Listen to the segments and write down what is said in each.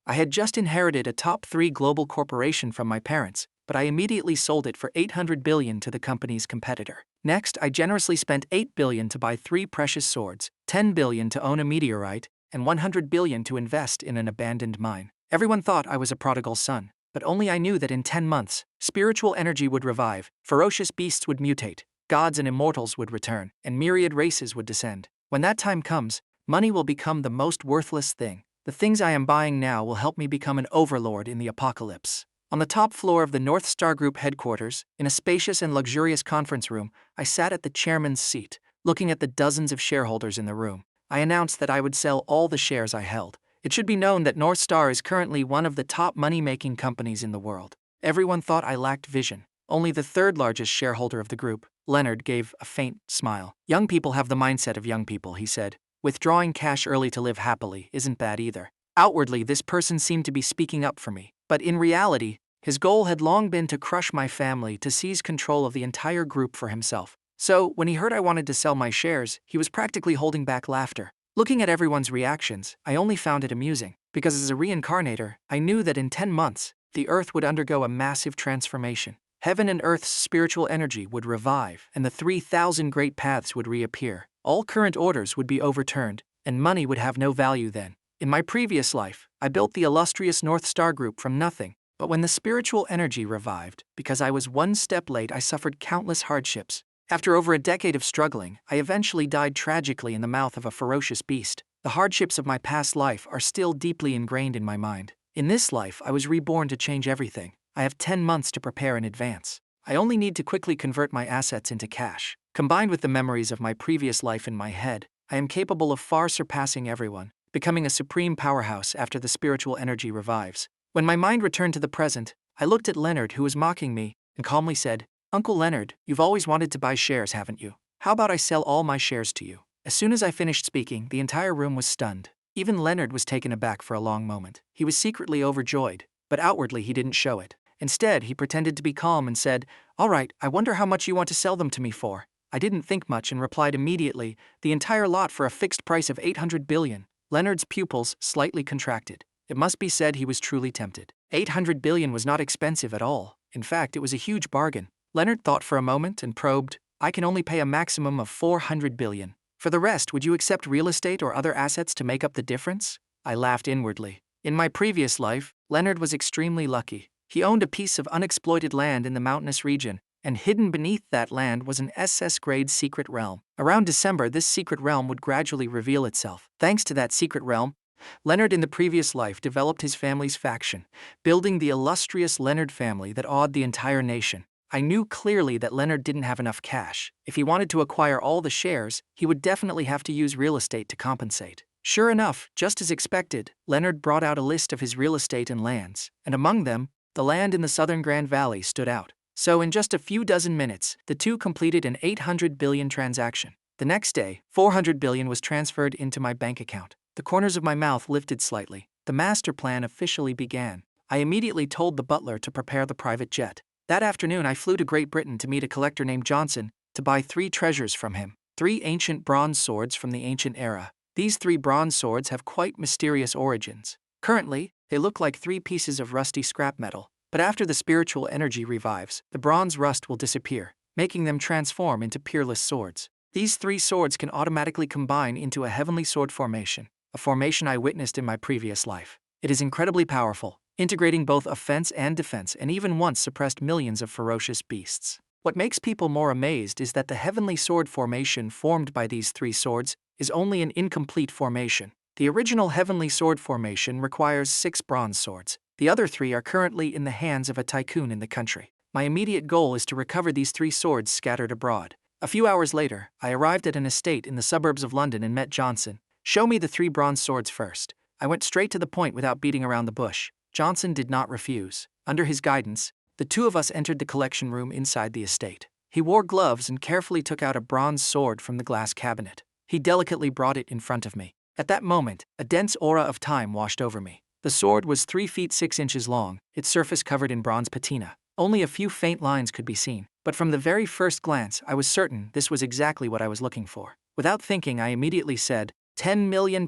I had just inherited a top 3 global corporation from my parents, but I immediately sold it for $800 billion to the company's competitor. Next, I generously spent $8 billion to buy 3 precious swords, $10 billion to own a meteorite, and $100 billion to invest in an abandoned mine. Everyone thought I was a prodigal son, but only I knew that in 10 months, spiritual energy would revive, ferocious beasts would mutate, gods and immortals would return, and myriad races would descend. When that time comes, money will become the most worthless thing. The things I am buying now will help me become an overlord in the apocalypse. On the top floor of the North Star Group headquarters, in a spacious and luxurious conference room, I sat at the chairman's seat, looking at the dozens of shareholders in the room. I announced that I would sell all the shares I held. It should be known that North Star is currently one of the top money-making companies in the world. Everyone thought I lacked vision. Only the third largest shareholder of the group, Leonard, gave a faint smile. Young people have the mindset of young people, he said. Withdrawing cash early to live happily isn't bad either. Outwardly, this person seemed to be speaking up for me. But in reality, his goal had long been to crush my family, to seize control of the entire group for himself. So, when he heard I wanted to sell my shares, he was practically holding back laughter. Looking at everyone's reactions, I only found it amusing, because as a reincarnator, I knew that in 10 months, the earth would undergo a massive transformation. Heaven and earth's spiritual energy would revive, and the 3,000 great paths would reappear. All current orders would be overturned, and money would have no value then. In my previous life, I built the illustrious North Star Group from nothing. But when the spiritual energy revived, because I was one step late, I suffered countless hardships. After over a decade of struggling, I eventually died tragically in the mouth of a ferocious beast. The hardships of my past life are still deeply ingrained in my mind. In this life, I was reborn to change everything. I have 10 months to prepare in advance. I only need to quickly convert my assets into cash. Combined with the memories of my previous life in my head, I am capable of far surpassing everyone, becoming a supreme powerhouse after the spiritual energy revives. When my mind returned to the present, I looked at Leonard, who was mocking me, and calmly said, "Uncle Leonard, you've always wanted to buy shares, haven't you? How about I sell all my shares to you?" As soon as I finished speaking, the entire room was stunned. Even Leonard was taken aback for a long moment. He was secretly overjoyed, but outwardly he didn't show it. Instead, he pretended to be calm and said, "All right, I wonder how much you want to sell them to me for." I didn't think much and replied immediately, "The entire lot for a fixed price of $800 billion. Leonard's pupils slightly contracted. It must be said he was truly tempted. $800 billion was not expensive at all. In fact, it was a huge bargain. Leonard thought for a moment and probed, "I can only pay a maximum of $400 billion. For the rest, would you accept real estate or other assets to make up the difference?" I laughed inwardly. In my previous life, Leonard was extremely lucky. He owned a piece of unexploited land in the mountainous region, and hidden beneath that land was an SS-grade secret realm. Around December, this secret realm would gradually reveal itself. Thanks to that secret realm, Leonard in the previous life developed his family's faction, building the illustrious Leonard family that awed the entire nation. I knew clearly that Leonard didn't have enough cash. If he wanted to acquire all the shares, he would definitely have to use real estate to compensate. Sure enough, just as expected, Leonard brought out a list of his real estate and lands, and among them, the land in the southern Grand Valley stood out. So in just a few dozen minutes, the two completed an $800 billion transaction. The next day, $400 billion was transferred into my bank account. The corners of my mouth lifted slightly. The master plan officially began. I immediately told the butler to prepare the private jet. That afternoon, I flew to Great Britain to meet a collector named Johnson to buy 3 treasures from him. 3 ancient bronze swords from the ancient era. These 3 bronze swords have quite mysterious origins. Currently, they look like 3 pieces of rusty scrap metal. But after the spiritual energy revives, the bronze rust will disappear, making them transform into peerless swords. These 3 swords can automatically combine into a heavenly sword formation, a formation I witnessed in my previous life. It is incredibly powerful, integrating both offense and defense, and even once suppressed millions of ferocious beasts. What makes people more amazed is that the heavenly sword formation formed by these 3 swords is only an incomplete formation. The original heavenly sword formation requires 6 bronze swords. The other 3 are currently in the hands of a tycoon in the country. My immediate goal is to recover these 3 swords scattered abroad. A few hours later, I arrived at an estate in the suburbs of London and met Johnson. "Show me the 3 bronze swords first." I went straight to the point without beating around the bush. Johnson did not refuse. Under his guidance, the 2 of us entered the collection room inside the estate. He wore gloves and carefully took out a bronze sword from the glass cabinet. He delicately brought it in front of me. At that moment, a dense aura of time washed over me. The sword was 3 feet 6 inches long, its surface covered in bronze patina. Only a few faint lines could be seen, but from the very first glance, I was certain this was exactly what I was looking for. Without thinking, I immediately said, £10 million.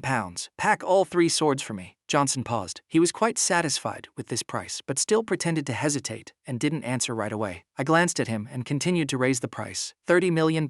Pack all 3 swords for me. Johnson paused. He was quite satisfied with this price, but still pretended to hesitate and didn't answer right away. I glanced at him and continued to raise the price. £30 million.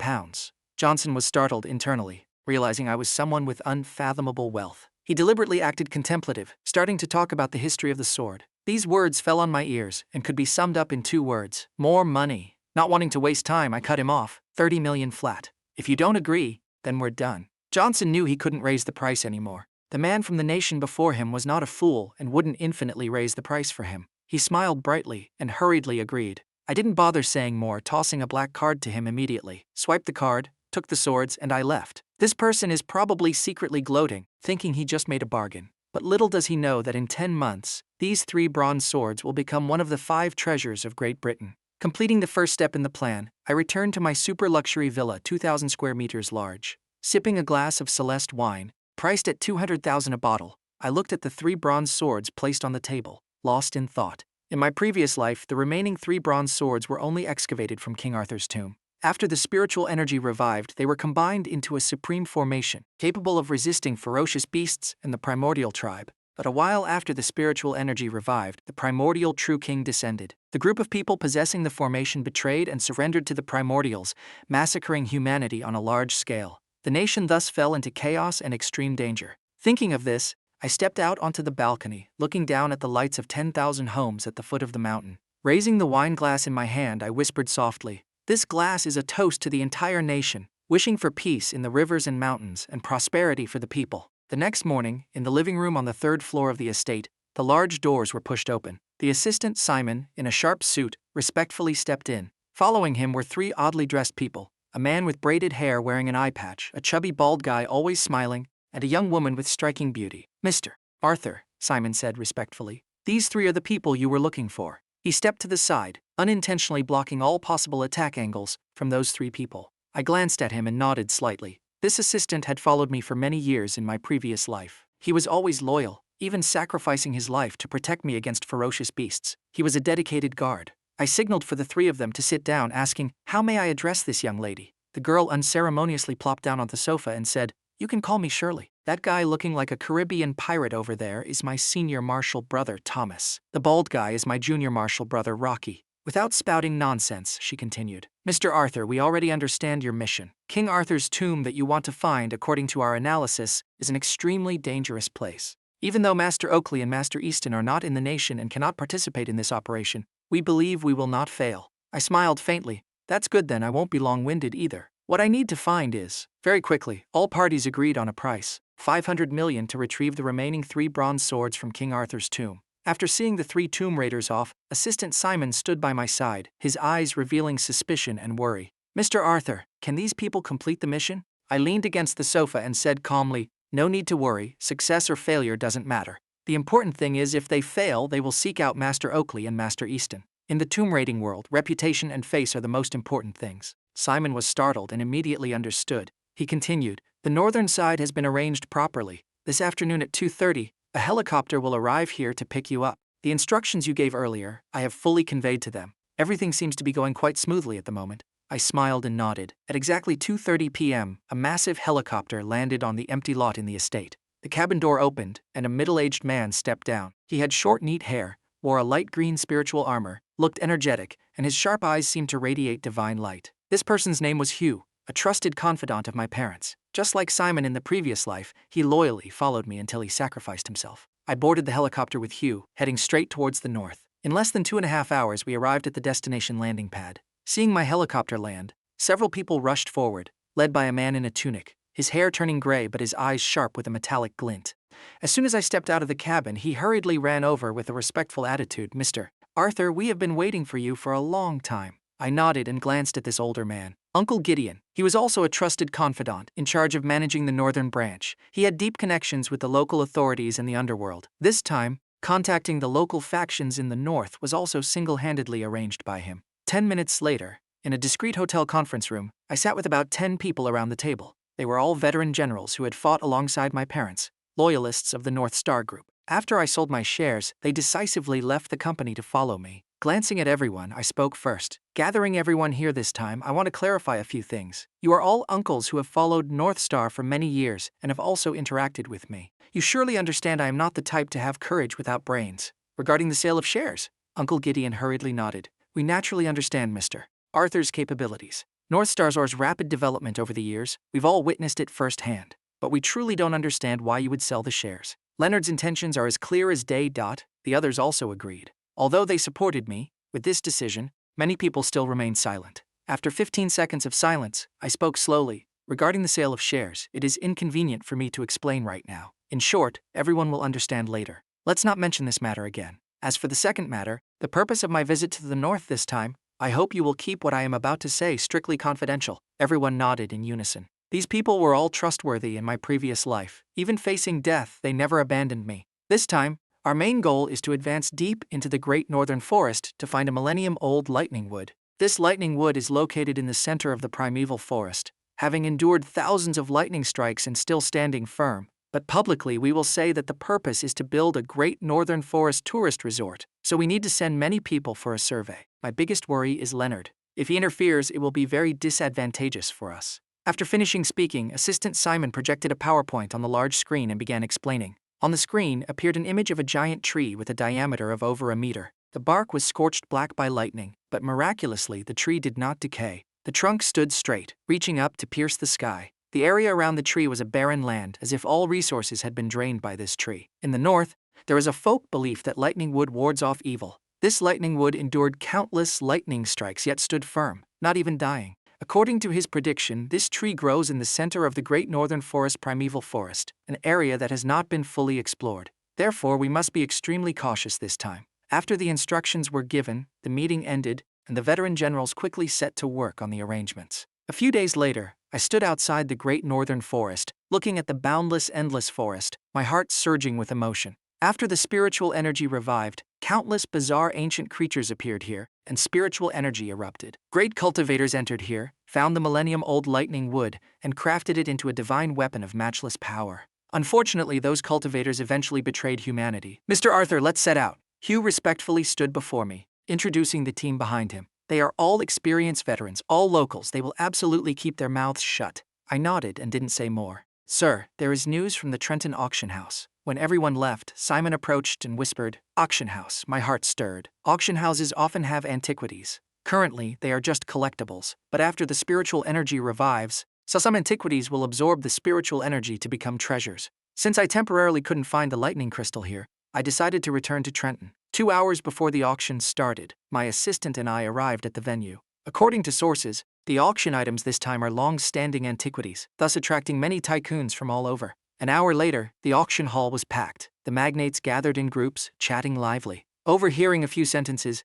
Johnson was startled internally, realizing I was someone with unfathomable wealth. He deliberately acted contemplative, starting to talk about the history of the sword. These words fell on my ears and could be summed up in 2 words: more money. Not wanting to waste time, I cut him off. 30 million flat. If you don't agree, then we're done. Johnson knew he couldn't raise the price anymore. The man from the nation before him was not a fool and wouldn't infinitely raise the price for him. He smiled brightly and hurriedly agreed. I didn't bother saying more, tossing a black card to him immediately. Swiped the card, took the swords, and I left. This person is probably secretly gloating, thinking he just made a bargain. But little does he know that in 10 months, these 3 bronze swords will become one of the 5 treasures of Great Britain. Completing the first step in the plan, I returned to my super luxury villa 2,000 square meters large. Sipping a glass of Celeste wine, priced at 200,000 a bottle, I looked at the 3 bronze swords placed on the table, lost in thought. In my previous life, the remaining 3 bronze swords were only excavated from King Arthur's tomb. After the spiritual energy revived, they were combined into a supreme formation, capable of resisting ferocious beasts and the primordial tribe. But a while after the spiritual energy revived, the primordial true king descended. The group of people possessing the formation betrayed and surrendered to the primordials, massacring humanity on a large scale. The nation thus fell into chaos and extreme danger. Thinking of this, I stepped out onto the balcony, looking down at the lights of 10,000 homes at the foot of the mountain. Raising the wine glass in my hand, I whispered softly, "This glass is a toast to the entire nation, wishing for peace in the rivers and mountains and prosperity for the people." The next morning, in the living room on the 3rd floor of the estate, the large doors were pushed open. The assistant, Simon, in a sharp suit, respectfully stepped in. Following him were 3 oddly dressed people: a man with braided hair wearing an eye patch, a chubby bald guy always smiling, and a young woman with striking beauty. "Mr. Arthur," Simon said respectfully, "these 3 are the people you were looking for." He stepped to the side, unintentionally blocking all possible attack angles from those 3 people. I glanced at him and nodded slightly. This assistant had followed me for many years in my previous life. He was always loyal, even sacrificing his life to protect me against ferocious beasts. He was a dedicated guard. I signaled for the 3 of them to sit down, asking, "How may I address this young lady?" The girl unceremoniously plopped down on the sofa and said, "You can call me Shirley. That guy looking like a Caribbean pirate over there is my senior marshal brother, Thomas. The bald guy is my junior marshal brother, Rocky." Without spouting nonsense, she continued, "Mr. Arthur, we already understand your mission. King Arthur's tomb that you want to find, according to our analysis, is an extremely dangerous place. Even though Master Oakley and Master Easton are not in the nation and cannot participate in this operation, we believe we will not fail." I smiled faintly. "That's good then, I won't be long-winded either. What I need to find is..." Very quickly, all parties agreed on a price: 500 million to retrieve the remaining 3 bronze swords from King Arthur's tomb. After seeing the 3 tomb raiders off, Assistant Simon stood by my side, his eyes revealing suspicion and worry. "Mr. Arthur, can these people complete the mission?" I leaned against the sofa and said calmly, "No need to worry, success or failure doesn't matter. The important thing is if they fail, they will seek out Master Oakley and Master Easton. In the tomb raiding world, reputation and face are the most important things." Simon was startled and immediately understood. He continued, "The northern side has been arranged properly. This afternoon at 2:30, a helicopter will arrive here to pick you up. The instructions you gave earlier, I have fully conveyed to them. Everything seems to be going quite smoothly at the moment." I smiled and nodded. At exactly 2:30 p.m., a massive helicopter landed on the empty lot in the estate. The cabin door opened, and a middle-aged man stepped down. He had short, neat hair, wore a light green spiritual armor, looked energetic, and his sharp eyes seemed to radiate divine light. This person's name was Hugh, a trusted confidant of my parents. Just like Simon in the previous life, he loyally followed me until he sacrificed himself. I boarded the helicopter with Hugh, heading straight towards the north. In less than 2.5 hours, we arrived at the destination landing pad. Seeing my helicopter land, several people rushed forward, led by a man in a tunic, his hair turning gray but his eyes sharp with a metallic glint. As soon as I stepped out of the cabin, he hurriedly ran over with a respectful attitude. "Mr. Arthur, we have been waiting for you for a long time." I nodded and glanced at this older man. Uncle Gideon. He was also a trusted confidant, in charge of managing the northern branch. He had deep connections with the local authorities and the underworld. This time, contacting the local factions in the north was also single-handedly arranged by him. 10 minutes later, in a discreet hotel conference room, I sat with about 10 people around the table. They were all veteran generals who had fought alongside my parents, loyalists of the North Star Group. After I sold my shares, they decisively left the company to follow me. Glancing at everyone, I spoke first. Gathering everyone here this time, I want to clarify a few things. You are all uncles who have followed North Star for many years and have also interacted with me. You surely understand I am not the type to have courage without brains. Regarding the sale of shares, Uncle Gideon hurriedly nodded. We naturally understand Mr. Arthur's capabilities. North Star's rapid development over the years, we've all witnessed it firsthand. But we truly don't understand why you would sell the shares. Leonard's intentions are as clear as day. The others also agreed. Although they supported me, with this decision, many people still remained silent. After 15 seconds of silence, I spoke slowly. Regarding the sale of shares, it is inconvenient for me to explain right now. In short, everyone will understand later. Let's not mention this matter again. As for the second matter, the purpose of my visit to the north this time, I hope you will keep what I am about to say strictly confidential. Everyone nodded in unison. These people were all trustworthy in my previous life. Even facing death, they never abandoned me. This time, our main goal is to advance deep into the Great Northern Forest to find a millennium-old lightning wood. This lightning wood is located in the center of the primeval forest, having endured thousands of lightning strikes and still standing firm. But publicly we will say that the purpose is to build a Great Northern Forest tourist resort, so we need to send many people for a survey. My biggest worry is Leonard. If he interferes, it will be very disadvantageous for us. After finishing speaking, Assistant Simon projected a PowerPoint on the large screen and began explaining. On the screen appeared an image of a giant tree with a diameter of over a meter. The bark was scorched black by lightning, but miraculously the tree did not decay. The trunk stood straight, reaching up to pierce the sky. The area around the tree was a barren land, as if all resources had been drained by this tree. In the north, there is a folk belief that lightning wood wards off evil. This lightning wood endured countless lightning strikes yet stood firm, not even dying. According to his prediction, this tree grows in the center of the Great Northern Forest primeval forest, an area that has not been fully explored. Therefore, we must be extremely cautious this time. After the instructions were given, the meeting ended, and the veteran generals quickly set to work on the arrangements. A few days later, I stood outside the Great Northern Forest, looking at the boundless, endless forest, my heart surging with emotion. After the spiritual energy revived, countless bizarre ancient creatures appeared here, and spiritual energy erupted. Great cultivators entered here, found the millennium-old lightning wood, and crafted it into a divine weapon of matchless power. Unfortunately, those cultivators eventually betrayed humanity. Mr. Arthur, let's set out. Hugh respectfully stood before me, introducing the team behind him. They are all experienced veterans, all locals. They will absolutely keep their mouths shut. I nodded and didn't say more. Sir, there is news from the Trenton auction house. When everyone left, Simon approached and whispered, Auction house. My heart stirred. Auction houses often have antiquities. Currently, they are just collectibles, but after the spiritual energy revives, some antiquities will absorb the spiritual energy to become treasures. Since I temporarily couldn't find the lightning crystal here, I decided to return to Trenton. 2 hours before the auction started, my assistant and I arrived at the venue. According to sources, the auction items this time are long-standing antiquities, thus attracting many tycoons from all over. An hour later, the auction hall was packed. The magnates gathered in groups, chatting lively. Overhearing a few sentences,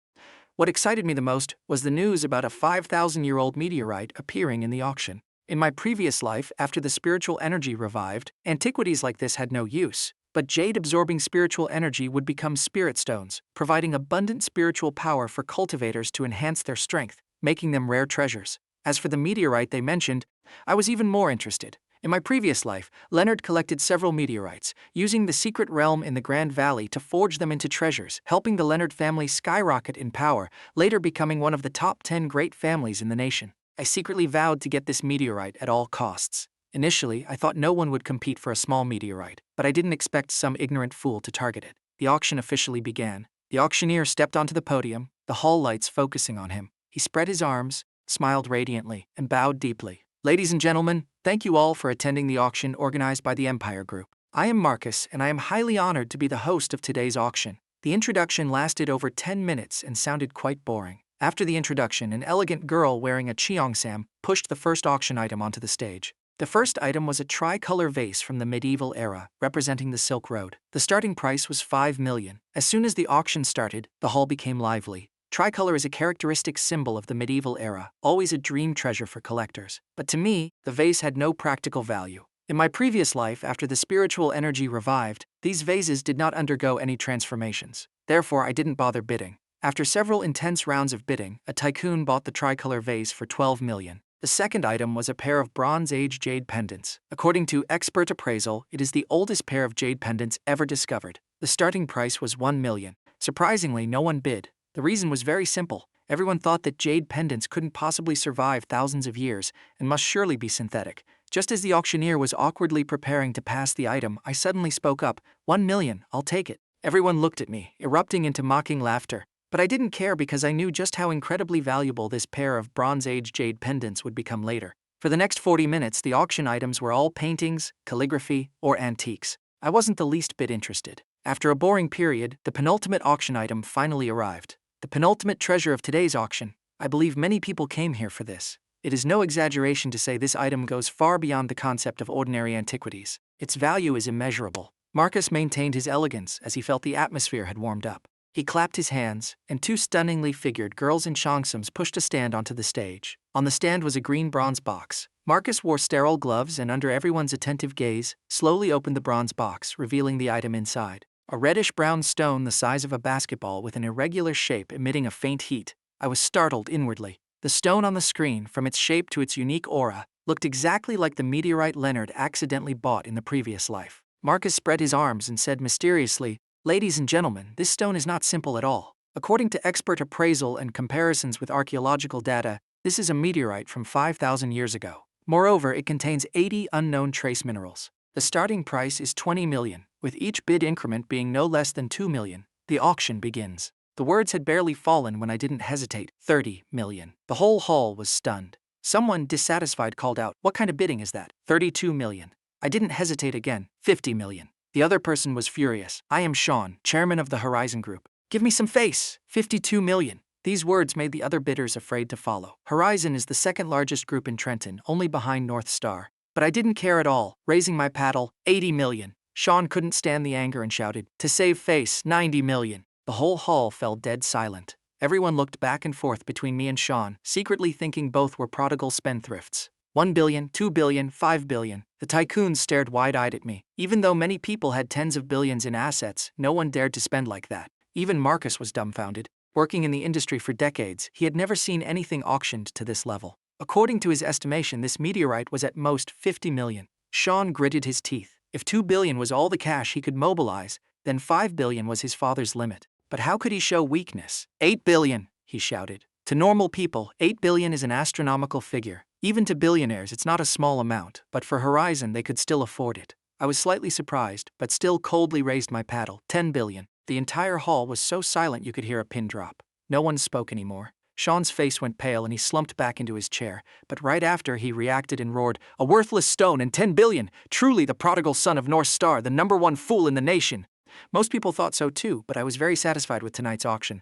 what excited me the most was the news about a 5,000-year-old meteorite appearing in the auction. In my previous life, after the spiritual energy revived, antiquities like this had no use. But jade-absorbing spiritual energy would become spirit stones, providing abundant spiritual power for cultivators to enhance their strength, making them rare treasures. As for the meteorite they mentioned, I was even more interested. In my previous life, Leonard collected several meteorites, using the secret realm in the Grand Valley to forge them into treasures, helping the Leonard family skyrocket in power, later becoming one of the top 10 great families in the nation. I secretly vowed to get this meteorite at all costs. Initially, I thought no one would compete for a small meteorite, but I didn't expect some ignorant fool to target it. The auction officially began. The auctioneer stepped onto the podium, the hall lights focusing on him. He spread his arms, smiled radiantly, and bowed deeply. Ladies and gentlemen, thank you all for attending the auction organized by the Empire Group. I am Marcus, and I am highly honored to be the host of today's auction. The introduction lasted over 10 minutes and sounded quite boring. After the introduction, an elegant girl wearing a cheongsam pushed the first auction item onto the stage. The first item was a tricolor vase from the medieval era, representing the Silk Road. The starting price was 5 million. As soon as the auction started, the hall became lively. Tricolor is a characteristic symbol of the medieval era, always a dream treasure for collectors. But to me, the vase had no practical value. In my previous life, after the spiritual energy revived, these vases did not undergo any transformations. Therefore, I didn't bother bidding. After several intense rounds of bidding, a tycoon bought the tricolor vase for 12 million. The second item was a pair of Bronze Age jade pendants. According to expert appraisal, it is the oldest pair of jade pendants ever discovered. The starting price was 1 million. Surprisingly, no one bid. The reason was very simple. Everyone thought that jade pendants couldn't possibly survive thousands of years and must surely be synthetic. Just as the auctioneer was awkwardly preparing to pass the item, I suddenly spoke up. 1 million, I'll take it. Everyone looked at me, erupting into mocking laughter. But I didn't care because I knew just how incredibly valuable this pair of Bronze Age jade pendants would become later. For the next 40 minutes, the auction items were all paintings, calligraphy, or antiques. I wasn't the least bit interested. After a boring period, the penultimate auction item finally arrived. The penultimate treasure of today's auction. I believe many people came here for this. It is no exaggeration to say this item goes far beyond the concept of ordinary antiquities. Its value is immeasurable. Marcus maintained his elegance as he felt the atmosphere had warmed up. He clapped his hands, and two stunningly figured girls in cheongsams pushed a stand onto the stage. On the stand was a green bronze box. Marcus wore sterile gloves and, under everyone's attentive gaze, slowly opened the bronze box, revealing the item inside. A reddish-brown stone the size of a basketball with an irregular shape emitting a faint heat. I was startled inwardly. The stone on the screen, from its shape to its unique aura, looked exactly like the meteorite Leonard accidentally bought in the previous life. Marcus spread his arms and said mysteriously, "Ladies and gentlemen, this stone is not simple at all. According to expert appraisal and comparisons with archaeological data, this is a meteorite from 5,000 years ago. Moreover, it contains 80 unknown trace minerals. The starting price is 20 million, with each bid increment being no less than 2 million. The auction begins." The words had barely fallen when I didn't hesitate. 30 million. The whole hall was stunned. Someone, dissatisfied, called out, "What kind of bidding is that?" 32 million. I didn't hesitate again. 50 million. The other person was furious. "I am Sean, chairman of the Horizon Group. Give me some face." 52 million. These words made the other bidders afraid to follow. Horizon is the second largest group in Trenton, only behind North Star. But I didn't care at all, raising my paddle. 80 million. Sean couldn't stand the anger and shouted, "To save face, 90 million. The whole hall fell dead silent. Everyone looked back and forth between me and Sean, secretly thinking both were prodigal spendthrifts. 1 billion, 2 billion, 5 billion. The tycoons stared wide-eyed at me. Even though many people had tens of billions in assets, no one dared to spend like that. Even Marcus was dumbfounded. Working in the industry for decades, he had never seen anything auctioned to this level. According to his estimation, this meteorite was at most 50 million. Sean gritted his teeth. If 2 billion was all the cash he could mobilize, then 5 billion was his father's limit. But how could he show weakness? 8 billion, he shouted. To normal people, 8 billion is an astronomical figure. Even to billionaires, it's not a small amount, but for Horizon, they could still afford it. I was slightly surprised, but still coldly raised my paddle. 10 billion. The entire hall was so silent you could hear a pin drop. No one spoke anymore. Sean's face went pale and he slumped back into his chair, but right after he reacted and roared, "A worthless stone and 10 billion! Truly the prodigal son of North Star, the #1 fool in the nation!" Most people thought so too, but I was very satisfied with tonight's auction.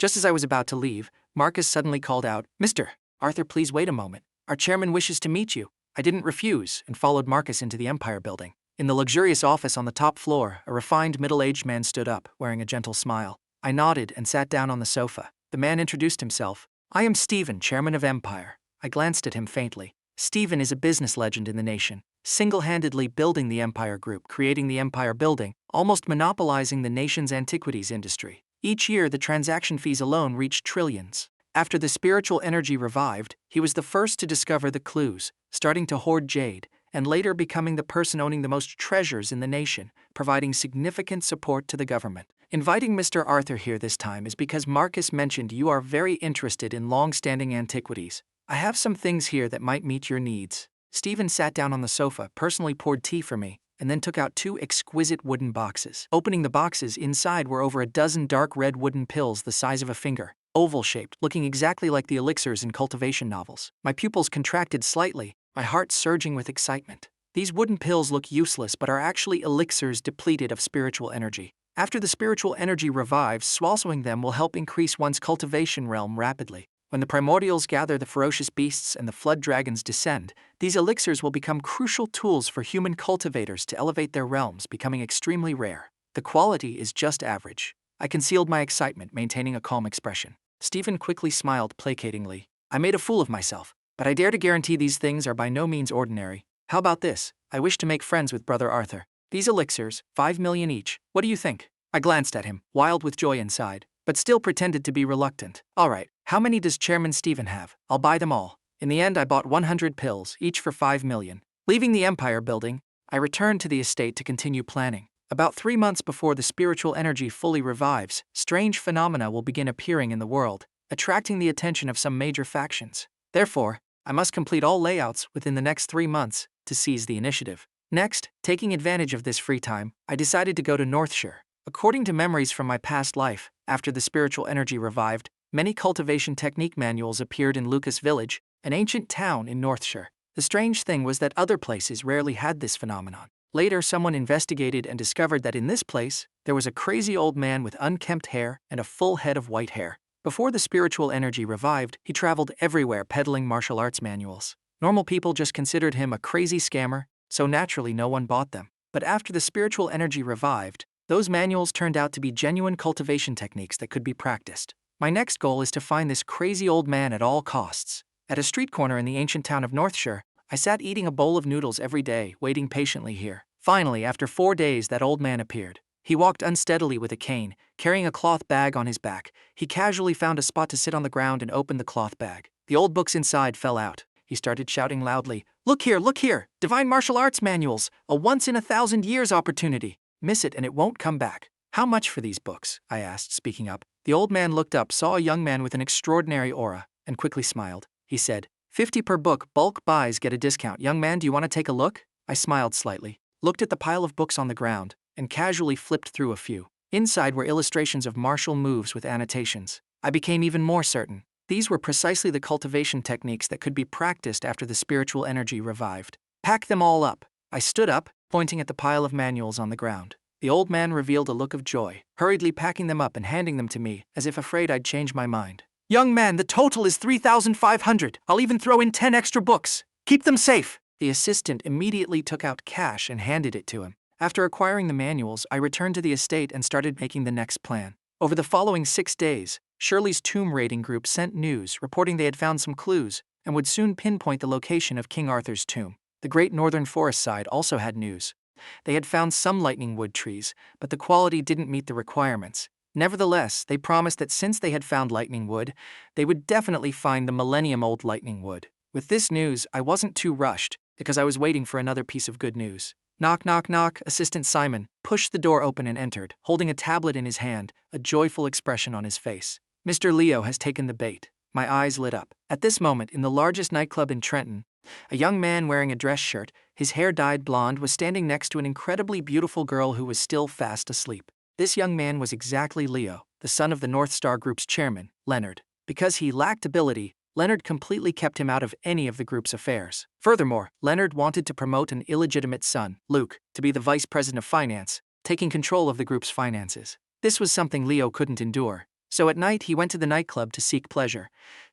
Just as I was about to leave, Marcus suddenly called out, "Mr. Arthur, please wait a moment. Our chairman wishes to meet you." I didn't refuse and followed Marcus into the Empire building. In the luxurious office on the top floor, a refined middle-aged man stood up, wearing a gentle smile. I nodded and sat down on the sofa. The man introduced himself. "I am Stephen, chairman of Empire." I glanced at him faintly. Stephen is a business legend in the nation, single-handedly building the Empire Group, creating the Empire Building, almost monopolizing the nation's antiquities industry. Each year, the transaction fees alone reached trillions. After the spiritual energy revived, he was the first to discover the clues, starting to hoard jade, and later becoming the person owning the most treasures in the nation, providing significant support to the government. Inviting Mr. Arthur here this time is because Marcus mentioned you are very interested in long-standing antiquities. I have some things here that might meet your needs. Stephen sat down on the sofa, personally poured tea for me, and then took out 2 exquisite wooden boxes. Opening the boxes, inside were over a dozen dark red wooden pills the size of a finger, oval-shaped, looking exactly like the elixirs in cultivation novels. My pupils contracted slightly, my heart surging with excitement. These wooden pills look useless but are actually elixirs depleted of spiritual energy. After the spiritual energy revives, swallowing them will help increase one's cultivation realm rapidly. When the primordials gather, the ferocious beasts, and the flood dragons descend, these elixirs will become crucial tools for human cultivators to elevate their realms, becoming extremely rare. The quality is just average. I concealed my excitement, maintaining a calm expression. Stephen quickly smiled placatingly. I made a fool of myself, but I dare to guarantee these things are by no means ordinary. How about this? I wish to make friends with Brother Arthur. These elixirs, 5 million each. What do you think? I glanced at him, wild with joy inside, but still pretended to be reluctant. All right, how many does Chairman Stephen have? I'll buy them all. In the end, I bought 100 pills, each for 5 million. Leaving the Empire building, I returned to the estate to continue planning. About 3 months before the spiritual energy fully revives, strange phenomena will begin appearing in the world, attracting the attention of some major factions. Therefore, I must complete all layouts within the next 3 months to seize the initiative. Next, taking advantage of this free time, I decided to go to Northshire. According to memories from my past life, after the spiritual energy revived, many cultivation technique manuals appeared in Lucas Village, an ancient town in Northshire. The strange thing was that other places rarely had this phenomenon. Later, someone investigated and discovered that in this place, there was a crazy old man with unkempt hair and a full head of white hair. Before the spiritual energy revived, he traveled everywhere peddling martial arts manuals. Normal people just considered him a crazy scammer, so naturally no one bought them. But after the spiritual energy revived, those manuals turned out to be genuine cultivation techniques that could be practiced. My next goal is to find this crazy old man at all costs. At a street corner in the ancient town of Northshire, I sat eating a bowl of noodles every day, waiting patiently here. Finally, after 4 days, that old man appeared. He walked unsteadily with a cane, carrying a cloth bag on his back. He casually found a spot to sit on the ground and opened the cloth bag. The old books inside fell out. He started shouting loudly, look here, Divine Martial Arts Manuals, a once-in-a-thousand-years opportunity. Miss it and it won't come back. How much for these books? I asked, speaking up. The old man looked up, saw a young man with an extraordinary aura, and quickly smiled. He said, 50 per book, bulk buys get a discount. Young man, do you want to take a look? I smiled slightly, looked at the pile of books on the ground, and casually flipped through a few. Inside were illustrations of martial moves with annotations. I became even more certain. These were precisely the cultivation techniques that could be practiced after the spiritual energy revived. Pack them all up. I stood up, pointing at the pile of manuals on the ground. The old man revealed a look of joy, hurriedly packing them up and handing them to me, as if afraid I'd change my mind. Young man, the total is 3,500. I'll even throw in 10 extra books. Keep them safe. The assistant immediately took out cash and handed it to him. After acquiring the manuals, I returned to the estate and started making the next plan. Over the following 6 days, Shirley's tomb raiding group sent news reporting they had found some clues and would soon pinpoint the location of King Arthur's tomb. The Great Northern Forest side also had news. They had found some lightning wood trees, but the quality didn't meet the requirements. Nevertheless, they promised that since they had found lightning wood, they would definitely find the millennium-old lightning wood. With this news, I wasn't too rushed, because I was waiting for another piece of good news. Knock, knock, knock. Assistant Simon pushed the door open and entered, holding a tablet in his hand, a joyful expression on his face. Mr. Leo has taken the bait. My eyes lit up. At this moment, in the largest nightclub in Trenton, a young man wearing a dress shirt, his hair dyed blonde, was standing next to an incredibly beautiful girl who was still fast asleep. This young man was exactly Leo, the son of the North Star Group's chairman, Leonard. Because he lacked ability, Leonard completely kept him out of any of the group's affairs. Furthermore, Leonard wanted to promote an illegitimate son, Luke, to be the vice president of finance, taking control of the group's finances. This was something Leo couldn't endure. So at night he went to the nightclub to seek pleasure.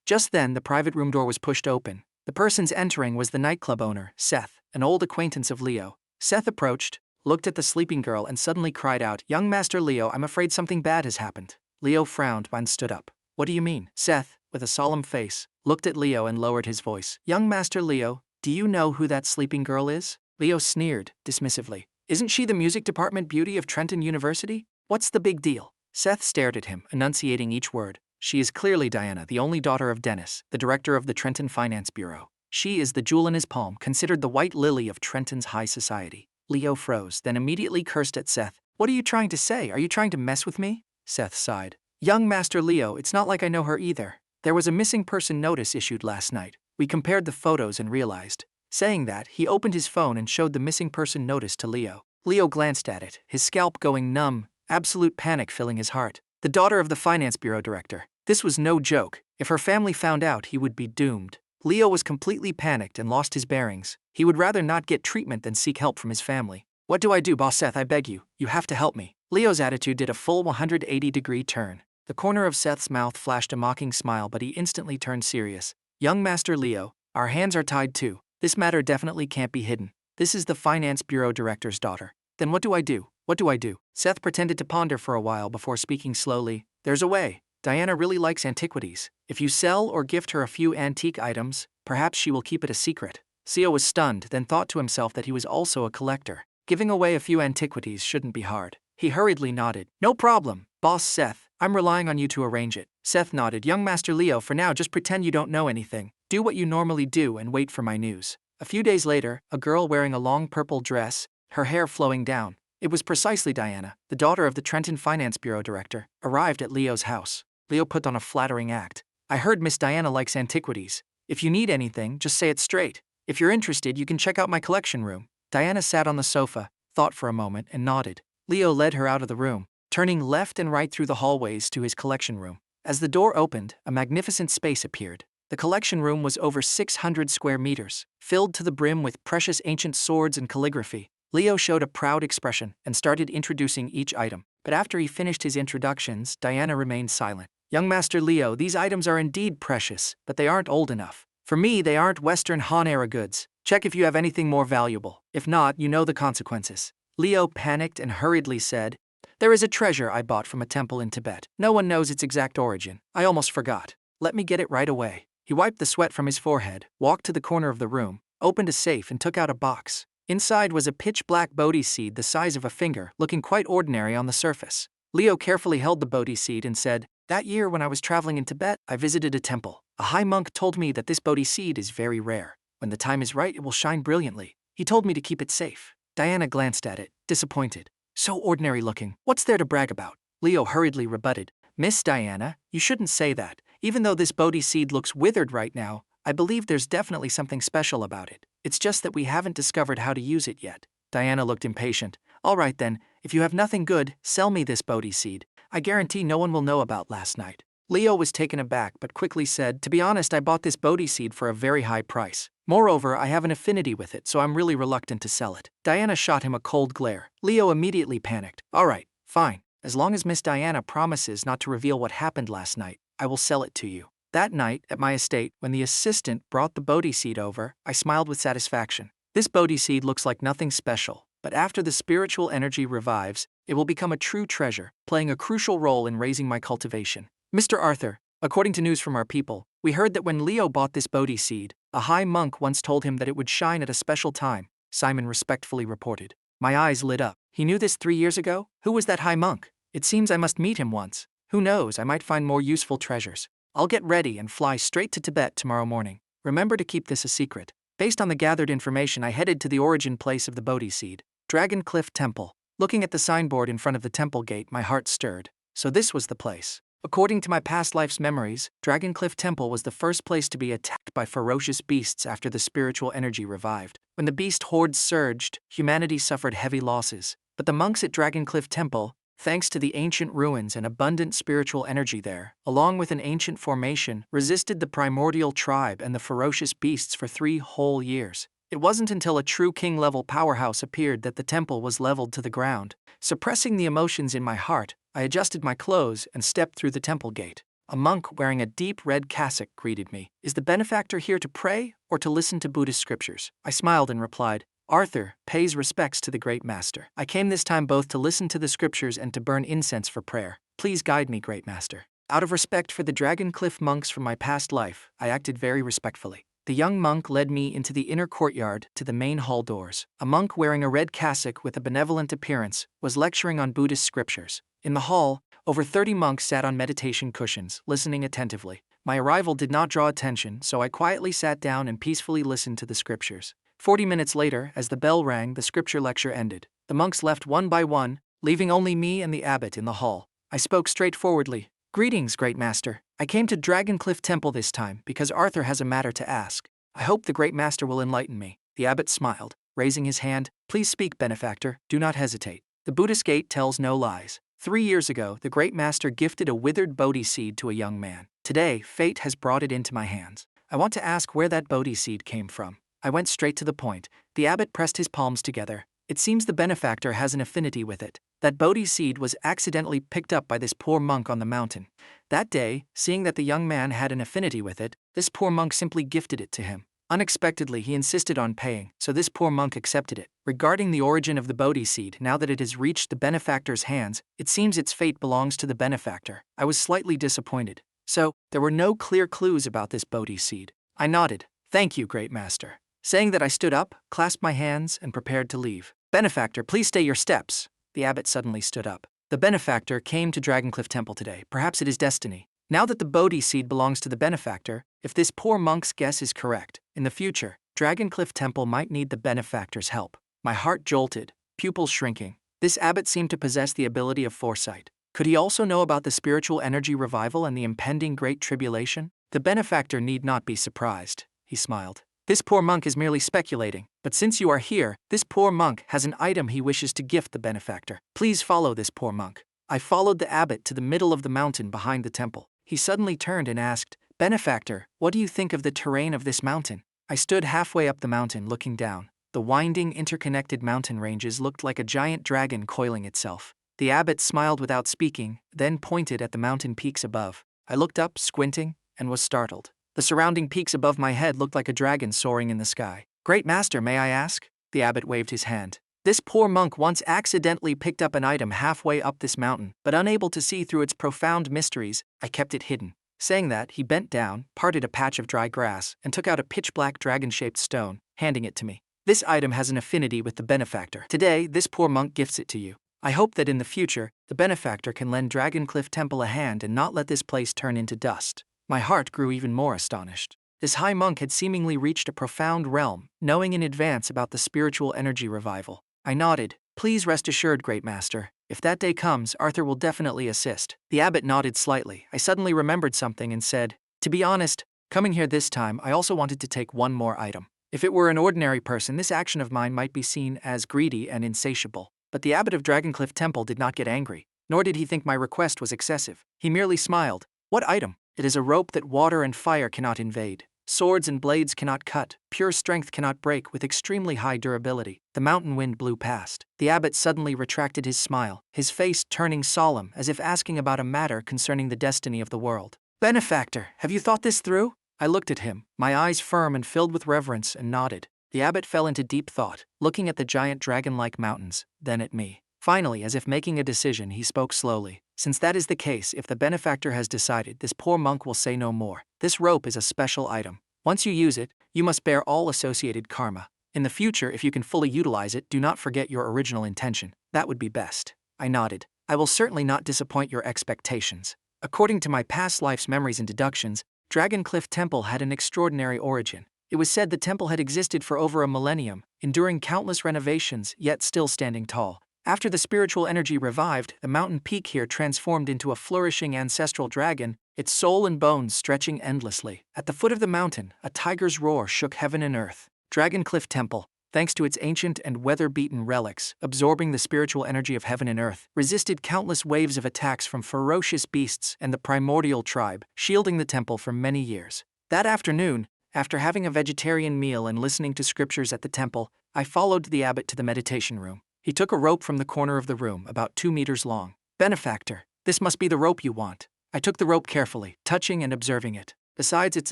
Just then the private room door was pushed open. The person's entering was the nightclub owner, Seth, an old acquaintance of Leo. Seth approached, looked at the sleeping girl and suddenly cried out, "Young Master Leo, I'm afraid something bad has happened." Leo frowned and stood up. "What do you mean?" Seth, with a solemn face, looked at Leo and lowered his voice. "Young Master Leo, do you know who that sleeping girl is?" Leo sneered, dismissively. "Isn't she the music department beauty of Trenton University? What's the big deal?" Seth stared at him, enunciating each word. "She is clearly Diana, the only daughter of Dennis, the director of the Trenton Finance Bureau. She is the jewel in his palm, considered the white lily of Trenton's high society." Leo froze, then immediately cursed at Seth. "What are you trying to say? Are you trying to mess with me?" Seth sighed. "Young Master Leo, it's not like I know her either. There was a missing person notice issued last night. We compared the photos and realized." Saying that, he opened his phone and showed the missing person notice to Leo. Leo glanced at it, his scalp going numb, absolute panic filling his heart. The daughter of the Finance Bureau director. This was no joke. If her family found out, he would be doomed. Leo was completely panicked and lost his bearings. He would rather not get treatment than seek help from his family. "What do I do, Boss Seth? I beg you. You have to help me." Leo's attitude did a full 180-degree turn. The corner of Seth's mouth flashed a mocking smile, but he instantly turned serious. "Young Master Leo, our hands are tied too. This matter definitely can't be hidden. This is the Finance Bureau director's daughter. Then what do I do? What do I do?" Seth pretended to ponder for a while before speaking slowly. "There's a way. Diana really likes antiquities. If you sell or gift her a few antique items, perhaps she will keep it a secret." Leo was stunned, then thought to himself that he was also a collector. Giving away a few antiquities shouldn't be hard. He hurriedly nodded. "No problem, Boss Seth. I'm relying on you to arrange it." Seth nodded. "Young Master Leo, for now just pretend you don't know anything. Do what you normally do and wait for my news." A few days later, a girl wearing a long purple dress, her hair flowing down, It was precisely Diana, the daughter of the Trenton Finance Bureau director, arrived at Leo's house. Leo put on a flattering act. I heard Miss Diana likes antiquities. If you need anything, just say it straight. If you're interested, you can check out my collection room. Diana sat on the sofa, thought for a moment, and nodded. Leo led her out of the room, turning left and right through the hallways to his collection room. As the door opened, a magnificent space appeared. The collection room was over 600 square meters, filled to the brim with precious ancient swords and calligraphy. Leo showed a proud expression and started introducing each item. But after he finished his introductions, Diana remained silent. Young Master Leo, these items are indeed precious, but they aren't old enough. For me, they aren't Western Han-era goods. Check if you have anything more valuable. If not, you know the consequences. Leo panicked and hurriedly said, there is a treasure I bought from a temple in Tibet. No one knows its exact origin. I almost forgot. Let me get it right away. He wiped the sweat from his forehead, walked to the corner of the room, opened a safe and took out a box. Inside was a pitch-black Bodhi seed the size of a finger, looking quite ordinary on the surface. Leo carefully held the Bodhi seed and said, that year when I was traveling in Tibet, I visited a temple. A high monk told me that this Bodhi seed is very rare. When the time is right, it will shine brilliantly. He told me to keep it safe. Diana glanced at it, disappointed. So ordinary looking. What's there to brag about? Leo hurriedly rebutted. Miss Diana, you shouldn't say that. Even though this Bodhi seed looks withered right now, I believe there's definitely something special about it. It's just that we haven't discovered how to use it yet. Diana looked impatient. All right then, if you have nothing good, sell me this Bodhi seed. I guarantee no one will know about last night. Leo was taken aback but quickly said, to be honest, I bought this Bodhi seed for a very high price. Moreover, I have an affinity with it, so I'm really reluctant to sell it. Diana shot him a cold glare. Leo immediately panicked. All right, fine. As long as Miss Diana promises not to reveal what happened last night, I will sell it to you. That night, at my estate, when the assistant brought the Bodhi seed over, I smiled with satisfaction. This Bodhi seed looks like nothing special, but after the spiritual energy revives, it will become a true treasure, playing a crucial role in raising my cultivation. Mr. Arthur, according to news from our people, we heard that when Leo bought this Bodhi seed, a high monk once told him that it would shine at a special time, Simon respectfully reported. My eyes lit up. He knew this 3 years ago? Who was that high monk? It seems I must meet him once. Who knows, I might find more useful treasures. I'll get ready and fly straight to Tibet tomorrow morning. Remember to keep this a secret. Based on the gathered information, I headed to the origin place of the Bodhi seed, Dragon Cliff Temple. Looking at the signboard in front of the temple gate, my heart stirred. So this was the place. According to my past life's memories, Dragon Cliff Temple was the first place to be attacked by ferocious beasts after the spiritual energy revived. When the beast hordes surged, humanity suffered heavy losses. But the monks at Dragon Cliff Temple, thanks to the ancient ruins and abundant spiritual energy there, along with an ancient formation, resisted the primordial tribe and the ferocious beasts for 3 whole years. It wasn't until a true king-level powerhouse appeared that the temple was leveled to the ground. Suppressing the emotions in my heart, I adjusted my clothes and stepped through the temple gate. A monk wearing a deep red cassock greeted me. Is the benefactor here to pray or to listen to Buddhist scriptures? I smiled and replied, Arthur pays respects to the great master. I came this time both to listen to the scriptures and to burn incense for prayer. Please guide me, great master. Out of respect for the Dragon Cliff monks from my past life, I acted very respectfully. The young monk led me into the inner courtyard to the main hall doors. A monk wearing a red cassock with a benevolent appearance was lecturing on Buddhist scriptures. In the hall, over 30 monks sat on meditation cushions, listening attentively. My arrival did not draw attention, so I quietly sat down and peacefully listened to the scriptures. 40 minutes later, as the bell rang, the scripture lecture ended. The monks left one by one, leaving only me and the abbot in the hall. I spoke straightforwardly. Greetings, great master. I came to Dragon Cliff Temple this time because Arthur has a matter to ask. I hope the great master will enlighten me. The abbot smiled, raising his hand. Please speak, benefactor. Do not hesitate. The Buddhist gate tells no lies. 3 years ago, the great master gifted a withered Bodhi seed to a young man. Today, fate has brought it into my hands. I want to ask where that Bodhi seed came from. I went straight to the point. The abbot pressed his palms together. It seems the benefactor has an affinity with it. That Bodhi seed was accidentally picked up by this poor monk on the mountain. That day, seeing that the young man had an affinity with it, this poor monk simply gifted it to him. Unexpectedly, he insisted on paying, so this poor monk accepted it. Regarding the origin of the Bodhi seed, now that it has reached the benefactor's hands, it seems its fate belongs to the benefactor. I was slightly disappointed. So, there were no clear clues about this Bodhi seed. I nodded. Thank you, great master. Saying that, I stood up, clasped my hands, and prepared to leave. Benefactor, please stay your steps. The abbot suddenly stood up. The benefactor came to Dragoncliff Temple today. Perhaps it is destiny. Now that the Bodhi seed belongs to the benefactor, if this poor monk's guess is correct, in the future, Dragoncliff Temple might need the benefactor's help. My heart jolted, pupils shrinking. This abbot seemed to possess the ability of foresight. Could he also know about the spiritual energy revival and the impending great tribulation? The benefactor need not be surprised, he smiled. This poor monk is merely speculating, but since you are here, this poor monk has an item he wishes to gift the benefactor. Please follow this poor monk. I followed the abbot to the middle of the mountain behind the temple. He suddenly turned and asked, "Benefactor, what do you think of the terrain of this mountain?" I stood halfway up the mountain looking down. The winding, interconnected mountain ranges looked like a giant dragon coiling itself. The abbot smiled without speaking, then pointed at the mountain peaks above. I looked up, squinting, and was startled. The surrounding peaks above my head looked like a dragon soaring in the sky. "Great master, may I ask?" The abbot waved his hand. This poor monk once accidentally picked up an item halfway up this mountain, but unable to see through its profound mysteries, I kept it hidden. Saying that, he bent down, parted a patch of dry grass, and took out a pitch-black dragon-shaped stone, handing it to me. "This item has an affinity with the benefactor. Today, this poor monk gifts it to you. I hope that in the future, the benefactor can lend Dragoncliff Temple a hand and not let this place turn into dust." My heart grew even more astonished. This high monk had seemingly reached a profound realm, knowing in advance about the spiritual energy revival. I nodded. "Please rest assured, great master. If that day comes, Arthur will definitely assist." The abbot nodded slightly. I suddenly remembered something and said, "To be honest, coming here this time, I also wanted to take one more item. If it were an ordinary person, this action of mine might be seen as greedy and insatiable. But the abbot of Dragoncliff Temple did not get angry, nor did he think my request was excessive. He merely smiled. "What item?" "It is a rope that water and fire cannot invade. Swords and blades cannot cut, pure strength cannot break, with extremely high durability." The mountain wind blew past. The abbot suddenly retracted his smile, his face turning solemn as if asking about a matter concerning the destiny of the world. "Benefactor, have you thought this through?" I looked at him, my eyes firm and filled with reverence, and nodded. The abbot fell into deep thought, looking at the giant dragon-like mountains, then at me. Finally, as if making a decision, he spoke slowly. "Since that is the case, if the benefactor has decided, this poor monk will say no more. This rope is a special item. Once you use it, you must bear all associated karma. In the future, if you can fully utilize it, do not forget your original intention. That would be best." I nodded. "I will certainly not disappoint your expectations." According to my past life's memories and deductions, Dragoncliff Temple had an extraordinary origin. It was said the temple had existed for over a millennium, enduring countless renovations, yet still standing tall. After the spiritual energy revived, the mountain peak here transformed into a flourishing ancestral dragon, its soul and bones stretching endlessly. At the foot of the mountain, a tiger's roar shook heaven and earth. Dragoncliff Temple, thanks to its ancient and weather-beaten relics, absorbing the spiritual energy of heaven and earth, resisted countless waves of attacks from ferocious beasts and the primordial tribe, shielding the temple for many years. That afternoon, after having a vegetarian meal and listening to scriptures at the temple, I followed the abbot to the meditation room. He took a rope from the corner of the room, about 2 meters long. "Benefactor, this must be the rope you want." I took the rope carefully, touching and observing it. Besides its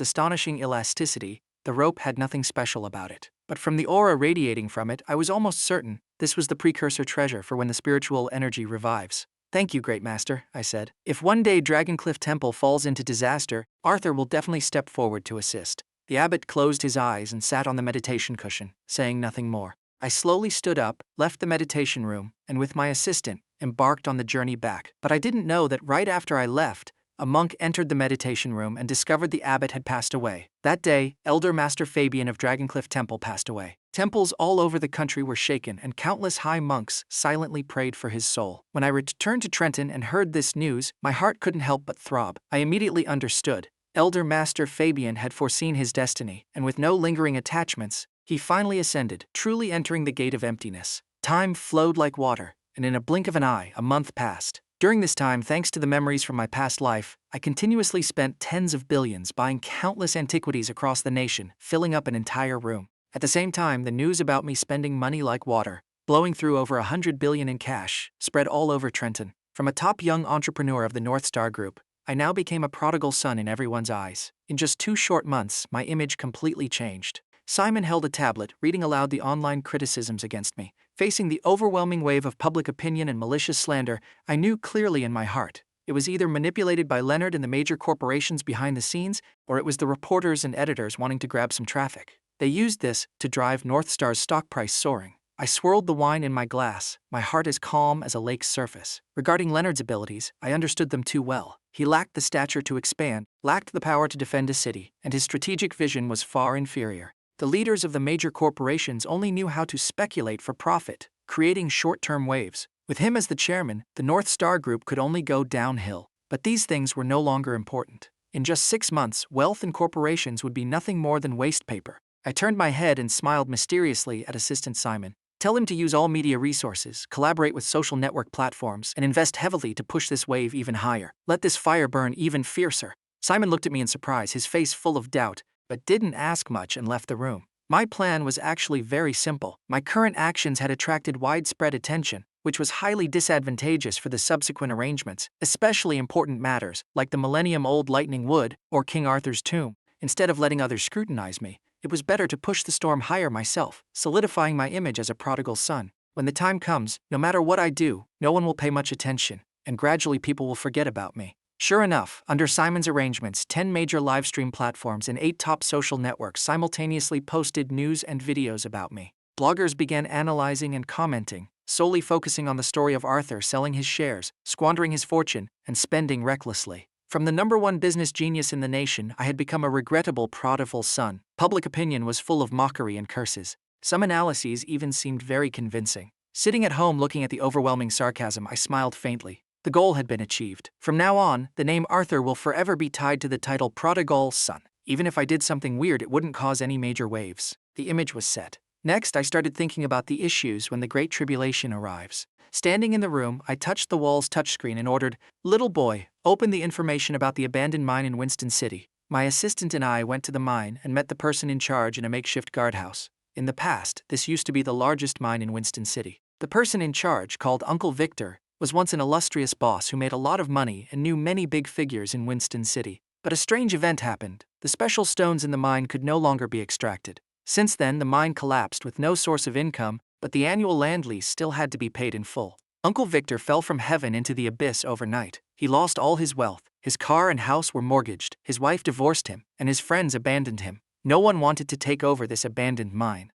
astonishing elasticity, the rope had nothing special about it. But from the aura radiating from it, I was almost certain this was the precursor treasure for when the spiritual energy revives. "Thank you, great master," I said. "If one day Dragoncliff Temple falls into disaster, Arthur will definitely step forward to assist." The abbot closed his eyes and sat on the meditation cushion, saying nothing more. I slowly stood up, left the meditation room, and with my assistant, embarked on the journey back. But I didn't know that right after I left, a monk entered the meditation room and discovered the abbot had passed away. That day, Elder Master Fabian of Dragoncliff Temple passed away. Temples all over the country were shaken, and countless high monks silently prayed for his soul. When I returned to Trenton and heard this news, my heart couldn't help but throb. I immediately understood. Elder Master Fabian had foreseen his destiny, and with no lingering attachments, he finally ascended, truly entering the gate of emptiness. Time flowed like water, and in a blink of an eye, a month passed. During this time, thanks to the memories from my past life, I continuously spent tens of billions buying countless antiquities across the nation, filling up an entire room. At the same time, the news about me spending money like water, blowing through over 100 billion in cash, spread all over Trenton. From a top young entrepreneur of the North Star Group, I now became a prodigal son in everyone's eyes. In just 2 short months, my image completely changed. Simon held a tablet, reading aloud the online criticisms against me. Facing the overwhelming wave of public opinion and malicious slander, I knew clearly in my heart, it was either manipulated by Leonard and the major corporations behind the scenes, or it was the reporters and editors wanting to grab some traffic. They used this to drive North Star's stock price soaring. I swirled the wine in my glass, my heart as calm as a lake's surface. Regarding Leonard's abilities, I understood them too well. He lacked the stature to expand, lacked the power to defend a city, and his strategic vision was far inferior. The leaders of the major corporations only knew how to speculate for profit, creating short-term waves, With him as the chairman, the North Star Group could only go downhill. But these things were no longer important. In just 6 months, wealth and corporations would be nothing more than waste paper. I turned my head and smiled mysteriously at Assistant Simon. Tell him to use all media resources, collaborate with social network platforms, and invest heavily to push this wave even higher. Let this fire burn even fiercer. Simon looked at me in surprise, his face full of doubt, but didn't ask much and left the room. My plan was actually very simple. My current actions had attracted widespread attention, which was highly disadvantageous for the subsequent arrangements, especially important matters like the millennium-old lightning wood or King Arthur's tomb. Instead of letting others scrutinize me, it was better to push the storm higher myself, solidifying my image as a prodigal son. When the time comes, no matter what I do, no one will pay much attention, and gradually people will forget about me. Sure enough, under Simon's arrangements, 10 major livestream platforms and 8 top social networks simultaneously posted news and videos about me. Bloggers began analyzing and commenting, solely focusing on the story of Arthur selling his shares, squandering his fortune, and spending recklessly. From the #1 business genius in the nation, I had become a regrettable prodigal son. Public opinion was full of mockery and curses. Some analyses even seemed very convincing. Sitting at home looking at the overwhelming sarcasm, I smiled faintly. The goal had been achieved. From now on, the name Arthur will forever be tied to the title prodigal son. Even if I did something weird, it wouldn't cause any major waves. The image was set. Next, I started thinking about the issues when the Great Tribulation arrives. Standing in the room, I touched the wall's touchscreen and ordered, "Little boy, open the information about the abandoned mine in Winston City." My assistant and I went to the mine and met the person in charge in a makeshift guardhouse. In the past, this used to be the largest mine in Winston City. The person in charge, called Uncle Victor, was once an illustrious boss who made a lot of money and knew many big figures in Winston City. But a strange event happened. The special stones in the mine could no longer be extracted. Since then, the mine collapsed with no source of income, but the annual land lease still had to be paid in full. Uncle Victor fell from heaven into the abyss overnight. He lost all his wealth. His car and house were mortgaged, his wife divorced him, and his friends abandoned him. No one wanted to take over this abandoned mine.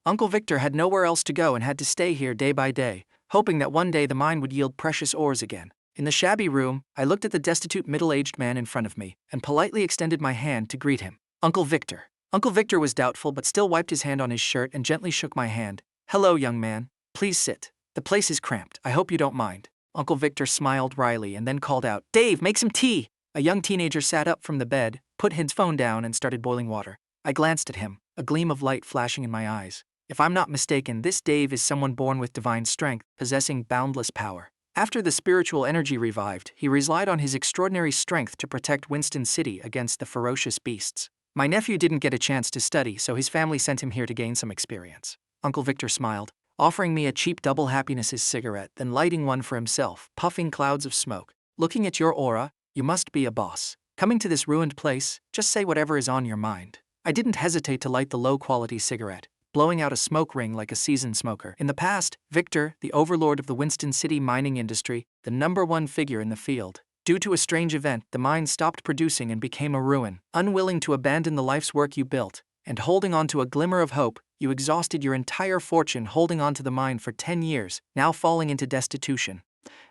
Uncle Victor had nowhere else to go and had to stay here day by day, hoping that one day the mine would yield precious ores again. In the shabby room, I looked at the destitute middle-aged man in front of me and politely extended my hand to greet him. Uncle Victor. Uncle Victor was doubtful but still wiped his hand on his shirt and gently shook my hand. "Hello, young man. Please sit. The place is cramped. I hope you don't mind." Uncle Victor smiled wryly and then called out, "Dave, make some tea!" A young teenager sat up from the bed, put his phone down and started boiling water. I glanced at him, a gleam of light flashing in my eyes. If I'm not mistaken, this Dave is someone born with divine strength, possessing boundless power. After the spiritual energy revived, he relied on his extraordinary strength to protect Winston City against the ferocious beasts. My nephew didn't get a chance to study, so his family sent him here to gain some experience. Uncle Victor smiled, offering me a cheap double happiness cigarette, then lighting one for himself, puffing clouds of smoke. "Looking at your aura, you must be a boss. Coming to this ruined place, just say whatever is on your mind." I didn't hesitate to light the low-quality cigarette, blowing out a smoke ring like a seasoned smoker. In the past, Victor, the overlord of the Winston City mining industry, the #1 figure in the field. Due to a strange event, the mine stopped producing and became a ruin. Unwilling to abandon the life's work you built, and holding on to a glimmer of hope, you exhausted your entire fortune holding on to the mine for 10 years, now falling into destitution.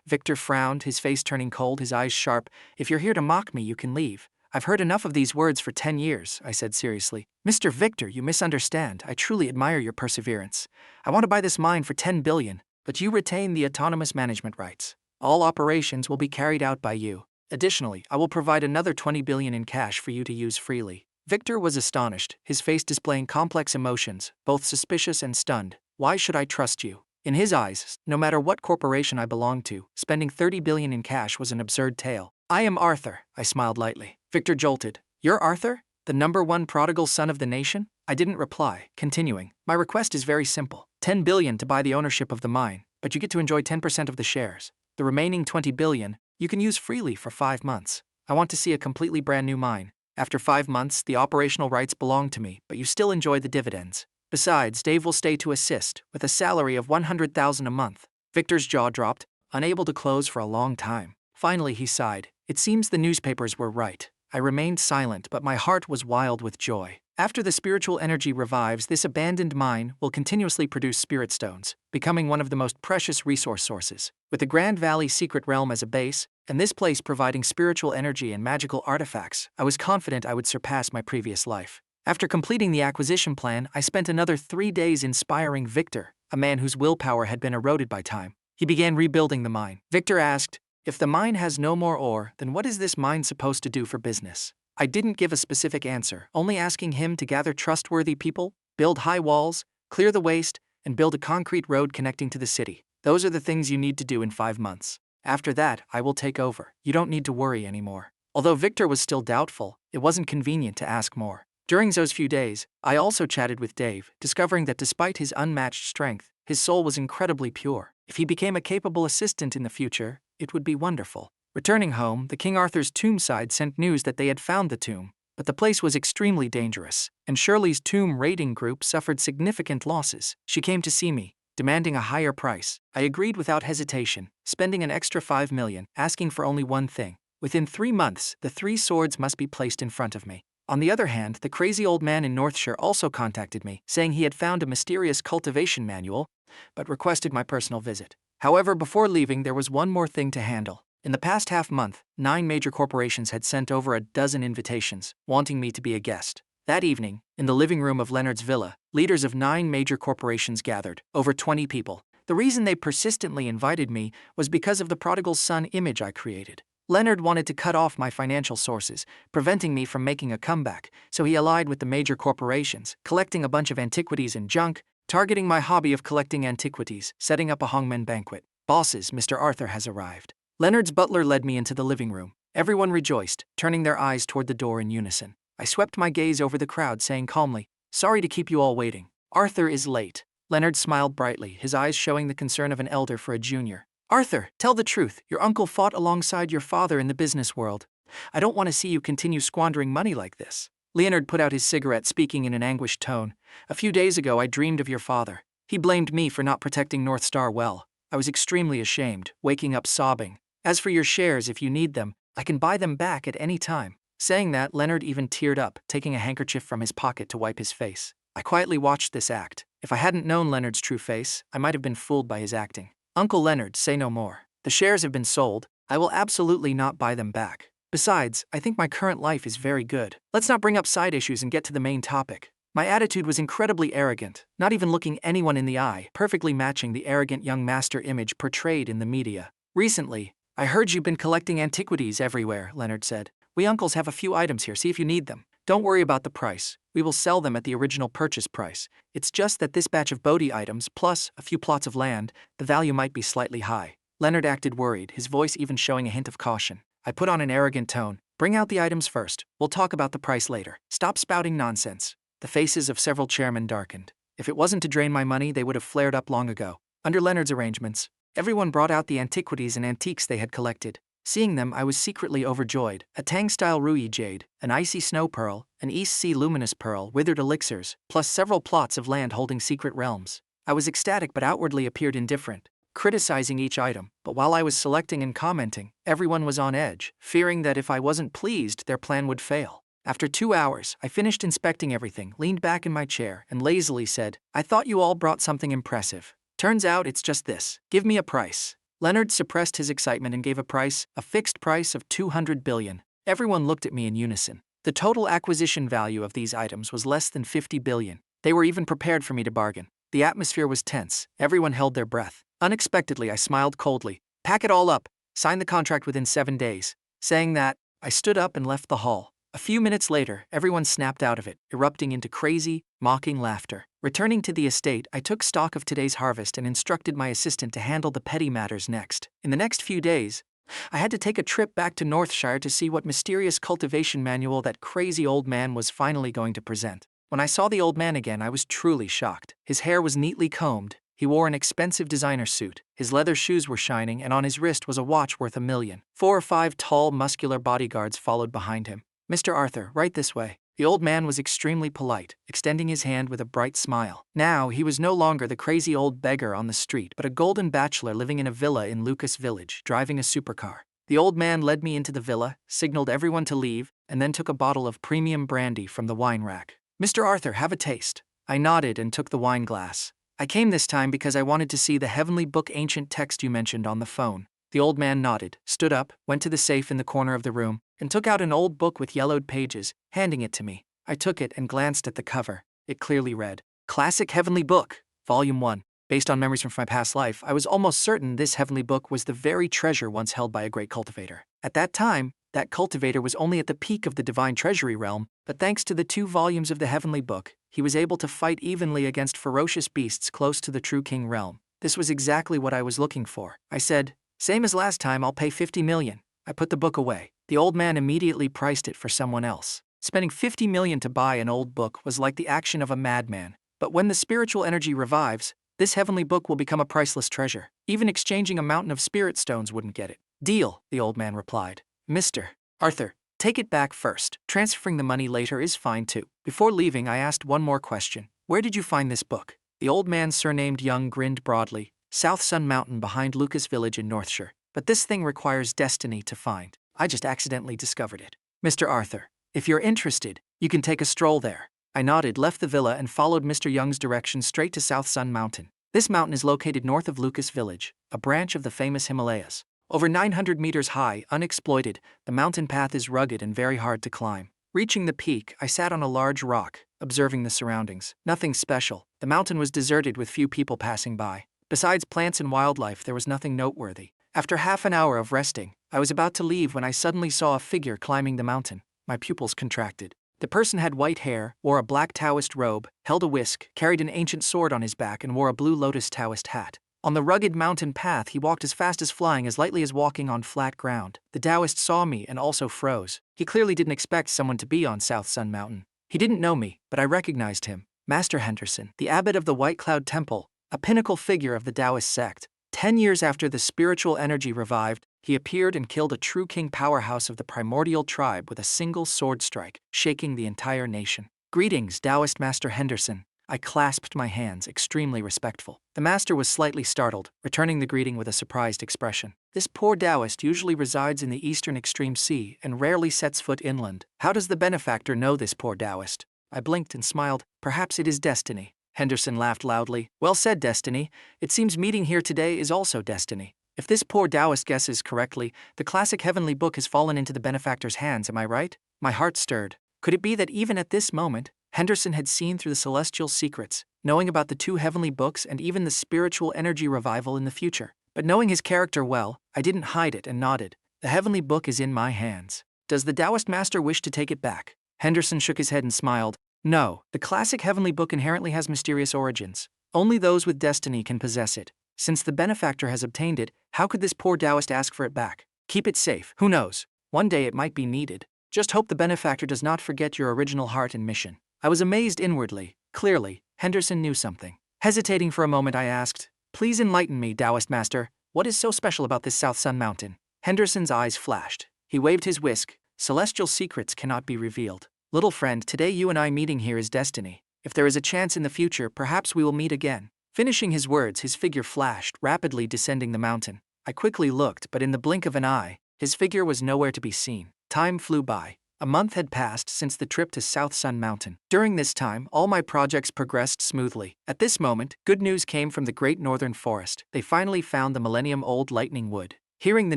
Victor frowned, his face turning cold, his eyes sharp. "If you're here to mock me, you can leave. I've heard enough of these words for 10 years, I said seriously. "Mr. Victor, you misunderstand. I truly admire your perseverance. I want to buy this mine for 10 billion, but you retain the autonomous management rights. All operations will be carried out by you. Additionally, I will provide another 20 billion in cash for you to use freely." Victor was astonished, his face displaying complex emotions, both suspicious and stunned. "Why should I trust you?" In his eyes, no matter what corporation I belonged to, spending 30 billion in cash was an absurd tale. "I am Arthur," I smiled lightly. Victor jolted. "You're Arthur? The #1 prodigal son of the nation?" I didn't reply, continuing. "My request is very simple. 10 billion to buy the ownership of the mine, but you get to enjoy 10% of the shares. The remaining 20 billion, you can use freely for 5 months. I want to see a completely brand new mine. After 5 months, the operational rights belong to me, but you still enjoy the dividends. Besides, Dave will stay to assist, with a salary of 100,000 a month." Victor's jaw dropped, unable to close for a long time. Finally he sighed. It seems the newspapers were right. I remained silent, but my heart was wild with joy. After the spiritual energy revives, this abandoned mine will continuously produce spirit stones, becoming one of the most precious resource sources. With the Grand Valley Secret Realm as a base, and this place providing spiritual energy and magical artifacts, I was confident I would surpass my previous life. After completing the acquisition plan, I spent another 3 days inspiring Victor, a man whose willpower had been eroded by time. He began rebuilding the mine. Victor asked, "If the mine has no more ore, then what is this mine supposed to do for business?" I didn't give a specific answer, only asking him to gather trustworthy people, build high walls, clear the waste, and build a concrete road connecting to the city. Those are the things you need to do in 5 months. After that, I will take over. You don't need to worry anymore. Although Victor was still doubtful, it wasn't convenient to ask more. During those few days, I also chatted with Dave, discovering that despite his unmatched strength, his soul was incredibly pure. If he became a capable assistant in the future, it would be wonderful. Returning home, the King Arthur's tomb side sent news that they had found the tomb, but the place was extremely dangerous, and Shirley's tomb raiding group suffered significant losses. She came to see me, demanding a higher price. I agreed without hesitation, spending an extra 5 million, asking for only one thing. Within 3 months, the 3 swords must be placed in front of me. On the other hand, the crazy old man in Northshire also contacted me, saying he had found a mysterious cultivation manual, but requested my personal visit. However, before leaving, there was one more thing to handle. In the past half-month, 9 major corporations had sent over a dozen invitations, wanting me to be a guest. That evening, in the living room of Leonard's villa, leaders of 9 major corporations gathered, over 20 people. The reason they persistently invited me was because of the prodigal son image I created. Leonard wanted to cut off my financial sources, preventing me from making a comeback, so he allied with the major corporations, collecting a bunch of antiquities and junk, targeting my hobby of collecting antiquities, setting up a hangmen banquet. Bosses, Mr. Arthur has arrived. Leonard's butler led me into the living room. Everyone rejoiced, turning their eyes toward the door in unison. I swept my gaze over the crowd, saying calmly, "Sorry to keep you all waiting. Arthur is late." Leonard smiled brightly, his eyes showing the concern of an elder for a junior. "Arthur, tell the truth. Your uncle fought alongside your father in the business world. I don't want to see you continue squandering money like this." Leonard put out his cigarette, speaking in an anguished tone. "A few days ago, I dreamed of your father. He blamed me for not protecting North Star well. I was extremely ashamed, waking up sobbing. As for your shares, if you need them, I can buy them back at any time." Saying that, Leonard even teared up, taking a handkerchief from his pocket to wipe his face. I quietly watched this act. If I hadn't known Leonard's true face, I might have been fooled by his acting. "Uncle Leonard, say no more. The shares have been sold. I will absolutely not buy them back. Besides, I think my current life is very good. Let's not bring up side issues and get to the main topic." My attitude was incredibly arrogant, not even looking anyone in the eye, perfectly matching the arrogant young master image portrayed in the media. "Recently, I heard you've been collecting antiquities everywhere," Leonard said. "We uncles have a few items here, see if you need them. Don't worry about the price. We will sell them at the original purchase price. It's just that this batch of Bodhi items, plus a few plots of land, the value might be slightly high." Leonard acted worried, his voice even showing a hint of caution. I put on an arrogant tone. "Bring out the items first. We'll talk about the price later. Stop spouting nonsense." The faces of several chairmen darkened. If it wasn't to drain my money, they would have flared up long ago. Under Leonard's arrangements, everyone brought out the antiquities and antiques they had collected. Seeing them, I was secretly overjoyed. A Tang-style Rui jade, an icy snow pearl, an East Sea luminous pearl, withered elixirs, plus several plots of land holding secret realms. I was ecstatic but outwardly appeared indifferent, criticizing each item. But while I was selecting and commenting, everyone was on edge, fearing that if I wasn't pleased, their plan would fail. After 2 hours, I finished inspecting everything, leaned back in my chair, and lazily said, "I thought you all brought something impressive. Turns out it's just this. Give me a price." Leonard suppressed his excitement and gave a price, a fixed price of 200 billion. Everyone looked at me in unison. The total acquisition value of these items was less than 50 billion. They were even prepared for me to bargain. The atmosphere was tense. Everyone held their breath. Unexpectedly, I smiled coldly. "Pack it all up. Sign the contract within 7 days. Saying that, I stood up and left the hall. A few minutes later, everyone snapped out of it, erupting into crazy, mocking laughter. Returning to the estate, I took stock of today's harvest and instructed my assistant to handle the petty matters next. In the next few days, I had to take a trip back to Northshire to see what mysterious cultivation manual that crazy old man was finally going to present. When I saw the old man again, I was truly shocked. His hair was neatly combed. He wore an expensive designer suit. His leather shoes were shining, and on his wrist was a watch worth $1 million. 4 or 5 tall, muscular bodyguards followed behind him. "Mr. Arthur, right this way." The old man was extremely polite, extending his hand with a bright smile. Now, he was no longer the crazy old beggar on the street, but a golden bachelor living in a villa in Lucas Village, driving a supercar. The old man led me into the villa, signaled everyone to leave, and then took a bottle of premium brandy from the wine rack. "Mr. Arthur, have a taste." I nodded and took the wine glass. "I came this time because I wanted to see the heavenly book ancient text you mentioned on the phone." The old man nodded, stood up, went to the safe in the corner of the room, and took out an old book with yellowed pages, handing it to me. I took it and glanced at the cover. It clearly read, "Classic Heavenly Book, Volume 1. Based on memories from my past life, I was almost certain this heavenly book was the very treasure once held by a great cultivator. At that time, that cultivator was only at the peak of the Divine Treasury realm, but thanks to the 2 volumes of the heavenly book, he was able to fight evenly against ferocious beasts close to the true king realm. This was exactly what I was looking for. I said, "Same as last time, I'll pay 50 million. I put the book away. The old man immediately priced it for someone else. Spending 50 million to buy an old book was like the action of a madman. But when the spiritual energy revives, this heavenly book will become a priceless treasure. Even exchanging a mountain of spirit stones wouldn't get it." "Deal," the old man replied. "Mr. Arthur, take it back first. Transferring the money later is fine too." Before leaving, I asked one more question. "Where did you find this book?" The old man, surnamed Young, grinned broadly. "South Sun Mountain behind Lucas Village in Northshire. But this thing requires destiny to find. I just accidentally discovered it." "Mr. Arthur, if you're interested, you can take a stroll there." I nodded, left the villa, and followed Mr. Young's direction straight to South Sun Mountain. This mountain is located north of Lucas Village, a branch of the famous Himalayas. Over 900 meters high, unexploited, the mountain path is rugged and very hard to climb. Reaching the peak, I sat on a large rock, observing the surroundings. Nothing special. The mountain was deserted with few people passing by. Besides plants and wildlife, there was nothing noteworthy. After half an hour of resting, I was about to leave when I suddenly saw a figure climbing the mountain. My pupils contracted. The person had white hair, wore a black Taoist robe, held a whisk, carried an ancient sword on his back, and wore a blue lotus Taoist hat. On the rugged mountain path, he walked as fast as flying, as lightly as walking on flat ground. The Taoist saw me and also froze. He clearly didn't expect someone to be on South Sun Mountain. He didn't know me, but I recognized him. Master Henderson, the abbot of the White Cloud Temple, a pinnacle figure of the Taoist sect. 10 years after the spiritual energy revived, he appeared and killed a true king powerhouse of the primordial tribe with a single sword strike, shaking the entire nation. "Greetings, Taoist Master Henderson." I clasped my hands, extremely respectful. The master was slightly startled, returning the greeting with a surprised expression. "This poor Taoist usually resides in the eastern extreme sea and rarely sets foot inland. How does the benefactor know this poor Taoist?" I blinked and smiled. "Perhaps it is destiny." Henderson laughed loudly. "Well said, destiny. It seems meeting here today is also destiny. If this poor Taoist guesses correctly, the classic heavenly book has fallen into the benefactor's hands, am I right?" My heart stirred. Could it be that even at this moment, Henderson had seen through the celestial secrets, knowing about the 2 heavenly books and even the spiritual energy revival in the future? But knowing his character well, I didn't hide it and nodded. "The heavenly book is in my hands. Does the Taoist master wish to take it back?" Henderson shook his head and smiled. "No, the classic heavenly book inherently has mysterious origins. Only those with destiny can possess it. Since the benefactor has obtained it, how could this poor Taoist ask for it back? Keep it safe. Who knows? One day it might be needed. Just hope the benefactor does not forget your original heart and mission." I was amazed inwardly. Clearly, Henderson knew something. Hesitating for a moment, I asked, "Please enlighten me, Taoist master. What is so special about this South Sun Mountain?" Henderson's eyes flashed. He waved his whisk. "Celestial secrets cannot be revealed. Little friend, today you and I meeting here is destiny. If there is a chance in the future, perhaps we will meet again." Finishing his words, his figure flashed, rapidly descending the mountain. I quickly looked, but in the blink of an eye, his figure was nowhere to be seen. Time flew by. A month had passed since the trip to South Sun Mountain. During this time, all my projects progressed smoothly. At this moment, good news came from the Great Northern Forest. They finally found the millennium-old lightning wood. Hearing the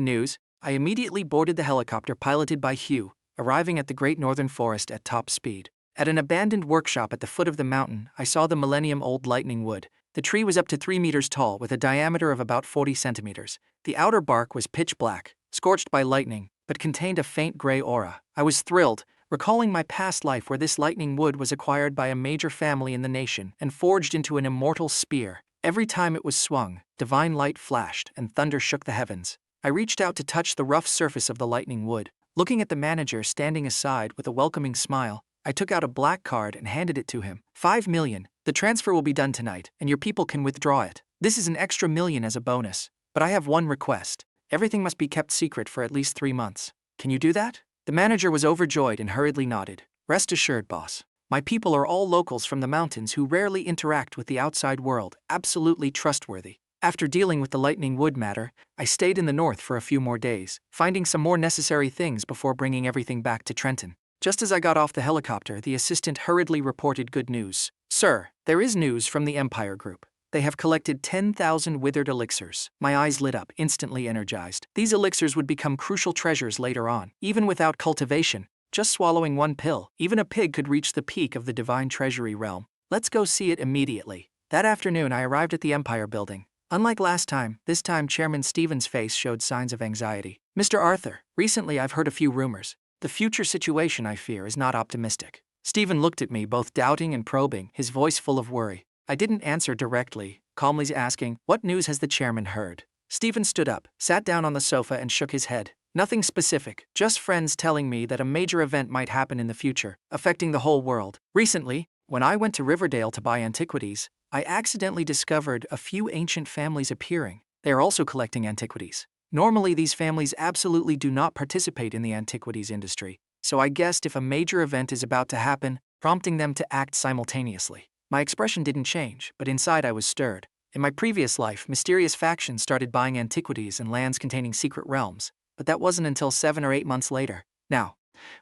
news, I immediately boarded the helicopter piloted by Hugh, arriving at the Great Northern Forest at top speed. At an abandoned workshop at the foot of the mountain, I saw the millennium-old lightning wood. The tree was up to 3 meters tall with a diameter of about 40 centimeters. The outer bark was pitch black, scorched by lightning, but contained a faint gray aura. I was thrilled, recalling my past life where this lightning wood was acquired by a major family in the nation and forged into an immortal spear. Every time it was swung, divine light flashed and thunder shook the heavens. I reached out to touch the rough surface of the lightning wood. Looking at the manager standing aside with a welcoming smile, I took out a black card and handed it to him. 5 million. The transfer will be done tonight, and your people can withdraw it. This is an extra million as a bonus. But I have one request. Everything must be kept secret for at least 3 months. Can you do that?" The manager was overjoyed and hurriedly nodded. "Rest assured, boss. My people are all locals from the mountains who rarely interact with the outside world, absolutely trustworthy." After dealing with the lightning wood matter, I stayed in the north for a few more days, finding some more necessary things before bringing everything back to Trenton. Just as I got off the helicopter, the assistant hurriedly reported good news. "Sir, there is news from the Empire Group. They have collected 10,000 withered elixirs." My eyes lit up, instantly energized. These elixirs would become crucial treasures later on, even without cultivation. Just swallowing one pill, even a pig could reach the peak of the Divine Treasury realm. "Let's go see it immediately." That afternoon, I arrived at the Empire building. Unlike last time, this time Chairman Stephen's face showed signs of anxiety. Mr. Arthur, recently I've heard a few rumors. The future situation, I fear, is not optimistic. Stephen looked at me, both doubting and probing, his voice full of worry. I didn't answer directly, calmly asking, "What news has the chairman heard?" Stephen stood up, sat down on the sofa and shook his head. "Nothing specific, just friends telling me that a major event might happen in the future, affecting the whole world. Recently, when I went to Riverdale to buy antiquities, I accidentally discovered a few ancient families appearing. They are also collecting antiquities. Normally, these families absolutely do not participate in the antiquities industry, so I guessed if a major event is about to happen, prompting them to act simultaneously." My expression didn't change, but inside I was stirred. In my previous life, mysterious factions started buying antiquities and lands containing secret realms, but that wasn't until 7 or 8 months later. Now,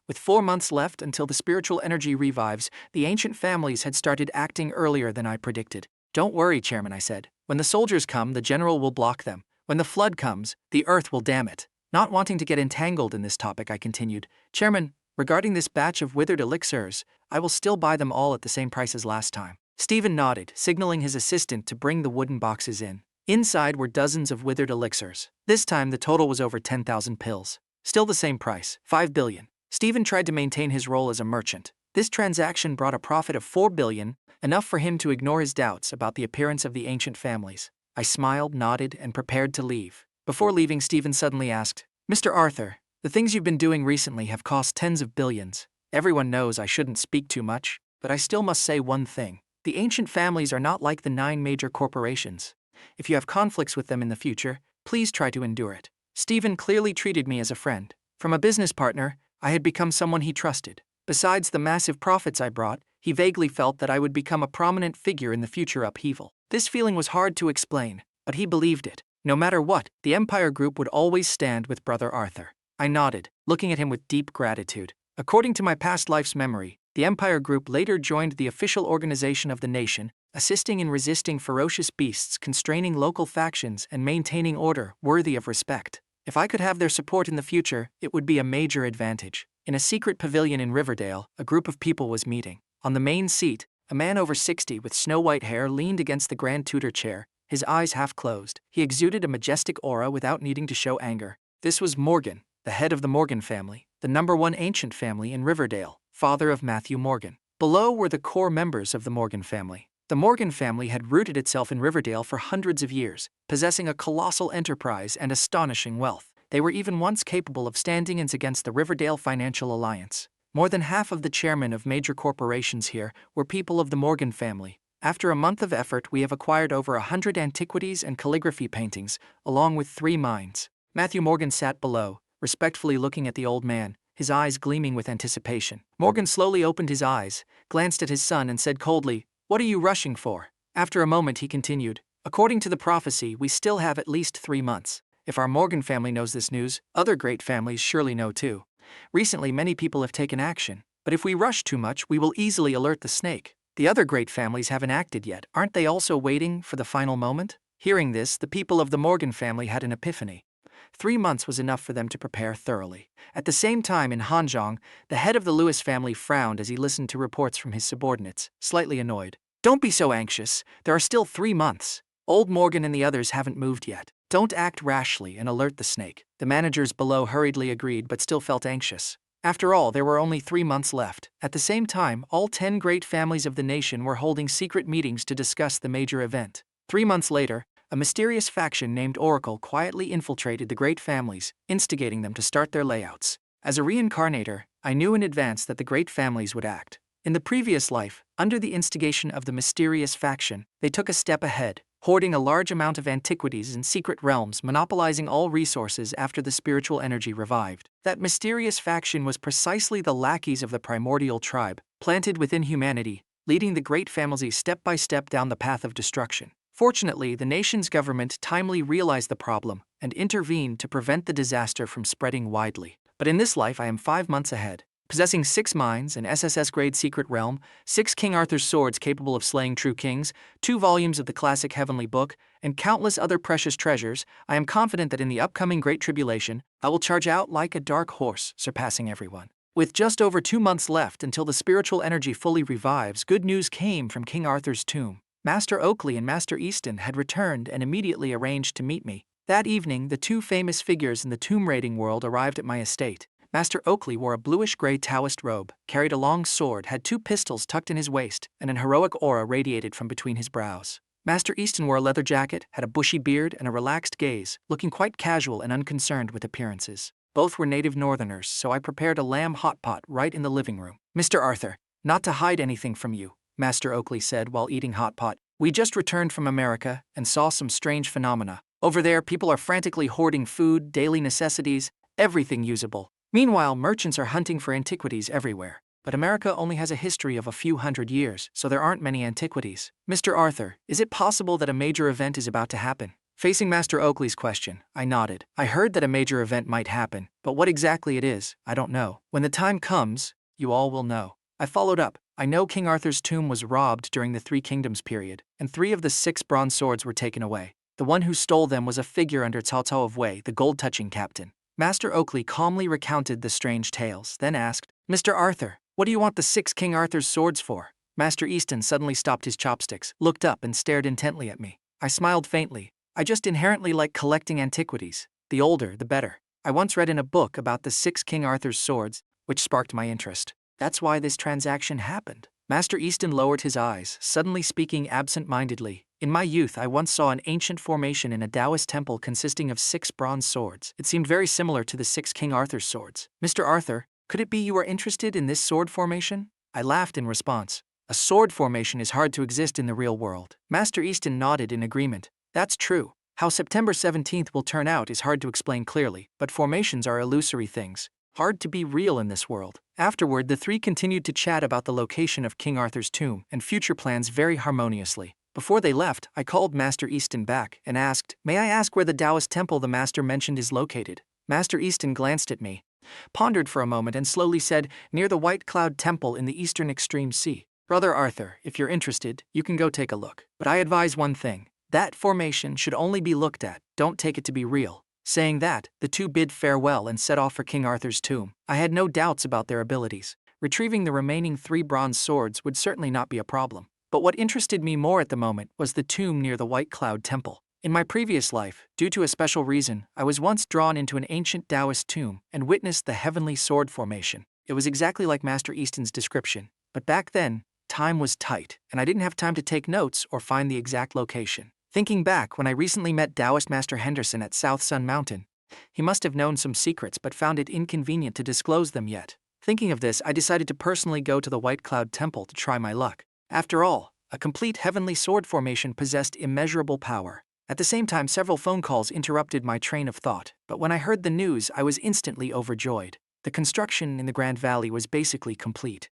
with 4 months left until the spiritual energy revives, the ancient families had started acting earlier than I predicted. "Don't worry, Chairman," I said. "When the soldiers come, the general will block them. When the flood comes, the earth will dam it." Not wanting to get entangled in this topic, I continued, "Chairman, regarding this batch of withered elixirs, I will still buy them all at the same price as last time." Stephen nodded, signaling his assistant to bring the wooden boxes in. Inside were dozens of withered elixirs. This time the total was over 10,000 pills. Still the same price, 5 billion. Stephen tried to maintain his role as a merchant. This transaction brought a profit of 4 billion, enough for him to ignore his doubts about the appearance of the ancient families. I smiled, nodded, and prepared to leave. Before leaving, Stephen suddenly asked, "Mr. Arthur, the things you've been doing recently have cost tens of billions. Everyone knows I shouldn't speak too much, but I still must say one thing. The ancient families are not like the 9 major corporations. If you have conflicts with them in the future, please try to endure it." Stephen clearly treated me as a friend. From a business partner, I had become someone he trusted. Besides the massive profits I brought, he vaguely felt that I would become a prominent figure in the future upheaval. This feeling was hard to explain, but he believed it. No matter what, the Empire Group would always stand with Brother Arthur. I nodded, looking at him with deep gratitude. According to my past life's memory, the Empire Group later joined the official organization of the nation, assisting in resisting ferocious beasts, constraining local factions, and maintaining order worthy of respect. If I could have their support in the future, it would be a major advantage. In a secret pavilion in Riverdale, a group of people was meeting. On the main seat, a man over 60 with snow-white hair leaned against the Grand Tutor chair, his eyes half closed. He exuded a majestic aura without needing to show anger. This was Morgan, the head of the Morgan family, the #1 ancient family in Riverdale, father of Matthew Morgan. Below were the core members of the Morgan family. The Morgan family had rooted itself in Riverdale for hundreds of years, possessing a colossal enterprise and astonishing wealth. They were even once capable of standing against the Riverdale Financial Alliance. More than half of the chairmen of major corporations here were people of the Morgan family. After a month of effort, we have acquired over 100 antiquities and calligraphy paintings, along with 3 mines. Matthew Morgan sat below, respectfully looking at the old man, his eyes gleaming with anticipation. Morgan slowly opened his eyes, glanced at his son, and said coldly, "What are you rushing for?" After a moment, he continued, "According to the prophecy, we still have at least 3 months. If our Morgan family knows this news, other great families surely know too. Recently, many people have taken action, but if we rush too much, we will easily alert the snake. The other great families haven't acted yet. Aren't they also waiting for the final moment?" Hearing this, the people of the Morgan family had an epiphany. 3 months was enough for them to prepare thoroughly. At the same time, in Hanzhong, the head of the Lewis family frowned as he listened to reports from his subordinates, slightly annoyed. "Don't be so anxious. There are still 3 months. Old Morgan and the others haven't moved yet. Don't act rashly and alert the snake." The managers below hurriedly agreed but still felt anxious. After all, there were only 3 months left. At the same time, all 10 great families of the nation were holding secret meetings to discuss the major event. 3 months later, a mysterious faction named Oracle quietly infiltrated the great families, instigating them to start their layouts. As a reincarnator, I knew in advance that the great families would act. In the previous life, under the instigation of the mysterious faction, they took a step ahead, hoarding a large amount of antiquities in secret realms, monopolizing all resources after the spiritual energy revived. That mysterious faction was precisely the lackeys of the primordial tribe, planted within humanity, leading the great families step by step down the path of destruction. Fortunately, the nation's government timely realized the problem and intervened to prevent the disaster from spreading widely. But in this life, I am 5 months ahead. Possessing 6 mines, an SSS-grade secret realm, 6 King Arthur's swords capable of slaying true kings, 2 volumes of the classic Heavenly Book, and countless other precious treasures, I am confident that in the upcoming Great Tribulation, I will charge out like a dark horse, surpassing everyone. With just over 2 months left until the spiritual energy fully revives, good news came from King Arthur's tomb. Master Oakley and Master Easton had returned and immediately arranged to meet me. That evening, the two famous figures in the tomb raiding world arrived at my estate. Master Oakley wore a bluish-gray Taoist robe, carried a long sword, had two pistols tucked in his waist, and an heroic aura radiated from between his brows. Master Easton wore a leather jacket, had a bushy beard, and a relaxed gaze, looking quite casual and unconcerned with appearances. Both were native northerners, so I prepared a lamb hot pot right in the living room. "Mr. Arthur, not to hide anything from you," Master Oakley said while eating hot pot. "We just returned from America and saw some strange phenomena. Over there, people are frantically hoarding food, daily necessities, everything usable. Meanwhile, merchants are hunting for antiquities everywhere. But America only has a history of a few hundred years, so there aren't many antiquities. Mr. Arthur, is it possible that a major event is about to happen?" Facing Master Oakley's question, I nodded. I heard that a major event might happen, but what exactly it is, I don't know. When the time comes, you all will know. I followed up. I know King Arthur's tomb was robbed during the Three Kingdoms period, and 3 of the 6 bronze swords were taken away. The one who stole them was a figure under Cao Cao of Wei, the gold-touching captain. Master Oakley calmly recounted the strange tales, then asked, "Mr. Arthur, what do you want the 6 King Arthur's swords for?" Master Easton suddenly stopped his chopsticks, looked up and stared intently at me. I smiled faintly. I just inherently like collecting antiquities. The older, the better. I once read in a book about the 6 King Arthur's swords, which sparked my interest. That's why this transaction happened. Master Easton lowered his eyes, suddenly speaking absent-mindedly. "In my youth, I once saw an ancient formation in a Taoist temple consisting of 6 bronze swords. It seemed very similar to the 6 King Arthur's swords. Mr. Arthur, could it be you are interested in this sword formation?" I laughed in response. "A sword formation is hard to exist in the real world." Master Easton nodded in agreement. "That's true. How September 17th will turn out is hard to explain clearly, but formations are illusory things, hard to be real in this world." Afterward, the 3 continued to chat about the location of King Arthur's tomb and future plans very harmoniously. Before they left, I called Master Easton back and asked, "May I ask where the Taoist temple the master mentioned is located?" Master Easton glanced at me, pondered for a moment and slowly said, "Near the White Cloud Temple in the eastern extreme sea." "Brother Arthur, if you're interested, you can go take a look. But I advise one thing. That formation should only be looked at, don't take it to be real." Saying that, the 2 bid farewell and set off for King Arthur's tomb. I had no doubts about their abilities. Retrieving the remaining 3 bronze swords would certainly not be a problem. But what interested me more at the moment was the tomb near the White Cloud Temple. In my previous life, due to a special reason, I was once drawn into an ancient Taoist tomb and witnessed the heavenly sword formation. It was exactly like Master Easton's description, but back then, time was tight, and I didn't have time to take notes or find the exact location. Thinking back when I recently met Taoist Master Henderson at South Sun Mountain, he must have known some secrets but found it inconvenient to disclose them yet. Thinking of this, I decided to personally go to the White Cloud Temple to try my luck. After all, a complete heavenly sword formation possessed immeasurable power. At the same time, several phone calls interrupted my train of thought, but when I heard the news, I was instantly overjoyed. The construction in the Grand Valley was basically complete.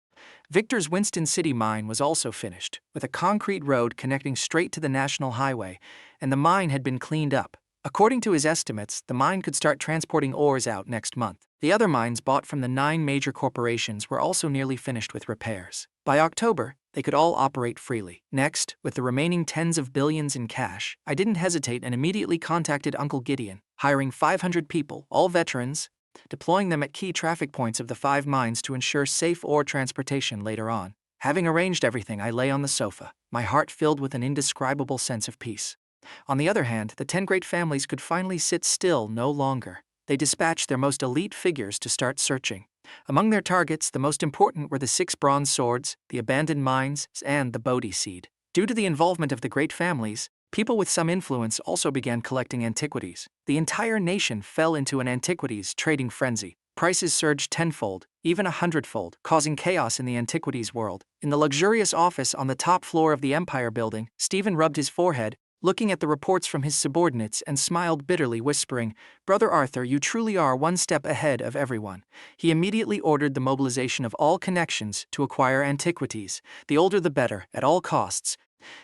Victor's Winston City mine was also finished, with a concrete road connecting straight to the National Highway, and the mine had been cleaned up. According to his estimates, the mine could start transporting ores out next month. The other mines bought from the 9 major corporations were also nearly finished with repairs. By October, they could all operate freely. Next, with the remaining tens of billions in cash, I didn't hesitate and immediately contacted Uncle Gideon, hiring 500 people, all veterans, deploying them at key traffic points of the 5 mines to ensure safe ore transportation later on. Having arranged everything, I lay on the sofa, my heart filled with an indescribable sense of peace. On the other hand, the 10 great families could finally sit still no longer. They dispatched their most elite figures to start searching. Among their targets, the most important were the 6 bronze swords, the abandoned mines, and the Bodhi seed. Due to the involvement of the great families, people with some influence also began collecting antiquities. The entire nation fell into an antiquities trading frenzy. Prices surged tenfold, even 100-fold, causing chaos in the antiquities world. In the luxurious office on the top floor of the Empire Building, Stephen rubbed his forehead, looking at the reports from his subordinates and smiled bitterly, whispering, "Brother Arthur, you truly are one step ahead of everyone." He immediately ordered the mobilization of all connections to acquire antiquities, the older the better, at all costs,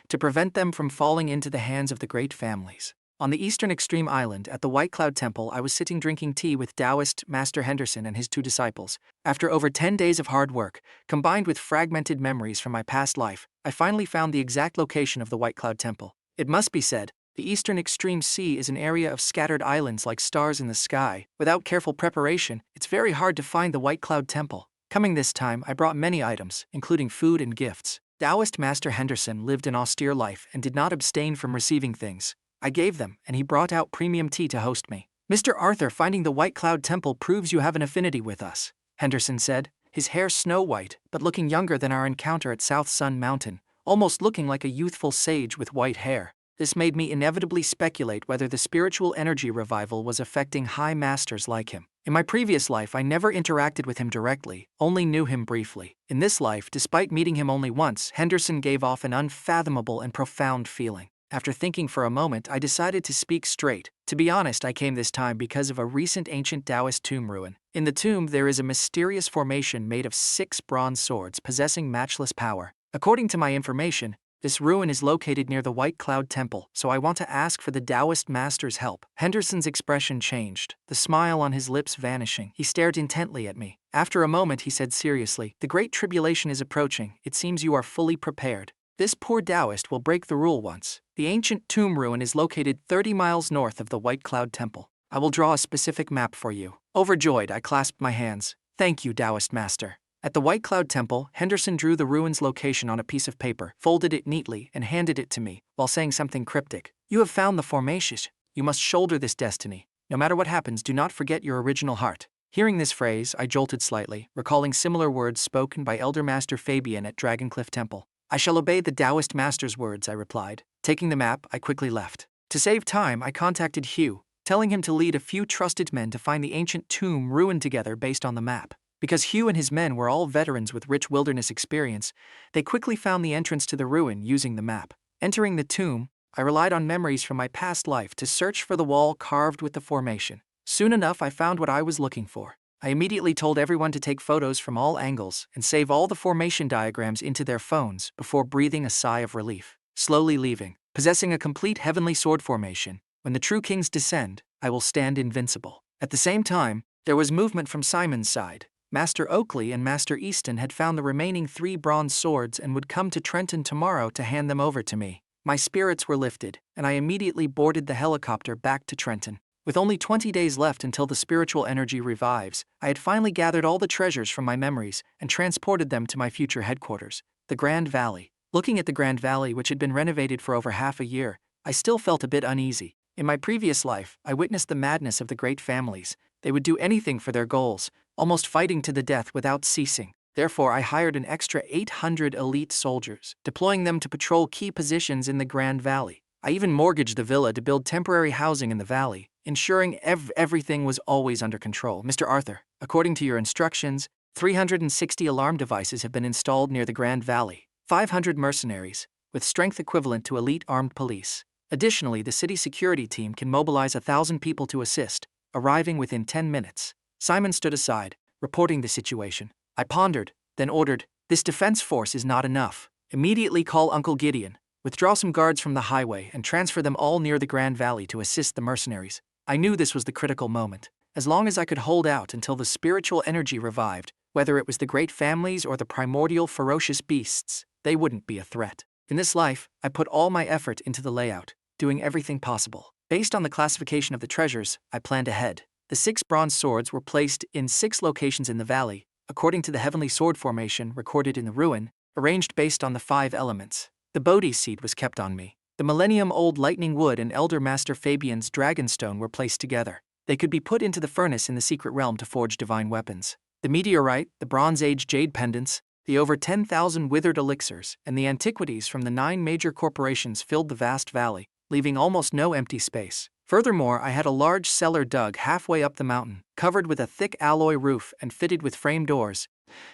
to prevent them from falling into the hands of the great families. On the eastern extreme island at the White Cloud Temple, I was sitting drinking tea with Taoist Master Henderson and his 2 disciples. After over 10 days of hard work, combined with fragmented memories from my past life, I finally found the exact location of the White Cloud Temple. It must be said, the eastern extreme sea is an area of scattered islands like stars in the sky. Without careful preparation, it's very hard to find the White Cloud Temple. Coming this time, I brought many items, including food and gifts. Taoist Master Henderson lived an austere life and did not abstain from receiving things. I gave them, and he brought out premium tea to host me. Mr. Arthur, finding the White Cloud Temple proves you have an affinity with us, Henderson said, his hair snow-white, but looking younger than our encounter at South Sun Mountain, almost looking like a youthful sage with white hair. This made me inevitably speculate whether the spiritual energy revival was affecting high masters like him. In my previous life, I never interacted with him directly, only knew him briefly. In this life, despite meeting him only once, Henderson gave off an unfathomable and profound feeling. After thinking for a moment, I decided to speak straight. To be honest, I came this time because of a recent ancient Taoist tomb ruin. In the tomb, there is a mysterious formation made of 6 bronze swords possessing matchless power. According to my information, this ruin is located near the White Cloud Temple, so I want to ask for the Taoist master's help. Henderson's expression changed, the smile on his lips vanishing. He stared intently at me. After a moment, he said seriously, "The Great Tribulation is approaching. It seems you are fully prepared. This poor Taoist will break the rule once. The ancient tomb ruin is located 30 miles north of the White Cloud Temple. I will draw a specific map for you." Overjoyed, I clasped my hands. "Thank you, Taoist master." At the White Cloud Temple, Henderson drew the ruin's location on a piece of paper, folded it neatly, and handed it to me, while saying something cryptic. "You have found the formations. You must shoulder this destiny. No matter what happens, do not forget your original heart." Hearing this phrase, I jolted slightly, recalling similar words spoken by Elder Master Fabian at Dragoncliff Temple. "I shall obey the Taoist master's words," I replied. Taking the map, I quickly left. To save time, I contacted Hugh, telling him to lead a few trusted men to find the ancient tomb ruin together based on the map. Because Hugh and his men were all veterans with rich wilderness experience, they quickly found the entrance to the ruin using the map. Entering the tomb, I relied on memories from my past life to search for the wall carved with the formation. Soon enough, I found what I was looking for. I immediately told everyone to take photos from all angles and save all the formation diagrams into their phones before breathing a sigh of relief. Slowly leaving, possessing a complete heavenly sword formation, when the true kings descend, I will stand invincible. At the same time, there was movement from Simon's side. Master Oakley and Master Easton had found the remaining 3 bronze swords and would come to Trenton tomorrow to hand them over to me. My spirits were lifted, and I immediately boarded the helicopter back to Trenton. With only 20 days left until the spiritual energy revives, I had finally gathered all the treasures from my memories and transported them to my future headquarters, the Grand Valley. Looking at the Grand Valley, which had been renovated for over half a year, I still felt a bit uneasy. In my previous life, I witnessed the madness of the great families. They would do anything for their goals, almost fighting to the death without ceasing. Therefore, I hired an extra 800 elite soldiers, deploying them to patrol key positions in the Grand Valley. I even mortgaged the villa to build temporary housing in the valley, ensuring everything was always under control. "Mr. Arthur, according to your instructions, 360 alarm devices have been installed near the Grand Valley, 500 mercenaries, with strength equivalent to elite armed police. Additionally, the city security team can mobilize 1,000 people to assist, arriving within 10 minutes. Simon stood aside, reporting the situation. I pondered, then ordered, "This defense force is not enough. Immediately call Uncle Gideon, withdraw some guards from the highway, and transfer them all near the Grand Valley to assist the mercenaries." I knew this was the critical moment. As long as I could hold out until the spiritual energy revived, whether it was the great families or the primordial ferocious beasts, they wouldn't be a threat. In this life, I put all my effort into the layout, doing everything possible. Based on the classification of the treasures, I planned ahead. The 6 bronze swords were placed in 6 locations in the valley, according to the heavenly sword formation recorded in the ruin, arranged based on the 5 elements. The Bodhi seed was kept on me. The millennium-old lightning wood and Elder Master Fabian's dragonstone were placed together. They could be put into the furnace in the secret realm to forge divine weapons. The meteorite, the Bronze Age jade pendants, the over 10,000 withered elixirs, and the antiquities from the 9 major corporations filled the vast valley, leaving almost no empty space. Furthermore, I had a large cellar dug halfway up the mountain, covered with a thick alloy roof and fitted with frame doors,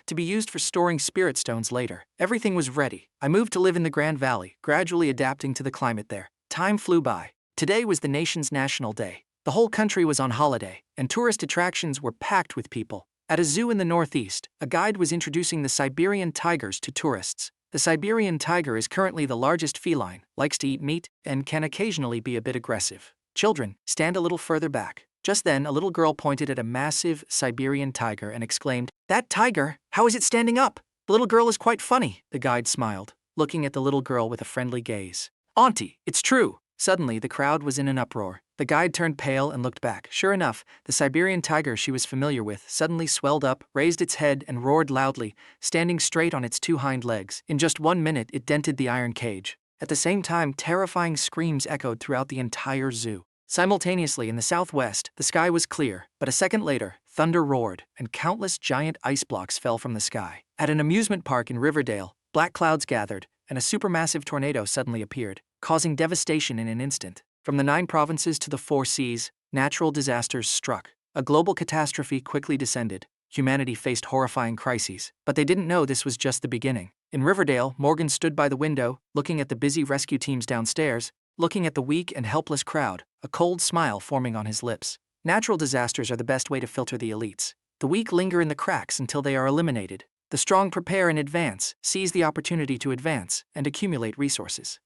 to be used for storing spirit stones later. Everything was ready. I moved to live in the Grand Valley, gradually adapting to the climate there. Time flew by. Today was the nation's national day. The whole country was on holiday, and tourist attractions were packed with people. At a zoo in the northeast, a guide was introducing the Siberian tigers to tourists. The Siberian tiger is currently the largest feline, likes to eat meat, and can occasionally be a bit aggressive. "Children, stand a little further back." Just then, a little girl pointed at a massive Siberian tiger and exclaimed, "That tiger, how is it standing up?" "The little girl is quite funny," the guide smiled, looking at the little girl with a friendly gaze. "Auntie, it's true. Suddenly, the crowd was in an uproar. The guide turned pale and looked back. Sure enough, the Siberian tiger she was familiar with suddenly swelled up, raised its head, and roared loudly, standing straight on its two hind legs. In just 1 minute, it dented the iron cage. At the same time, terrifying screams echoed throughout the entire zoo. Simultaneously, in the southwest, the sky was clear, but a second later, thunder roared, and countless giant ice blocks fell from the sky. At an amusement park in Riverdale, black clouds gathered, and a supermassive tornado suddenly appeared, causing devastation in an instant. From the 9 provinces to the 4 seas, natural disasters struck. A global catastrophe quickly descended. Humanity faced horrifying crises, but they didn't know this was just the beginning. In Riverdale, Morgan stood by the window, looking at the busy rescue teams downstairs, looking at the weak and helpless crowd, a cold smile forming on his lips. Natural disasters are the best way to filter the elites. The weak linger in the cracks until they are eliminated. The strong prepare in advance, seize the opportunity to advance, and accumulate resources.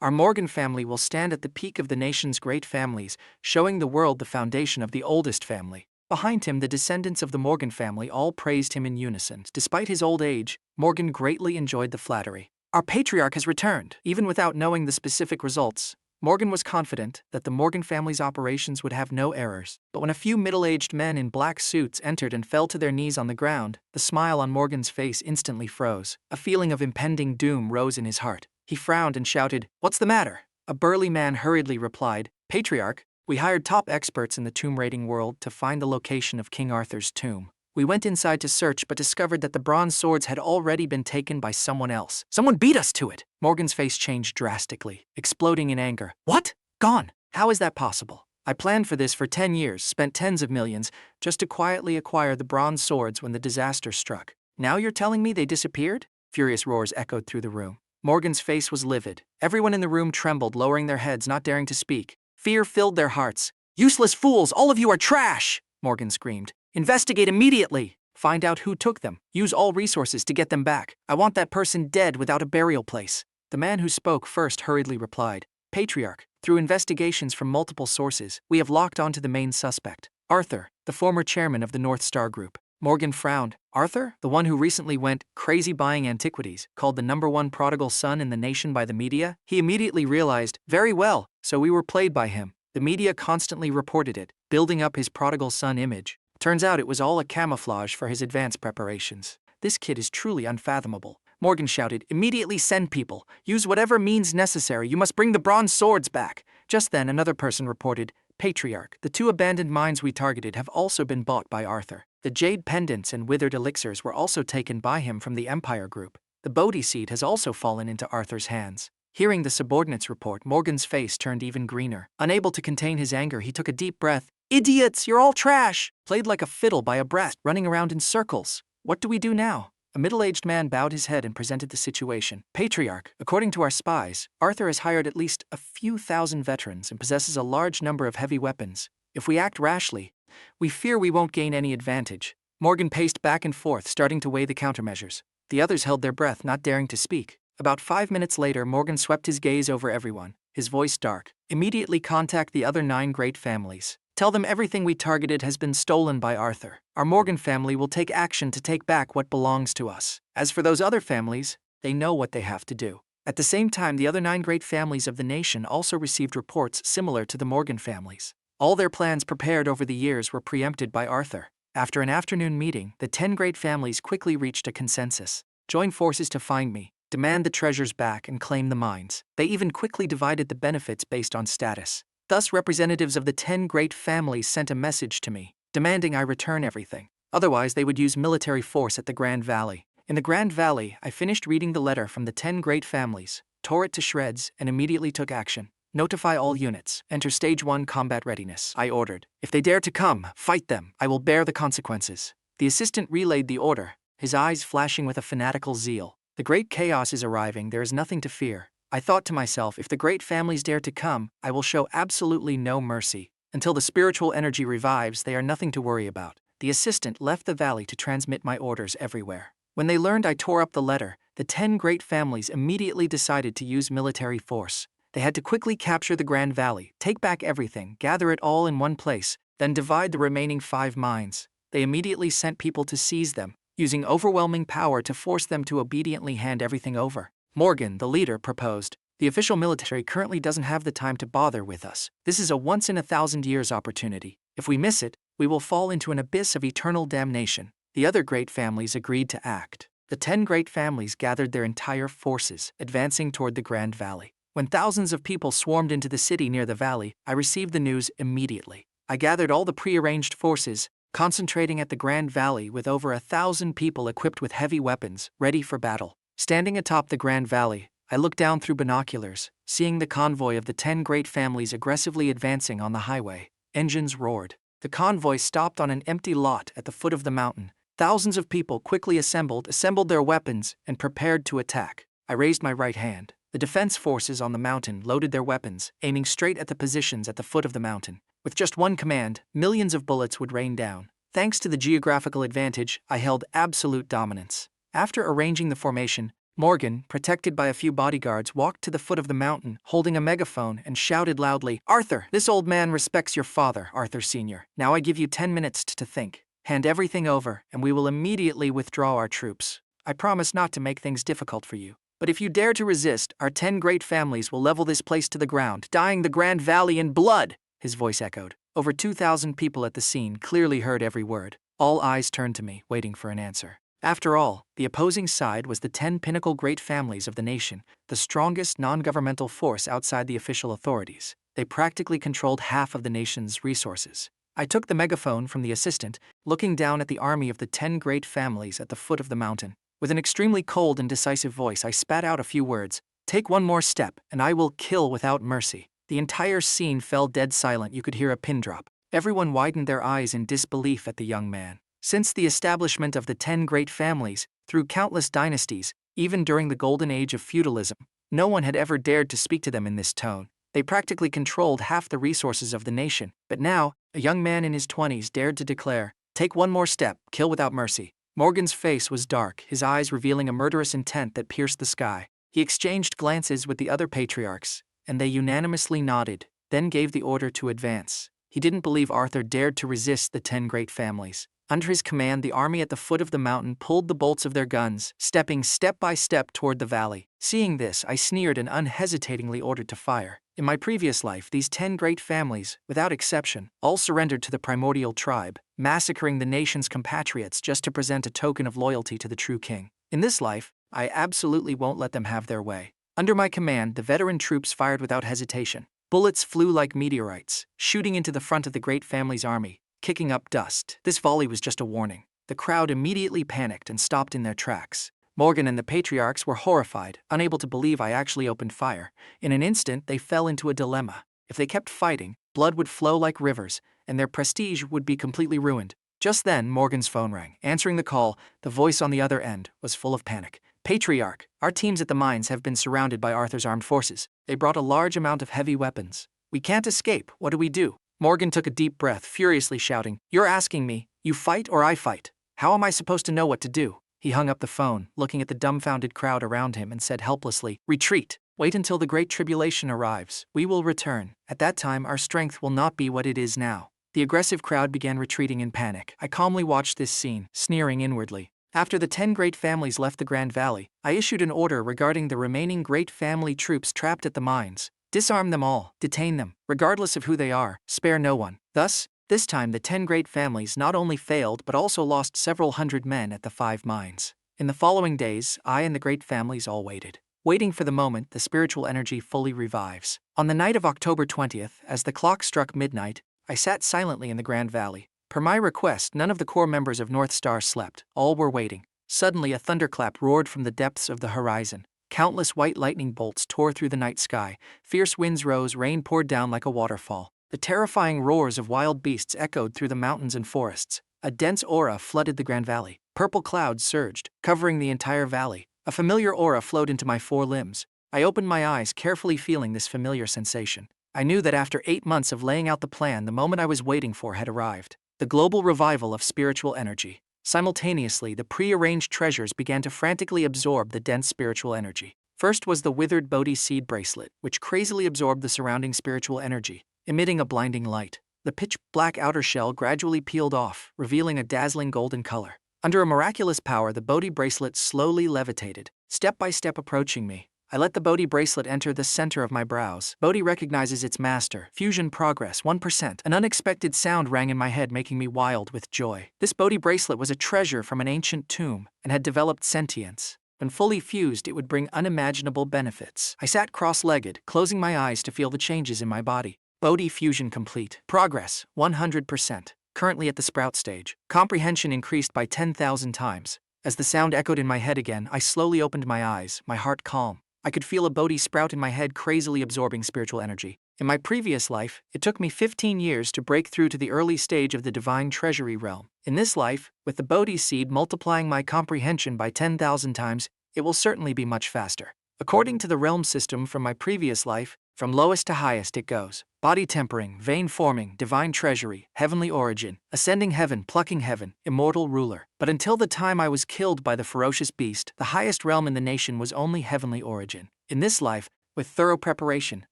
Our Morgan family will stand at the peak of the nation's great families, showing the world the foundation of the oldest family. Behind him, the descendants of the Morgan family all praised him in unison. Despite his old age, Morgan greatly enjoyed the flattery. Our patriarch has returned. Even without knowing the specific results, Morgan was confident that the Morgan family's operations would have no errors. But when a few middle-aged men in black suits entered and fell to their knees on the ground, the smile on Morgan's face instantly froze. A feeling of impending doom rose in his heart. He frowned and shouted, "What's the matter?" A burly man hurriedly replied, "Patriarch, we hired top experts in the tomb raiding world to find the location of King Arthur's tomb. We went inside to search but discovered that the bronze swords had already been taken by someone else. Someone beat us to it!" Morgan's face changed drastically, exploding in anger. "What? Gone? How is that possible? I planned for this for 10 years, spent tens of millions, just to quietly acquire the bronze swords when the disaster struck. Now you're telling me they disappeared?" Furious roars echoed through the room. Morgan's face was livid. Everyone in the room trembled, lowering their heads, not daring to speak. Fear filled their hearts. "Useless fools! All of you are trash!" Morgan screamed. "Investigate immediately! Find out who took them. Use all resources to get them back. I want that person dead without a burial place." The man who spoke first hurriedly replied, "Patriarch, through investigations from multiple sources, we have locked onto the main suspect, Arthur, the former chairman of the North Star Group." Morgan frowned. Arthur, the one who recently went crazy buying antiquities, called the #1 prodigal son in the nation by the media? He immediately realized, very well, so we were played by him. The media constantly reported it, building up his prodigal son image. Turns out it was all a camouflage for his advanced preparations. This kid is truly unfathomable. Morgan shouted, "Immediately send people. Use whatever means necessary. You must bring the bronze swords back." Just then another person reported, "Patriarch, the 2 abandoned mines we targeted have also been bought by Arthur. The jade pendants and withered elixirs were also taken by him from the Empire Group. The Bodhi seed has also fallen into Arthur's hands." Hearing the subordinates report, Morgan's face turned even greener. Unable to contain his anger, he took a deep breath. "Idiots, you're all trash!" Played like a fiddle by a brat, running around in circles. "What do we do now?" A middle-aged man bowed his head and presented the situation. "Patriarch, according to our spies, Arthur has hired at least a few thousand veterans and possesses a large number of heavy weapons. If we act rashly, we fear we won't gain any advantage." Morgan paced back and forth, starting to weigh the countermeasures. The others held their breath, not daring to speak. About 5 minutes later, Morgan swept his gaze over everyone, his voice dark. "Immediately contact the other 9 great families. Tell them everything we targeted has been stolen by Arthur. Our Morgan family will take action to take back what belongs to us. As for those other families, they know what they have to do." At the same time, the other 9 great families of the nation also received reports similar to the Morgan families. All their plans prepared over the years were preempted by Arthur. After an afternoon meeting, the 10 great families quickly reached a consensus. "Join forces to find me, demand the treasures back, and claim the mines." They even quickly divided the benefits based on status. Thus, representatives of the 10 great families sent a message to me, demanding I return everything. Otherwise, they would use military force at the Grand Valley. In the Grand Valley, I finished reading the letter from the 10 great families, tore it to shreds, and immediately took action. "Notify all units. Enter Stage 1 combat readiness," I ordered. "If they dare to come, fight them. I will bear the consequences." The assistant relayed the order, his eyes flashing with a fanatical zeal. "The great chaos is arriving. There is nothing to fear." I thought to myself, if the great families dare to come, I will show absolutely no mercy. Until the spiritual energy revives, they are nothing to worry about. The assistant left the valley to transmit my orders everywhere. When they learned I tore up the letter, the 10 great families immediately decided to use military force. They had to quickly capture the Grand Valley, take back everything, gather it all in one place, then divide the remaining 5 mines. They immediately sent people to seize them, using overwhelming power to force them to obediently hand everything over. Morgan, the leader, proposed, The official military currently doesn't have the time to bother with us. This is a once-in-a-thousand-years opportunity. If we miss it, we will fall into an abyss of eternal damnation. The other great families agreed to act. The 10 great families gathered their entire forces, advancing toward the Grand Valley. When thousands of people swarmed into the city near the valley, I received the news immediately. I gathered all the prearranged forces, concentrating at the Grand Valley with over 1,000 people equipped with heavy weapons, ready for battle. Standing atop the Grand Valley, I looked down through binoculars, seeing the convoy of the 10 great families aggressively advancing on the highway. Engines roared. The convoy stopped on an empty lot at the foot of the mountain. Thousands of people quickly assembled their weapons, and prepared to attack. I raised my right hand. The defense forces on the mountain loaded their weapons, aiming straight at the positions at the foot of the mountain. With just one command, millions of bullets would rain down. Thanks to the geographical advantage, I held absolute dominance. After arranging the formation, Morgan, protected by a few bodyguards, walked to the foot of the mountain, holding a megaphone, and shouted loudly, "Arthur, this old man respects your father, Arthur Sr. Now I give you 10 minutes to think. Hand everything over, and we will immediately withdraw our troops. I promise not to make things difficult for you. But if you dare to resist, our 10 great families will level this place to the ground, dyeing the Grand Valley in blood," his voice echoed. Over 2,000 people at the scene clearly heard every word. All eyes turned to me, waiting for an answer. After all, the opposing side was the 10 pinnacle great families of the nation, the strongest non-governmental force outside the official authorities. They practically controlled half of the nation's resources. I took the megaphone from the assistant, looking down at the army of the 10 great families at the foot of the mountain. With an extremely cold and decisive voice, I spat out a few words. "Take one more step, and I will kill without mercy." The entire scene fell dead silent. You could hear a pin drop. Everyone widened their eyes in disbelief at the young man. Since the establishment of the 10 great families, through countless dynasties, even during the golden age of feudalism, no one had ever dared to speak to them in this tone. They practically controlled half the resources of the nation. But now, a young man in his 20s dared to declare, "Take one more step, kill without mercy." Morgan's face was dark, his eyes revealing a murderous intent that pierced the sky. He exchanged glances with the other patriarchs, and they unanimously nodded, then gave the order to advance. He didn't believe Arthur dared to resist the 10 great families. Under his command, the army at the foot of the mountain pulled the bolts of their guns, stepping step by step toward the valley. Seeing this, I sneered and unhesitatingly ordered to fire. In my previous life, these 10 great families, without exception, all surrendered to the primordial tribe, massacring the nation's compatriots just to present a token of loyalty to the true king. In this life, I absolutely won't let them have their way. Under my command, the veteran troops fired without hesitation. Bullets flew like meteorites, shooting into the front of the great family's army, kicking up dust. This volley was just a warning. The crowd immediately panicked and stopped in their tracks. Morgan and the patriarchs were horrified, unable to believe I actually opened fire. In an instant, they fell into a dilemma. If they kept fighting, blood would flow like rivers, and their prestige would be completely ruined. Just then, Morgan's phone rang. Answering the call, the voice on the other end was full of panic. "Patriarch, our teams at the mines have been surrounded by Arthur's armed forces. They brought a large amount of heavy weapons. We can't escape. What do we do?" Morgan took a deep breath, furiously shouting, "You're asking me, you fight or I fight? How am I supposed to know what to do?" He hung up the phone, looking at the dumbfounded crowd around him, and said helplessly, "Retreat. Wait until the great tribulation arrives. We will return. At that time, our strength will not be what it is now." The aggressive crowd began retreating in panic. I calmly watched this scene, sneering inwardly. After the 10 great families left the Grand Valley, I issued an order regarding the remaining great family troops trapped at the mines. Disarm them all, detain them, regardless of who they are, spare no one. Thus, this time the 10 great families not only failed but also lost several hundred men at the 5 mines. In the following days, I and the great families all waiting for the moment the spiritual energy fully revives. On the night of October 20th, as the clock struck midnight, I sat silently in the Grand Valley. Per my request, none of the core members of North Star slept. All were waiting. Suddenly, a thunderclap roared from the depths of the horizon. Countless white lightning bolts tore through the night sky. Fierce winds rose, rain poured down like a waterfall. The terrifying roars of wild beasts echoed through the mountains and forests. A dense aura flooded the Grand Valley. Purple clouds surged, covering the entire valley. A familiar aura flowed into my 4 limbs. I opened my eyes, carefully feeling this familiar sensation. I knew that after 8 months of laying out the plan, the moment I was waiting for had arrived. The global revival of spiritual energy. Simultaneously, the pre-arranged treasures began to frantically absorb the dense spiritual energy. First was the withered Bodhi seed bracelet, which crazily absorbed the surrounding spiritual energy, emitting a blinding light. The pitch-black outer shell gradually peeled off, revealing a dazzling golden color. Under a miraculous power, the Bodhi bracelet slowly levitated, step by step approaching me. I let the Bodhi bracelet enter the center of my brows. Bodhi recognizes its master. Fusion progress, 1%. An unexpected sound rang in my head, making me wild with joy. This Bodhi bracelet was a treasure from an ancient tomb and had developed sentience. When fully fused, it would bring unimaginable benefits. I sat cross-legged, closing my eyes to feel the changes in my body. Bodhi fusion complete. Progress, 100%. Currently at the sprout stage. Comprehension increased by 10,000 times. As the sound echoed in my head again, I slowly opened my eyes, my heart calm. I could feel a Bodhi sprout in my head, crazily absorbing spiritual energy. In my previous life, it took me 15 years to break through to the early stage of the Divine Treasury realm. In this life, with the Bodhi seed multiplying my comprehension by 10,000 times, it will certainly be much faster. According to the realm system from my previous life, from lowest to highest it goes. Body tempering, vein forming, divine treasury, heavenly origin, ascending heaven, plucking heaven, immortal ruler. But until the time I was killed by the ferocious beast, the highest realm in the nation was only heavenly origin. In this life, with thorough preparation,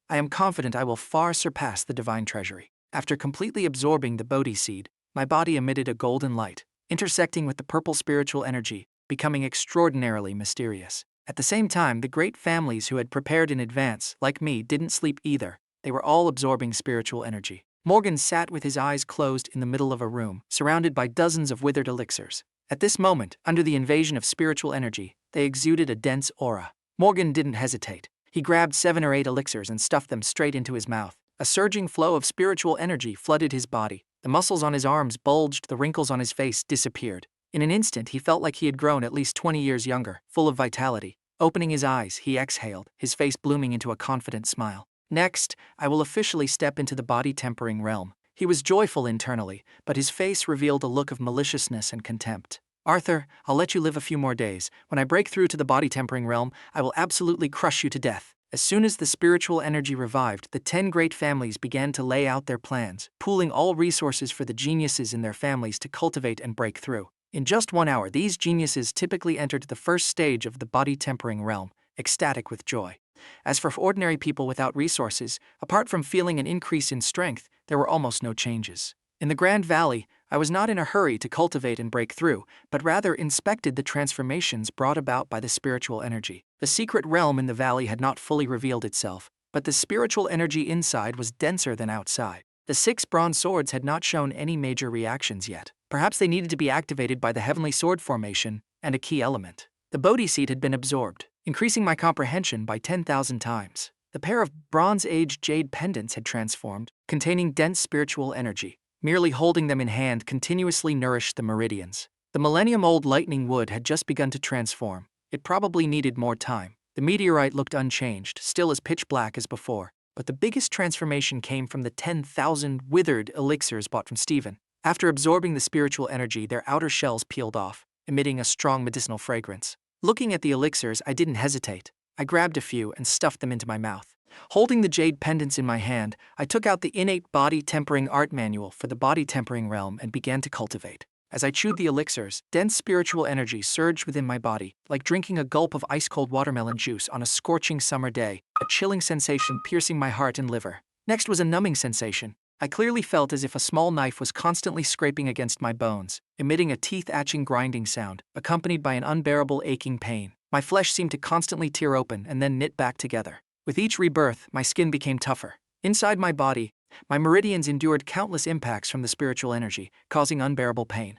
I am confident I will far surpass the divine treasury. After completely absorbing the Bodhi seed, my body emitted a golden light, intersecting with the purple spiritual energy, becoming extraordinarily mysterious. At the same time, the great families who had prepared in advance, like me, didn't sleep either. They were all absorbing spiritual energy. Morgan sat with his eyes closed in the middle of a room, surrounded by dozens of withered elixirs. At this moment, under the invasion of spiritual energy, they exuded a dense aura. Morgan didn't hesitate. He grabbed 7 or 8 elixirs and stuffed them straight into his mouth. A surging flow of spiritual energy flooded his body. The muscles on his arms bulged, the wrinkles on his face disappeared. In an instant, he felt like he had grown at least 20 years younger, full of vitality. Opening his eyes, he exhaled, his face blooming into a confident smile. Next, I will officially step into the body-tempering realm. He was joyful internally, but his face revealed a look of maliciousness and contempt. Arthur, I'll let you live a few more days. When I break through to the body-tempering realm, I will absolutely crush you to death. As soon as the spiritual energy revived, the 10 great families began to lay out their plans, pooling all resources for the geniuses in their families to cultivate and break through. In just 1 hour, these geniuses typically entered the first stage of the body-tempering realm, ecstatic with joy. As for ordinary people without resources, apart from feeling an increase in strength, there were almost no changes. In the Grand Valley, I was not in a hurry to cultivate and break through, but rather inspected the transformations brought about by the spiritual energy. The secret realm in the valley had not fully revealed itself, but the spiritual energy inside was denser than outside. The 6 bronze swords had not shown any major reactions yet. Perhaps they needed to be activated by the heavenly sword formation and a key element. The Bodhi seed had been absorbed, increasing my comprehension by 10,000 times. The pair of bronze-age jade pendants had transformed, containing dense spiritual energy. Merely holding them in hand continuously nourished the meridians. The millennium-old lightning wood had just begun to transform. It probably needed more time. The meteorite looked unchanged, still as pitch black as before. But the biggest transformation came from the 10,000 withered elixirs bought from Stephen. After absorbing the spiritual energy, their outer shells peeled off, emitting a strong medicinal fragrance. Looking at the elixirs, I didn't hesitate. I grabbed a few and stuffed them into my mouth. Holding the jade pendants in my hand, I took out the innate body-tempering art manual for the body-tempering realm and began to cultivate. As I chewed the elixirs, dense spiritual energy surged within my body, like drinking a gulp of ice-cold watermelon juice on a scorching summer day, a chilling sensation piercing my heart and liver. Next was a numbing sensation. I clearly felt as if a small knife was constantly scraping against my bones, emitting a teeth-atching grinding sound, accompanied by an unbearable aching pain. My flesh seemed to constantly tear open and then knit back together. With each rebirth, my skin became tougher. Inside my body, my meridians endured countless impacts from the spiritual energy, causing unbearable pain.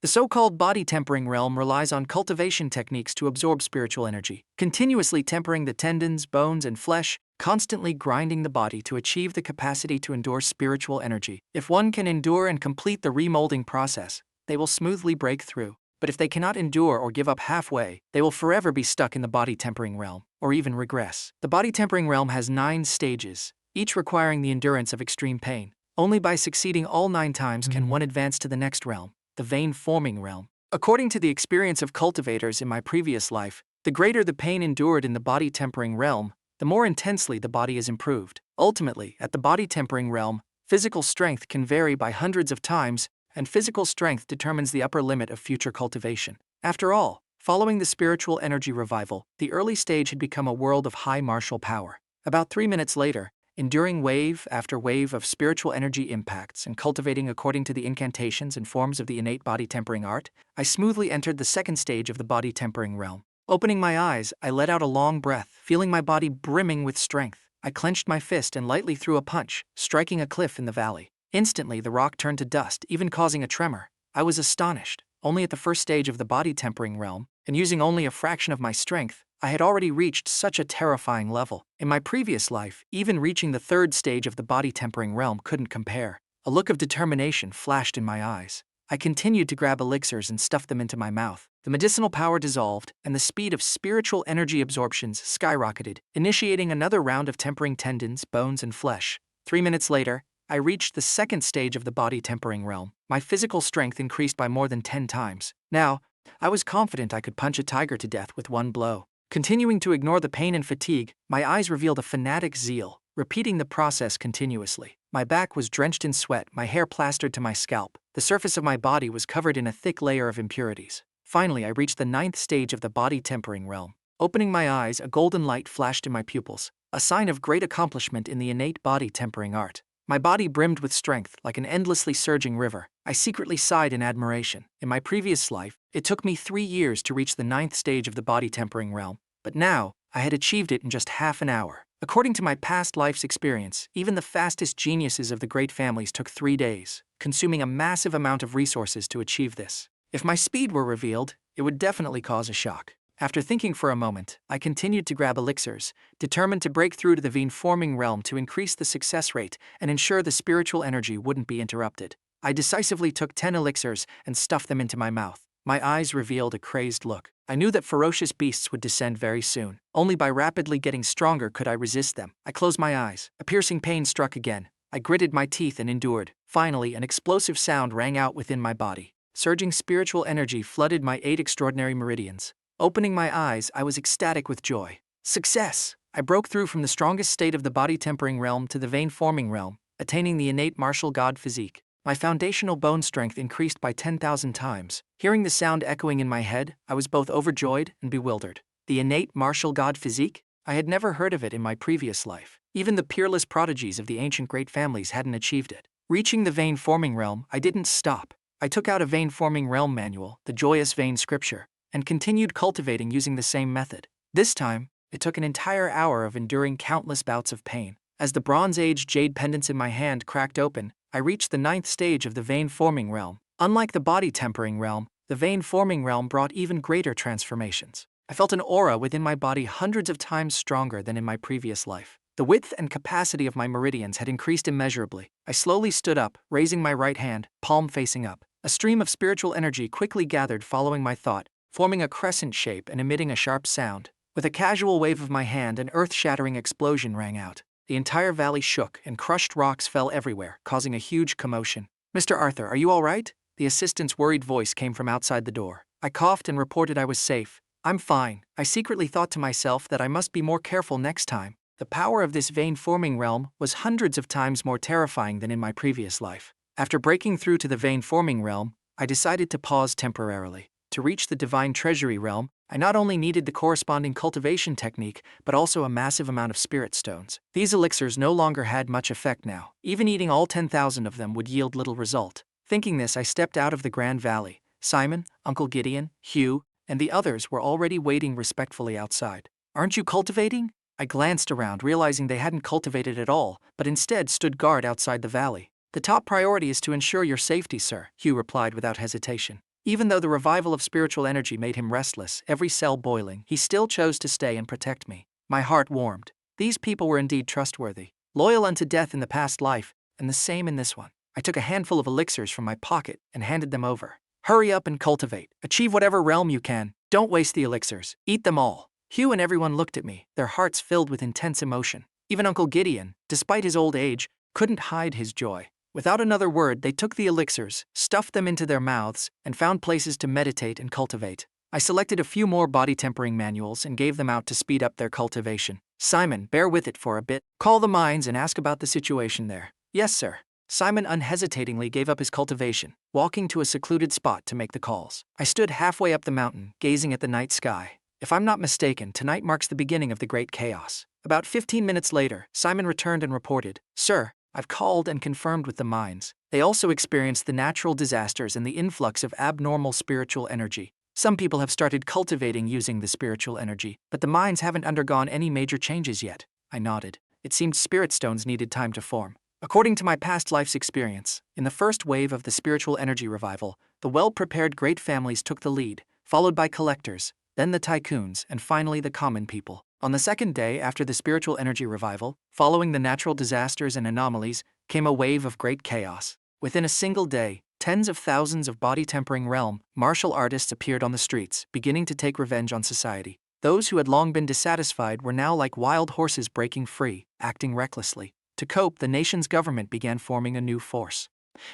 The so-called body-tempering realm relies on cultivation techniques to absorb spiritual energy, continuously tempering the tendons, bones, and flesh, constantly grinding the body to achieve the capacity to endure spiritual energy. If one can endure and complete the remolding process, they will smoothly break through. But if they cannot endure or give up halfway, they will forever be stuck in the body-tempering realm, or even regress. The body-tempering realm has 9 stages, each requiring the endurance of extreme pain. Only by succeeding all 9 times can one advance to the next realm, the vein-forming realm. According to the experience of cultivators in my previous life, the greater the pain endured in the body-tempering realm, the more intensely the body is improved. Ultimately, at the body-tempering realm, physical strength can vary by hundreds of times, and physical strength determines the upper limit of future cultivation. After all, following the spiritual energy revival, the early stage had become a world of high martial power. About 3 minutes later, enduring wave after wave of spiritual energy impacts and cultivating according to the incantations and forms of the innate body-tempering art, I smoothly entered the second stage of the body-tempering realm. Opening my eyes, I let out a long breath, feeling my body brimming with strength. I clenched my fist and lightly threw a punch, striking a cliff in the valley. Instantly, the rock turned to dust, even causing a tremor. I was astonished. Only at the first stage of the body tempering realm, and using only a fraction of my strength, I had already reached such a terrifying level. In my previous life, even reaching the third stage of the body tempering realm couldn't compare. A look of determination flashed in my eyes. I continued to grab elixirs and stuff them into my mouth. The medicinal power dissolved, and the speed of spiritual energy absorptions skyrocketed, initiating another round of tempering tendons, bones, and flesh. 3 minutes later, I reached the second stage of the body tempering realm. My physical strength increased by more than 10 times. Now, I was confident I could punch a tiger to death with one blow. Continuing to ignore the pain and fatigue, my eyes revealed a fanatic zeal, repeating the process continuously. My back was drenched in sweat, my hair plastered to my scalp. The surface of my body was covered in a thick layer of impurities. Finally, I reached the 9th stage of the body tempering realm. Opening my eyes, a golden light flashed in my pupils, a sign of great accomplishment in the innate body tempering art. My body brimmed with strength, like an endlessly surging river. I secretly sighed in admiration. In my previous life, it took me 3 years to reach the 9th stage of the body tempering realm, but now, I had achieved it in just half an hour. According to my past life's experience, even the fastest geniuses of the great families took 3 days, consuming a massive amount of resources to achieve this. If my speed were revealed, it would definitely cause a shock. After thinking for a moment, I continued to grab elixirs, determined to break through to the vein-forming realm to increase the success rate and ensure the spiritual energy wouldn't be interrupted. I decisively took 10 elixirs and stuffed them into my mouth. My eyes revealed a crazed look. I knew that ferocious beasts would descend very soon. Only by rapidly getting stronger could I resist them. I closed my eyes. A piercing pain struck again. I gritted my teeth and endured. Finally, an explosive sound rang out within my body. Surging spiritual energy flooded my 8 extraordinary meridians. Opening my eyes, I was ecstatic with joy. Success! I broke through from the strongest state of the body tempering realm to the vein-forming realm, attaining the innate martial god physique. My foundational bone strength increased by 10,000 times. Hearing the sound echoing in my head, I was both overjoyed and bewildered. The innate martial god physique? I had never heard of it in my previous life. Even the peerless prodigies of the ancient great families hadn't achieved it. Reaching the vein-forming realm, I didn't stop. I took out a vein-forming realm manual, the joyous vein scripture, and continued cultivating using the same method. This time, it took an entire hour of enduring countless bouts of pain. As the Bronze Age jade pendants in my hand cracked open, I reached the 9th stage of the vein-forming realm. Unlike the body tempering realm, the vein-forming realm brought even greater transformations. I felt an aura within my body hundreds of times stronger than in my previous life. The width and capacity of my meridians had increased immeasurably. I slowly stood up, raising my right hand, palm facing up. A stream of spiritual energy quickly gathered following my thought, forming a crescent shape and emitting a sharp sound. With a casual wave of my hand, an earth-shattering explosion rang out. The entire valley shook, and crushed rocks fell everywhere, causing a huge commotion. "Mr. Arthur, are you all right?" The assistant's worried voice came from outside the door. I coughed and reported I was safe. "I'm fine." I secretly thought to myself that I must be more careful next time. The power of this vein-forming realm was hundreds of times more terrifying than in my previous life. After breaking through to the vein-forming realm, I decided to pause temporarily. To reach the Divine Treasury realm, I not only needed the corresponding cultivation technique, but also a massive amount of spirit stones. These elixirs no longer had much effect now. Even eating all 10,000 of them would yield little result. Thinking this, I stepped out of the Grand Valley. Simon, Uncle Gideon, Hugh, and the others were already waiting respectfully outside. "Aren't you cultivating?" I glanced around, realizing they hadn't cultivated at all, but instead stood guard outside the valley. "The top priority is to ensure your safety, sir," Hugh replied without hesitation. Even though the revival of spiritual energy made him restless, every cell boiling, he still chose to stay and protect me. My heart warmed. These people were indeed trustworthy, loyal unto death in the past life, and the same in this one. I took a handful of elixirs from my pocket and handed them over. "Hurry up and cultivate. Achieve whatever realm you can. Don't waste the elixirs. Eat them all." Hugh and everyone looked at me, their hearts filled with intense emotion. Even Uncle Gideon, despite his old age, couldn't hide his joy. Without another word, they took the elixirs, stuffed them into their mouths, and found places to meditate and cultivate. I selected a few more body tempering manuals and gave them out to speed up their cultivation. "Simon, bear with it for a bit. Call the mines and ask about the situation there." "Yes, sir." Simon unhesitatingly gave up his cultivation, walking to a secluded spot to make the calls. I stood halfway up the mountain, gazing at the night sky. If I'm not mistaken, tonight marks the beginning of the great chaos. About 15 minutes later, Simon returned and reported, "Sir, I've called and confirmed with the mines. They also experienced the natural disasters and the influx of abnormal spiritual energy. Some people have started cultivating using the spiritual energy, but the mines haven't undergone any major changes yet. I nodded. It seemed spirit stones needed time to form. According to my past life's experience, in the first wave of the spiritual energy revival, the well-prepared great families took the lead, followed by collectors, then the tycoons, and finally the common people. On the second day after the spiritual energy revival, following the natural disasters and anomalies, came a wave of great chaos. Within a single day, tens of thousands of body-tempering realm martial artists appeared on the streets, beginning to take revenge on society. Those who had long been dissatisfied were now like wild horses breaking free, acting recklessly. To cope, the nation's government began forming a new force.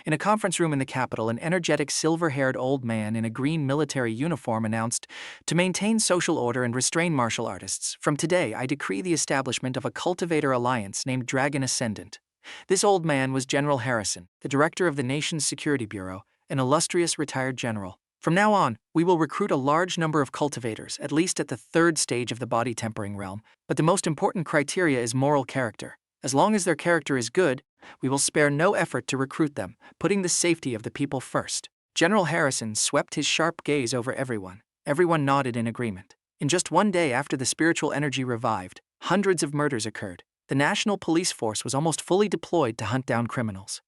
In a conference room in the capital, an energetic silver-haired old man in a green military uniform announced, "To maintain social order and restrain martial artists, from today I decree the establishment of a cultivator alliance named Dragon Ascendant." This old man was General Harrison, the director of the nation's security bureau, an illustrious retired general. "From now on, we will recruit a large number of cultivators, at least at the third stage of the body-tempering realm, but the most important criteria is moral character. As long as their character is good, we will spare no effort to recruit them, putting the safety of the people first." General Harrison swept his sharp gaze over everyone. Everyone nodded in agreement. In just one day after the spiritual energy revived, hundreds of murders occurred. The National Police Force was almost fully deployed to hunt down criminals.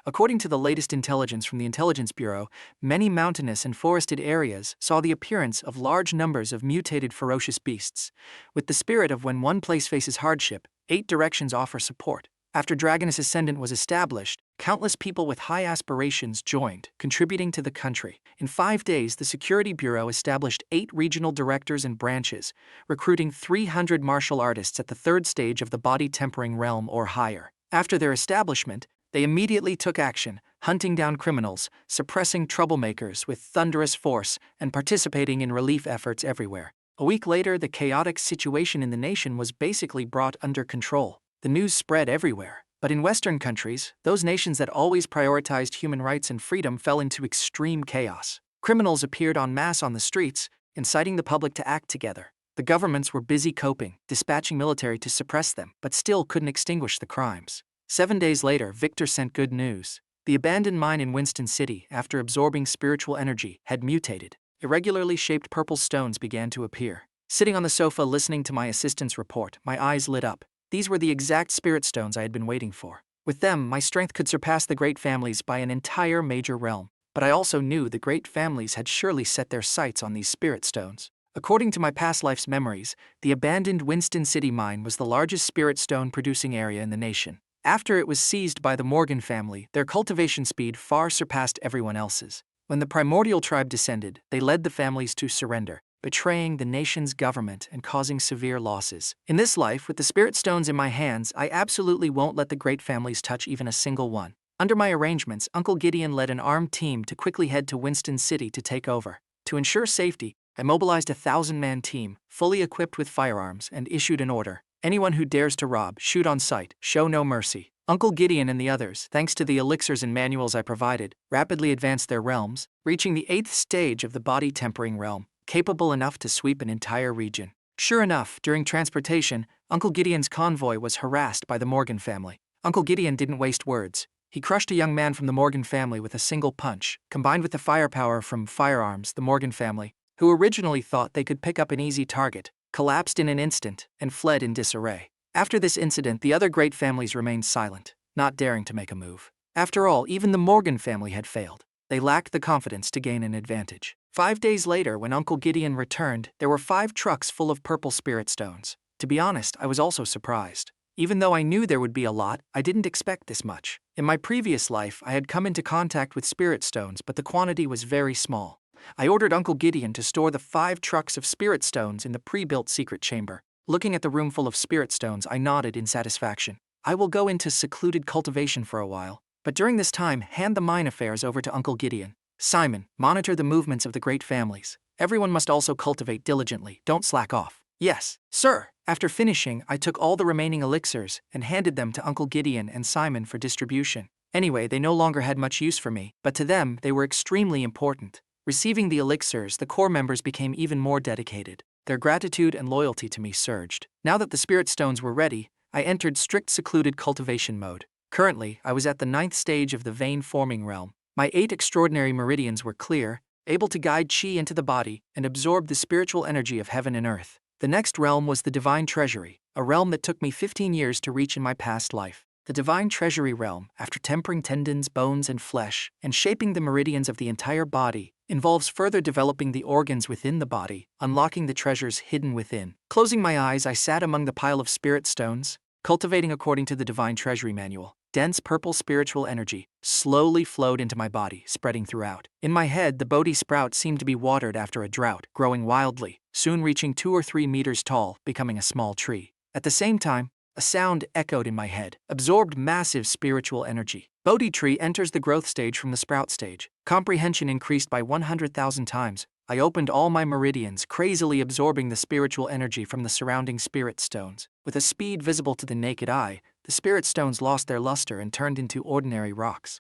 According to the latest intelligence from the Intelligence Bureau, many mountainous and forested areas saw the appearance of large numbers of mutated ferocious beasts. With the spirit of when one place faces hardship, 8 directions offer support. After Dragon's Ascendant was established, countless people with high aspirations joined, contributing to the country. In 5 days, the Security Bureau established 8 regional directors and branches, recruiting 300 martial artists at the third stage of the body-tempering realm or higher. After their establishment, they immediately took action, hunting down criminals, suppressing troublemakers with thunderous force, and participating in relief efforts everywhere. A week later, the chaotic situation in the nation was basically brought under control. The news spread everywhere. But in Western countries, those nations that always prioritized human rights and freedom fell into extreme chaos. Criminals appeared en masse on the streets, inciting the public to act together. The governments were busy coping, dispatching military to suppress them, but still couldn't extinguish the crimes. 7 days later, Victor sent good news. The abandoned mine in Winston City, after absorbing spiritual energy, had mutated. Irregularly shaped purple stones began to appear. Sitting on the sofa listening to my assistant's report, my eyes lit up. These were the exact spirit stones I had been waiting for. With them, my strength could surpass the great families by an entire major realm. But I also knew the great families had surely set their sights on these spirit stones. According to my past life's memories, the abandoned Winston City mine was the largest spirit stone producing area in the nation. After it was seized by the Morgan family, their cultivation speed far surpassed everyone else's. When the primordial tribe descended, they led the families to surrender, betraying the nation's government and causing severe losses. In this life, with the spirit stones in my hands, I absolutely won't let the great families touch even a single one. Under my arrangements, Uncle Gideon led an armed team to quickly head to Winston City to take over. To ensure safety, I mobilized a 1,000-man team, fully equipped with firearms, and issued an order. Anyone who dares to rob, shoot on sight, show no mercy. Uncle Gideon and the others, thanks to the elixirs and manuals I provided, rapidly advanced their realms, reaching the 8th stage of the body-tempering realm, capable enough to sweep an entire region. Sure enough, during transportation, Uncle Gideon's convoy was harassed by the Morgan family. Uncle Gideon didn't waste words. He crushed a young man from the Morgan family with a single punch, combined with the firepower from firearms. The Morgan family, who originally thought they could pick up an easy target, collapsed in an instant and fled in disarray. After this incident, the other great families remained silent, not daring to make a move. After all, even the Morgan family had failed. They lacked the confidence to gain an advantage. 5 days later, when Uncle Gideon returned, there were 5 trucks full of purple spirit stones. To be honest, I was also surprised. Even though I knew there would be a lot, I didn't expect this much. In my previous life, I had come into contact with spirit stones, but the quantity was very small. I ordered Uncle Gideon to store the 5 trucks of spirit stones in the pre-built secret chamber. Looking at the room full of spirit stones, I nodded in satisfaction. I will go into secluded cultivation for a while, but during this time, hand the mine affairs over to Uncle Gideon. Simon, monitor the movements of the great families. Everyone must also cultivate diligently, don't slack off. Yes, sir. After finishing, I took all the remaining elixirs and handed them to Uncle Gideon and Simon for distribution. Anyway, they no longer had much use for me, but to them, they were extremely important. Receiving the elixirs, the core members became even more dedicated. Their gratitude and loyalty to me surged. Now that the spirit stones were ready, I entered strict secluded cultivation mode. Currently, I was at the 9th stage of the vein-forming realm. My 8 extraordinary meridians were clear, able to guide chi into the body and absorb the spiritual energy of heaven and earth. The next realm was the Divine Treasury, a realm that took me 15 years to reach in my past life. The Divine Treasury realm, after tempering tendons, bones, and flesh, and shaping the meridians of the entire body, involves further developing the organs within the body, unlocking the treasures hidden within. Closing my eyes, I sat among the pile of spirit stones, cultivating according to the Divine Treasury manual. Dense purple spiritual energy slowly flowed into my body, spreading throughout. In my head, the Bodhi sprout seemed to be watered after a drought, growing wildly, soon reaching 2 or 3 meters tall, becoming a small tree. At the same time, a sound echoed in my head, absorbed massive spiritual energy. Bodhi tree enters the growth stage from the sprout stage. Comprehension increased by 100,000 times. I opened all my meridians, crazily absorbing the spiritual energy from the surrounding spirit stones. With a speed visible to the naked eye, the spirit stones lost their luster and turned into ordinary rocks.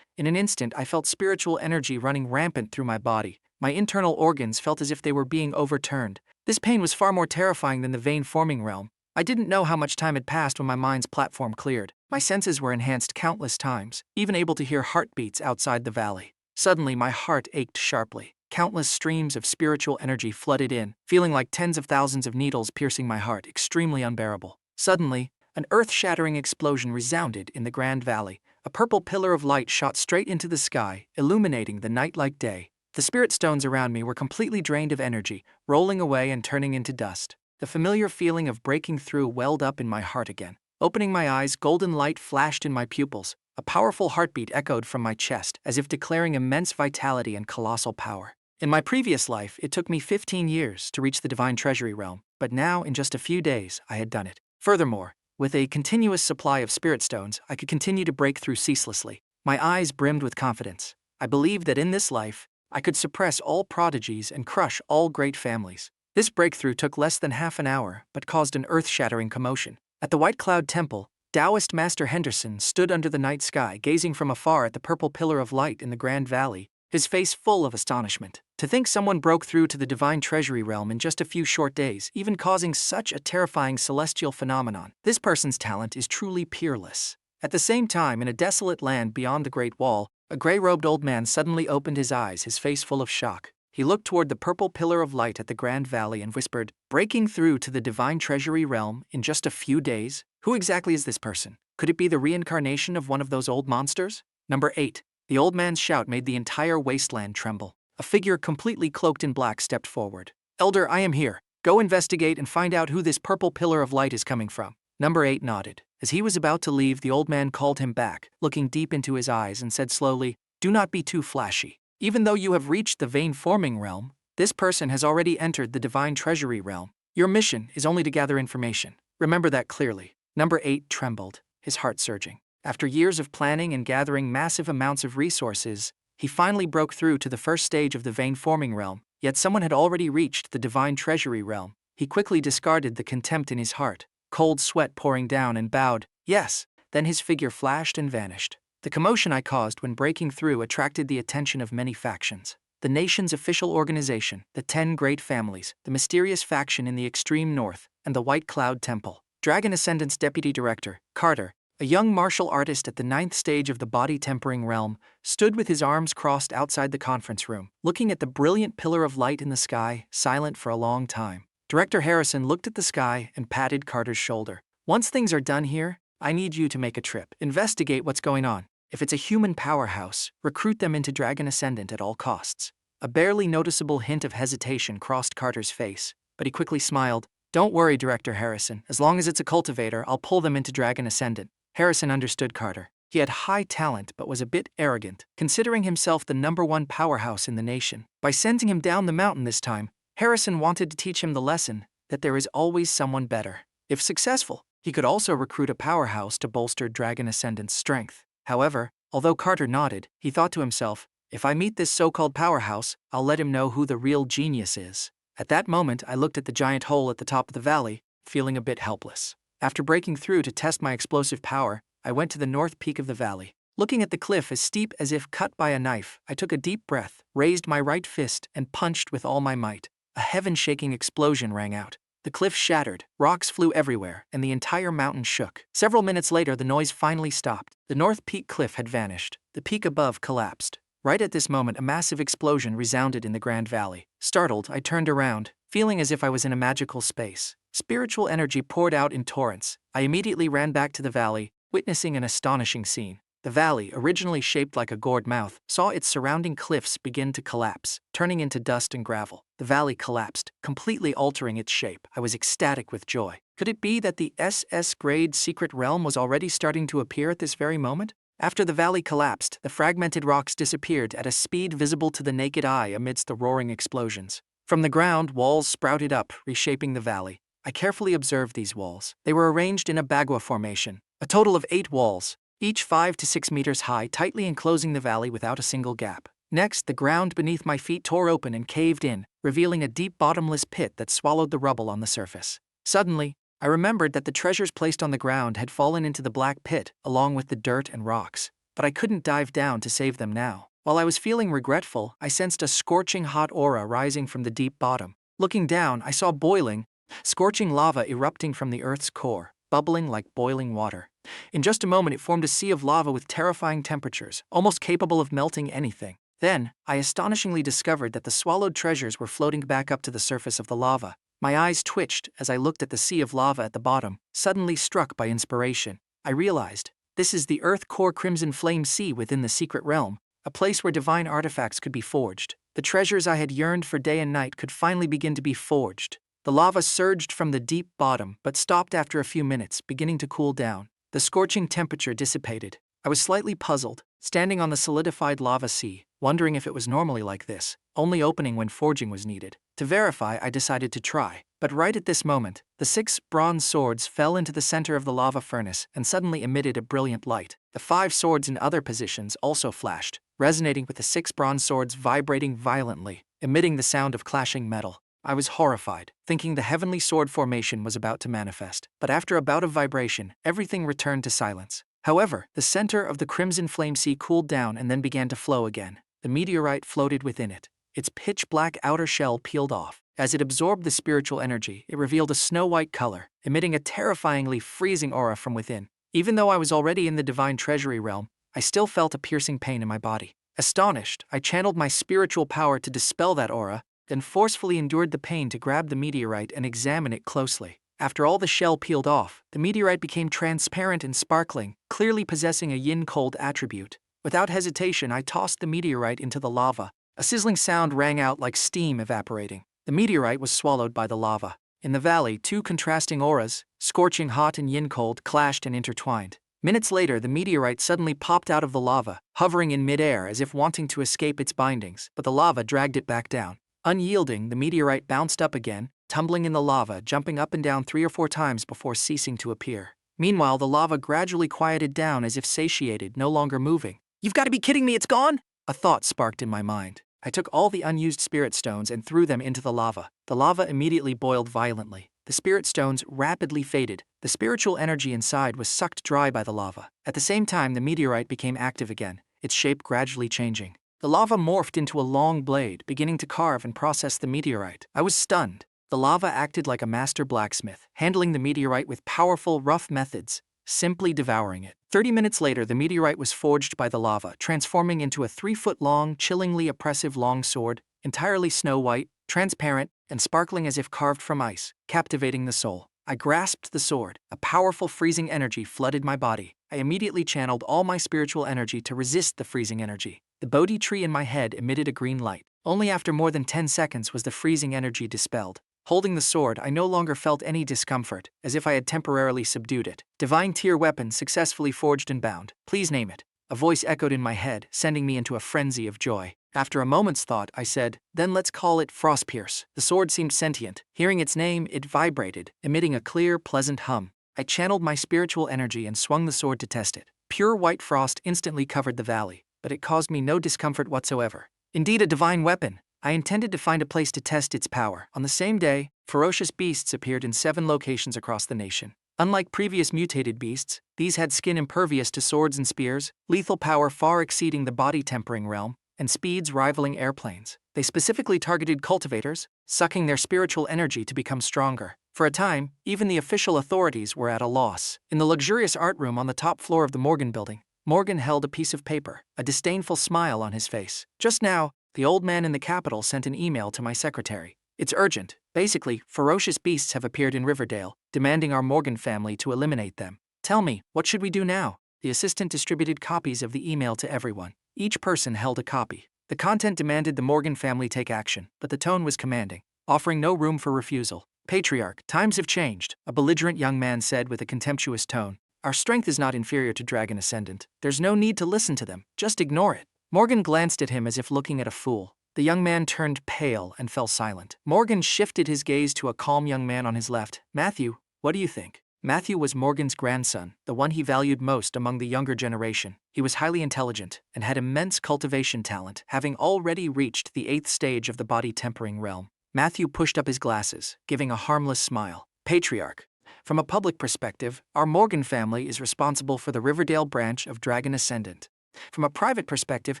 In an instant, I felt spiritual energy running rampant through my body. My internal organs felt as if they were being overturned. This pain was far more terrifying than the vein-forming realm. I didn't know how much time had passed when my mind's platform cleared. My senses were enhanced countless times, even able to hear heartbeats outside the valley. Suddenly, my heart ached sharply. Countless streams of spiritual energy flooded in, feeling like tens of thousands of needles piercing my heart, extremely unbearable. Suddenly, an earth-shattering explosion resounded in the Grand Valley. A purple pillar of light shot straight into the sky, illuminating the night like day. The spirit stones around me were completely drained of energy, rolling away and turning into dust. The familiar feeling of breaking through welled up in my heart again. Opening my eyes, golden light flashed in my pupils. A powerful heartbeat echoed from my chest, as if declaring immense vitality and colossal power. In my previous life, it took me 15 years to reach the Divine Treasury realm, but now, in just a few days, I had done it. Furthermore, with a continuous supply of spirit stones, I could continue to break through ceaselessly. My eyes brimmed with confidence. I believed that in this life, I could suppress all prodigies and crush all great families. This breakthrough took less than half an hour, but caused an earth-shattering commotion. At the White Cloud Temple, Taoist Master Henderson stood under the night sky, gazing from afar at the purple pillar of light in the Grand Valley, his face full of astonishment. To think someone broke through to the Divine Treasury realm in just a few short days, even causing such a terrifying celestial phenomenon. This person's talent is truly peerless. At the same time, in a desolate land beyond the Great Wall, a gray-robed old man suddenly opened his eyes, his face full of shock. He looked toward the purple pillar of light at the Grand Valley and whispered, "Breaking through to the Divine Treasury realm in just a few days? Who exactly is this person? Could it be the reincarnation of one of those old monsters?" Number 8. The old man's shout made the entire wasteland tremble. A figure completely cloaked in black stepped forward. "Elder, I am here. Go investigate and find out who this purple pillar of light is coming from." Number 8 nodded. As he was about to leave, the old man called him back, looking deep into his eyes and said slowly, "Do not be too flashy. Even though you have reached the vein-forming realm, this person has already entered the Divine Treasury realm. Your mission is only to gather information. Remember that clearly." Number 8 trembled, his heart surging. After years of planning and gathering massive amounts of resources, he finally broke through to the first stage of the vein-forming realm, yet someone had already reached the Divine Treasury realm. He quickly discarded the contempt in his heart, cold sweat pouring down, and bowed, "Yes." Then his figure flashed and vanished. The commotion I caused when breaking through attracted the attention of many factions. The nation's official organization, the 10 great families, the mysterious faction in the extreme north, and the White Cloud Temple. Dragon Ascendant's deputy director, Carter, a young martial artist at the 9th stage of the body-tempering realm, stood with his arms crossed outside the conference room, looking at the brilliant pillar of light in the sky, silent for a long time. Director Harrison looked at the sky and patted Carter's shoulder. "Once things are done here, I need you to make a trip. Investigate what's going on. If it's a human powerhouse, recruit them into Dragon Ascendant at all costs." A barely noticeable hint of hesitation crossed Carter's face, but he quickly smiled. "Don't worry, Director Harrison. As long as it's a cultivator, I'll pull them into Dragon Ascendant." Harrison understood Carter. He had high talent but was a bit arrogant, considering himself the #1 powerhouse in the nation. By sending him down the mountain this time, Harrison wanted to teach him the lesson that there is always someone better. If successful, he could also recruit a powerhouse to bolster Dragon Ascendant's strength. However, although Carter nodded, he thought to himself, "If I meet this so-called powerhouse, I'll let him know who the real genius is." At that moment, I looked at the giant hole at the top of the valley, feeling a bit helpless. After breaking through to test my explosive power, I went to the north peak of the valley. Looking at the cliff as steep as if cut by a knife, I took a deep breath, raised my right fist, and punched with all my might. A heaven-shaking explosion rang out. The cliff shattered, rocks flew everywhere, and the entire mountain shook. Several minutes later, the noise finally stopped. The North Peak cliff had vanished. The peak above collapsed. Right at this moment, a massive explosion resounded in the Grand Valley. Startled, I turned around, feeling as if I was in a magical space. Spiritual energy poured out in torrents. I immediately ran back to the valley, witnessing an astonishing scene. The valley, originally shaped like a gourd mouth, saw its surrounding cliffs begin to collapse, turning into dust and gravel. The valley collapsed, completely altering its shape. I was ecstatic with joy. Could it be that the SS-grade secret realm was already starting to appear at this very moment? After the valley collapsed, the fragmented rocks disappeared at a speed visible to the naked eye amidst the roaring explosions. From the ground, walls sprouted up, reshaping the valley. I carefully observed these walls. They were arranged in a bagua formation, a total of 8 walls, each 5 to 6 meters high, tightly enclosing the valley without a single gap. Next, the ground beneath my feet tore open and caved in, revealing a deep bottomless pit that swallowed the rubble on the surface. Suddenly, I remembered that the treasures placed on the ground had fallen into the black pit, along with the dirt and rocks, but I couldn't dive down to save them now. While I was feeling regretful, I sensed a scorching hot aura rising from the deep bottom. Looking down, I saw boiling, scorching lava erupting from the Earth's core, bubbling like boiling water. In just a moment, it formed a sea of lava with terrifying temperatures, almost capable of melting anything. Then, I astonishingly discovered that the swallowed treasures were floating back up to the surface of the lava. My eyes twitched as I looked at the sea of lava at the bottom, suddenly struck by inspiration. I realized, this is the Earth Core Crimson Flame Sea within the secret realm, a place where divine artifacts could be forged. The treasures I had yearned for day and night could finally begin to be forged. The lava surged from the deep bottom, but stopped after a few minutes, beginning to cool down. The scorching temperature dissipated. I was slightly puzzled, standing on the solidified lava sea, wondering if it was normally like this, only opening when forging was needed. To verify, I decided to try. But right at this moment, the 6 bronze swords fell into the center of the lava furnace and suddenly emitted a brilliant light. The 5 swords in other positions also flashed, resonating with the 6 bronze swords vibrating violently, emitting the sound of clashing metal. I was horrified, thinking the heavenly sword formation was about to manifest. But after a bout of vibration, everything returned to silence. However, the center of the Crimson Flame Sea cooled down and then began to flow again. The meteorite floated within it, its pitch-black outer shell peeled off. As it absorbed the spiritual energy, it revealed a snow-white color, emitting a terrifyingly freezing aura from within. Even though I was already in the Divine Treasury realm, I still felt a piercing pain in my body. Astonished, I channeled my spiritual power to dispel that aura, then forcefully endured the pain to grab the meteorite and examine it closely. After all the shell peeled off, the meteorite became transparent and sparkling, clearly possessing a yin-cold attribute. Without hesitation, I tossed the meteorite into the lava. A sizzling sound rang out like steam evaporating. The meteorite was swallowed by the lava. In the valley, 2 contrasting auras, scorching hot and yin-cold, clashed and intertwined. Minutes later, the meteorite suddenly popped out of the lava, hovering in midair as if wanting to escape its bindings, but the lava dragged it back down. Unyielding, the meteorite bounced up again, tumbling in the lava, jumping up and down 3 or 4 times before ceasing to appear. Meanwhile, the lava gradually quieted down as if satiated, no longer moving. "You've got to be kidding me, it's gone?" A thought sparked in my mind. I took all the unused spirit stones and threw them into the lava. The lava immediately boiled violently. The spirit stones rapidly faded. The spiritual energy inside was sucked dry by the lava. At the same time, the meteorite became active again, its shape gradually changing. The lava morphed into a long blade, beginning to carve and process the meteorite. I was stunned. The lava acted like a master blacksmith, handling the meteorite with powerful, rough methods, simply devouring it. 30 minutes later, the meteorite was forged by the lava, transforming into a 3-foot-long, chillingly oppressive long sword, entirely snow-white, transparent, and sparkling as if carved from ice, captivating the soul. I grasped the sword. A powerful freezing energy flooded my body. I immediately channeled all my spiritual energy to resist the freezing energy. The Bodhi tree in my head emitted a green light. Only after more than 10 seconds was the freezing energy dispelled. Holding the sword, I no longer felt any discomfort, as if I had temporarily subdued it. "Divine tier weapon successfully forged and bound. Please name it." A voice echoed in my head, sending me into a frenzy of joy. After a moment's thought, I said, "Then let's call it Frostpierce." The sword seemed sentient. Hearing its name, it vibrated, emitting a clear, pleasant hum. I channeled my spiritual energy and swung the sword to test it. Pure white frost instantly covered the valley, but it caused me no discomfort whatsoever. Indeed, a divine weapon. I intended to find a place to test its power. On the same day, ferocious beasts appeared in 7 locations across the nation. Unlike previous mutated beasts, these had skin impervious to swords and spears, lethal power far exceeding the body-tempering realm, and speeds rivaling airplanes. They specifically targeted cultivators, sucking their spiritual energy to become stronger. For a time, even the official authorities were at a loss. In the luxurious art room on the top floor of the Morgan building, Morgan held a piece of paper, a disdainful smile on his face. Just now, the old man in the capital sent an email to my secretary. It's urgent. Basically, ferocious beasts have appeared in Riverdale, demanding our Morgan family to eliminate them. Tell me, what should we do now? The assistant distributed copies of the email to everyone. Each person held a copy. The content demanded the Morgan family take action, but the tone was commanding, offering no room for refusal. Patriarch, times have changed, a belligerent young man said with a contemptuous tone. Our strength is not inferior to Dragon Ascendant. There's no need to listen to them, just ignore it. Morgan glanced at him as if looking at a fool. The young man turned pale and fell silent. Morgan shifted his gaze to a calm young man on his left. Matthew, what do you think? Matthew was Morgan's grandson, the one he valued most among the younger generation. He was highly intelligent and had immense cultivation talent, having already reached the 8th stage of the body tempering realm. Matthew pushed up his glasses, giving a harmless smile. Patriarch, from a public perspective, our Morgan family is responsible for the Riverdale branch of Dragon Ascendant. From a private perspective,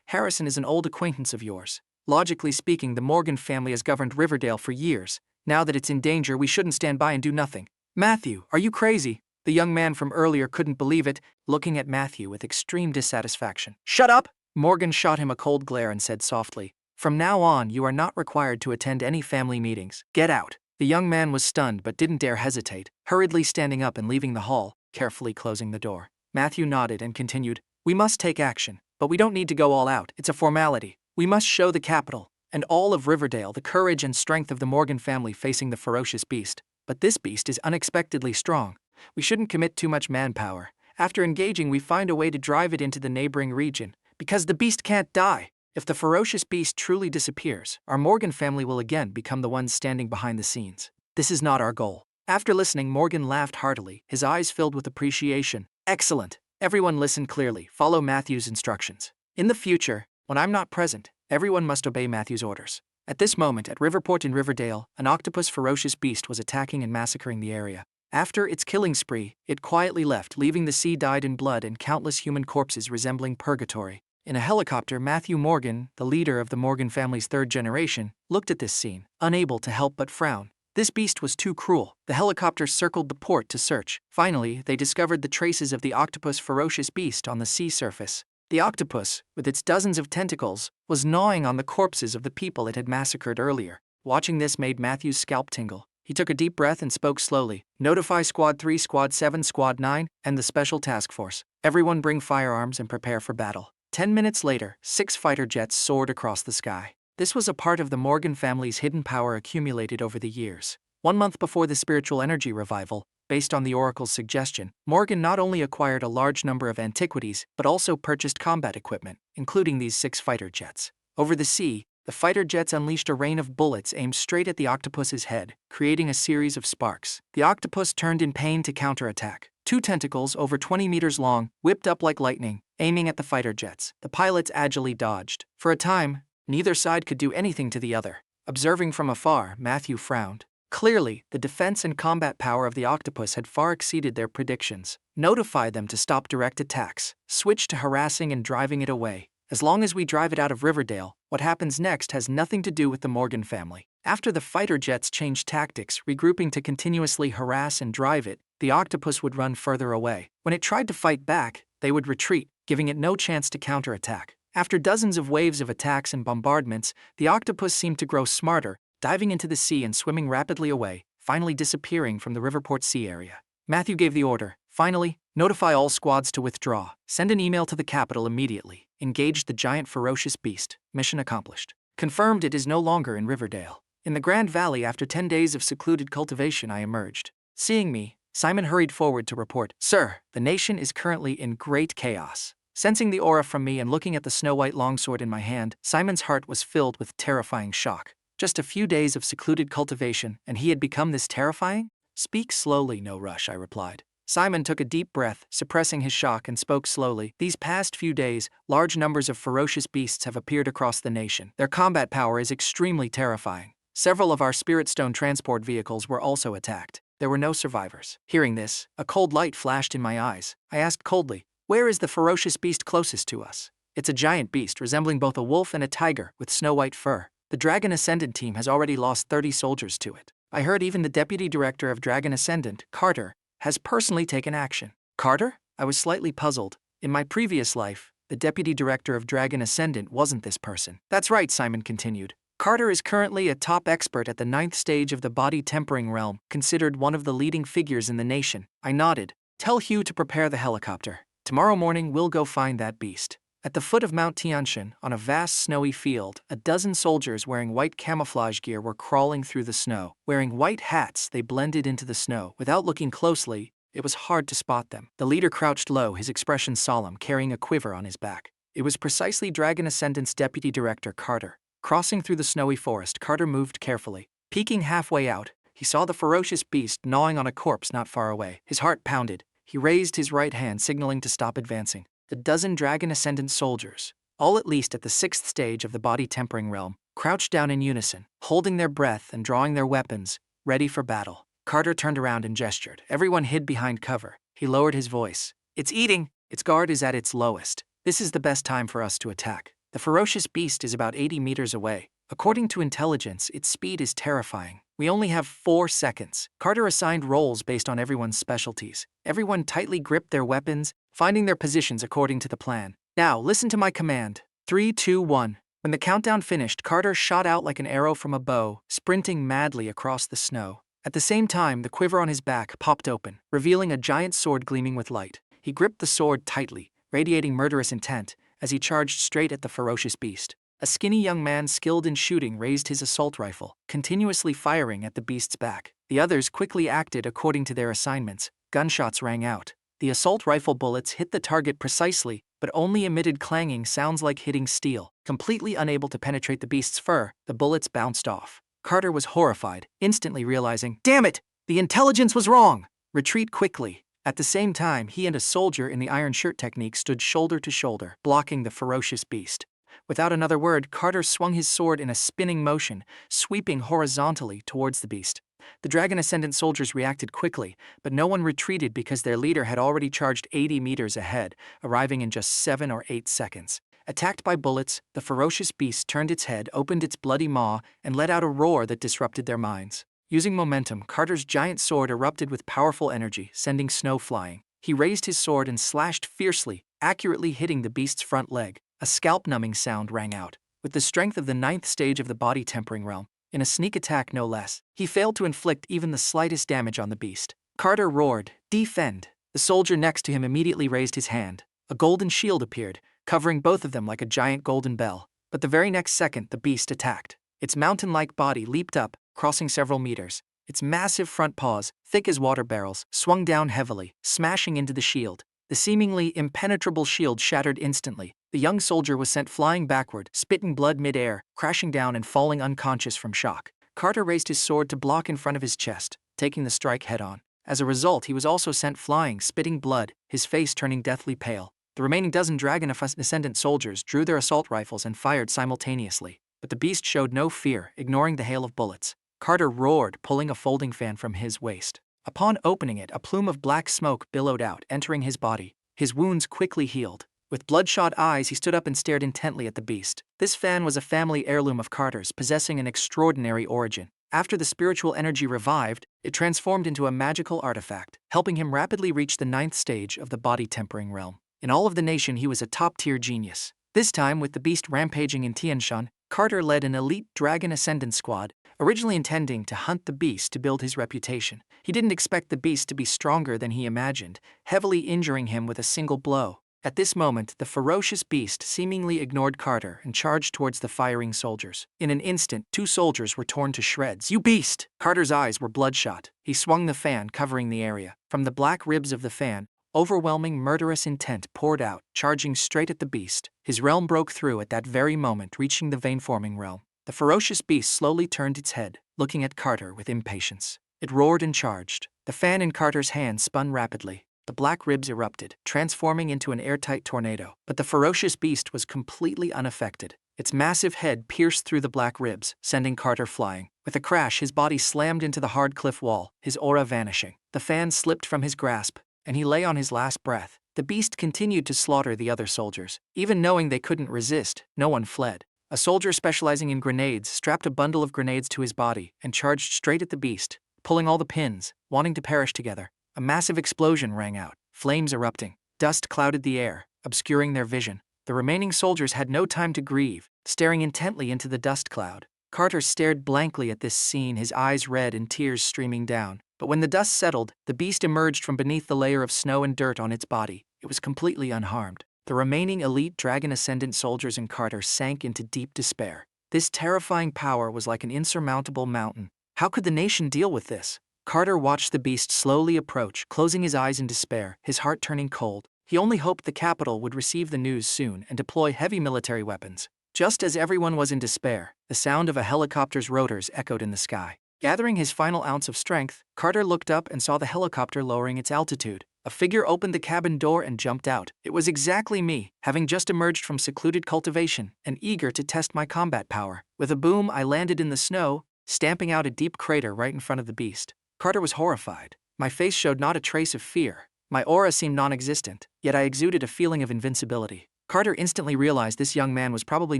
Harrison is an old acquaintance of yours. Logically speaking, the Morgan family has governed Riverdale for years. Now that it's in danger, we shouldn't stand by and do nothing. Matthew, are you crazy? The young man from earlier couldn't believe it, looking at Matthew with extreme dissatisfaction. Shut up! Morgan shot him a cold glare and said softly, From now on, you are not required to attend any family meetings. Get out. The young man was stunned but didn't dare hesitate, hurriedly standing up and leaving the hall, carefully closing the door. Matthew nodded and continued, We must take action, but we don't need to go all out. It's a formality. We must show the capital, and all of Riverdale, the courage and strength of the Morgan family facing the ferocious beast. But this beast is unexpectedly strong. We shouldn't commit too much manpower. After engaging, we find a way to drive it into the neighboring region, because the beast can't die. If the ferocious beast truly disappears, our Morgan family will again become the ones standing behind the scenes. This is not our goal. After listening, Morgan laughed heartily, his eyes filled with appreciation. Excellent. Everyone listen clearly. Follow Matthew's instructions. In the future, when I'm not present, everyone must obey Matthew's orders. At this moment, at Riverport in Riverdale, an octopus ferocious beast was attacking and massacring the area. After its killing spree, it quietly left, leaving the sea dyed in blood and countless human corpses resembling purgatory. In a helicopter, Matthew Morgan, the leader of the Morgan family's 3rd generation, looked at this scene, unable to help but frown. This beast was too cruel. The helicopter circled the port to search. Finally, they discovered the traces of the octopus ferocious beast on the sea surface. The octopus, with its dozens of tentacles, was gnawing on the corpses of the people it had massacred earlier. Watching this made Matthew's scalp tingle. He took a deep breath and spoke slowly. Notify Squad 3, Squad 7, Squad 9, and the Special Task Force. Everyone bring firearms and prepare for battle. 10 minutes later, 6 fighter jets soared across the sky. This was a part of the Morgan family's hidden power accumulated over the years. 1 month before the spiritual energy revival, based on the Oracle's suggestion, Morgan not only acquired a large number of antiquities, but also purchased combat equipment, including these 6 fighter jets. Over the sea, the fighter jets unleashed a rain of bullets aimed straight at the octopus's head, creating a series of sparks. The octopus turned in pain to counterattack. 2 tentacles, over 20 meters long, whipped up like lightning, aiming at the fighter jets. The pilots agilely dodged. For a time, neither side could do anything to the other. Observing from afar, Matthew frowned. Clearly, the defense and combat power of the octopus had far exceeded their predictions. Notify them to stop direct attacks. Switch to harassing and driving it away. As long as we drive it out of Riverdale, what happens next has nothing to do with the Morgan family. After the fighter jets changed tactics, regrouping to continuously harass and drive it, the octopus would run further away. When it tried to fight back, they would retreat, giving it no chance to counterattack. After dozens of waves of attacks and bombardments, the octopus seemed to grow smarter, diving into the sea and swimming rapidly away, finally disappearing from the Riverport Sea area. Matthew gave the order. Finally, notify all squads to withdraw. Send an email to the capital immediately. Engage the giant ferocious beast. Mission accomplished. Confirmed it is no longer in Riverdale. In the Grand Valley, after 10 days of secluded cultivation, I emerged. Seeing me, Simon hurried forward to report, Sir, the nation is currently in great chaos. Sensing the aura from me and looking at the snow-white longsword in my hand, Simon's heart was filled with terrifying shock. Just a few days of secluded cultivation, and he had become this terrifying? Speak slowly, no rush, I replied. Simon took a deep breath, suppressing his shock, and spoke slowly. These past few days, large numbers of ferocious beasts have appeared across the nation. Their combat power is extremely terrifying. Several of our Spirit Stone transport vehicles were also attacked. There were no survivors. Hearing this, a cold light flashed in my eyes. I asked coldly, Where is the ferocious beast closest to us? It's a giant beast resembling both a wolf and a tiger with snow-white fur. The Dragon Ascendant team has already lost 30 soldiers to it. I heard even the deputy director of Dragon Ascendant, Carter, has personally taken action. Carter? I was slightly puzzled. In my previous life, the deputy director of Dragon Ascendant wasn't this person. That's right, Simon continued. Carter is currently a top expert at the 9th stage of the body tempering realm, considered one of the leading figures in the nation. I nodded. Tell Hugh to prepare the helicopter. Tomorrow morning we'll go find that beast. At the foot of Mount Tianshan, on a vast snowy field, a dozen soldiers wearing white camouflage gear were crawling through the snow. Wearing white hats, they blended into the snow. Without looking closely, it was hard to spot them. The leader crouched low, his expression solemn, carrying a quiver on his back. It was precisely Dragon Ascendant's deputy director, Carter. Crossing through the snowy forest, Carter moved carefully. Peeking halfway out, he saw the ferocious beast gnawing on a corpse not far away. His heart pounded. He raised his right hand, signaling to stop advancing. The dozen Dragon Ascendant soldiers, all at least at the 6th stage of the body tempering realm, crouched down in unison, holding their breath and drawing their weapons, ready for battle. Carter turned around and gestured. Everyone hid behind cover. He lowered his voice. It's eating! Its guard is at its lowest. This is the best time for us to attack. The ferocious beast is about 80 meters away. According to intelligence, its speed is terrifying. We only have 4 seconds. Carter assigned roles based on everyone's specialties. Everyone tightly gripped their weapons, finding their positions according to the plan. Now, listen to my command. 3, 2, 1. When the countdown finished, Carter shot out like an arrow from a bow, sprinting madly across the snow. At the same time, the quiver on his back popped open, revealing a giant sword gleaming with light. He gripped the sword tightly, radiating murderous intent, as he charged straight at the ferocious beast. A skinny young man skilled in shooting raised his assault rifle, continuously firing at the beast's back. The others quickly acted according to their assignments. Gunshots rang out. The assault rifle bullets hit the target precisely, but only emitted clanging sounds like hitting steel. Completely unable to penetrate the beast's fur, the bullets bounced off. Carter was horrified, instantly realizing, "Damn it! The intelligence was wrong! Retreat quickly." At the same time, he and a soldier in the iron shirt technique stood shoulder to shoulder, blocking the ferocious beast. Without another word, Carter swung his sword in a spinning motion, sweeping horizontally towards the beast. The Dragon Ascendant soldiers reacted quickly, but no one retreated because their leader had already charged 80 meters ahead, arriving in just 7 or 8 seconds. Attacked by bullets, the ferocious beast turned its head, opened its bloody maw, and let out a roar that disrupted their minds. Using momentum, Carter's giant sword erupted with powerful energy, sending snow flying. He raised his sword and slashed fiercely, accurately hitting the beast's front leg. A scalp-numbing sound rang out. With the strength of the 9th stage of the body tempering realm, in a sneak attack no less, he failed to inflict even the slightest damage on the beast. Carter roared, "Defend!" The soldier next to him immediately raised his hand. A golden shield appeared, covering both of them like a giant golden bell. But the very next second, the beast attacked. Its mountain-like body leaped up, crossing several meters. Its massive front paws, thick as water barrels, swung down heavily, smashing into the shield. The seemingly impenetrable shield shattered instantly. The young soldier was sent flying backward, spitting blood mid-air, crashing down and falling unconscious from shock. Carter raised his sword to block in front of his chest, taking the strike head-on. As a result, he was also sent flying, spitting blood, his face turning deathly pale. The remaining dozen Dragon Ascendant soldiers drew their assault rifles and fired simultaneously. But the beast showed no fear, ignoring the hail of bullets. Carter roared, pulling a folding fan from his waist. Upon opening it, a plume of black smoke billowed out, entering his body. His wounds quickly healed. With bloodshot eyes, he stood up and stared intently at the beast. This fan was a family heirloom of Carter's, possessing an extraordinary origin. After the spiritual energy revived, it transformed into a magical artifact, helping him rapidly reach the 9th stage of the body tempering realm. In all of the nation, he was a top-tier genius. This time, with the beast rampaging in Tianshan, Carter led an elite Dragon Ascendant squad, originally intending to hunt the beast to build his reputation. He didn't expect the beast to be stronger than he imagined, heavily injuring him with a single blow. At this moment, the ferocious beast seemingly ignored Carter and charged towards the firing soldiers. In an instant, 2 soldiers were torn to shreds. "You beast!" Carter's eyes were bloodshot. He swung the fan, covering the area. From the black ribs of the fan, overwhelming murderous intent poured out, charging straight at the beast. His realm broke through at that very moment, reaching the vein-forming realm. The ferocious beast slowly turned its head, looking at Carter with impatience. It roared and charged. The fan in Carter's hand spun rapidly. The black ribs erupted, transforming into an airtight tornado. But the ferocious beast was completely unaffected. Its massive head pierced through the black ribs, sending Carter flying. With a crash, his body slammed into the hard cliff wall, his aura vanishing. The fan slipped from his grasp, and he lay on his last breath. The beast continued to slaughter the other soldiers. Even knowing they couldn't resist, no one fled. A soldier specializing in grenades strapped a bundle of grenades to his body and charged straight at the beast, pulling all the pins, wanting to perish together. A massive explosion rang out, flames erupting. Dust clouded the air. obscuring their vision. The remaining soldiers had no time to grieve, staring intently into the dust cloud. Carter stared blankly at this scene, his eyes red and tears streaming down. But when the dust settled, the beast emerged from beneath the layer of snow and dirt on its body. It was completely unharmed. The remaining elite Dragon Ascendant soldiers and Carter sank into deep despair. This terrifying power was like an insurmountable mountain. How could the nation deal with this? Carter watched the beast slowly approach, closing his eyes in despair, his heart turning cold. He only hoped the capital would receive the news soon and deploy heavy military weapons. Just as everyone was in despair, the sound of a helicopter's rotors echoed in the sky. Gathering his final ounce of strength, Carter looked up and saw the helicopter lowering its altitude. A figure opened the cabin door and jumped out. It was exactly me, having just emerged from secluded cultivation and eager to test my combat power. With a boom, I landed in the snow, stamping out a deep crater right in front of the beast. Carter was horrified. My face showed not a trace of fear. My aura seemed non-existent, yet I exuded a feeling of invincibility. Carter instantly realized this young man was probably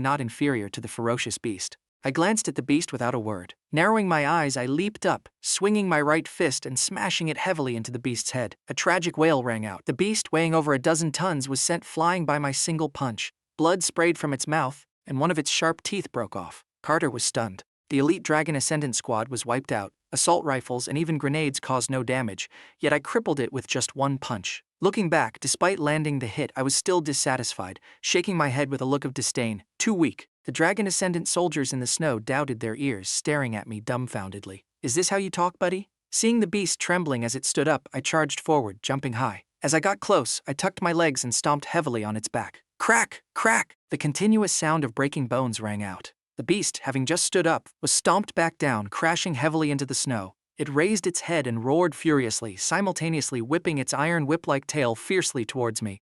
not inferior to the ferocious beast. I glanced at the beast without a word. Narrowing my eyes, I leaped up, swinging my right fist and smashing it heavily into the beast's head. A tragic wail rang out. The beast, weighing over a dozen tons, was sent flying by my single punch. Blood sprayed from its mouth, and one of its sharp teeth broke off. Carter was stunned. The elite Dragon Ascendant squad was wiped out. Assault rifles and even grenades caused no damage, yet I crippled it with just one punch. Looking back, despite landing the hit, I was still dissatisfied, shaking my head with a look of disdain. Too weak. The Dragon Ascendant soldiers in the snow doubted their ears, staring at me dumbfoundedly. Is this how you talk, buddy? Seeing the beast trembling as it stood up, I charged forward, jumping high. As I got close, I tucked my legs and stomped heavily on its back. Crack! Crack! The continuous sound of breaking bones rang out. The beast, having just stood up, was stomped back down, crashing heavily into the snow. It raised its head and roared furiously, simultaneously whipping its iron whip-like tail fiercely towards me.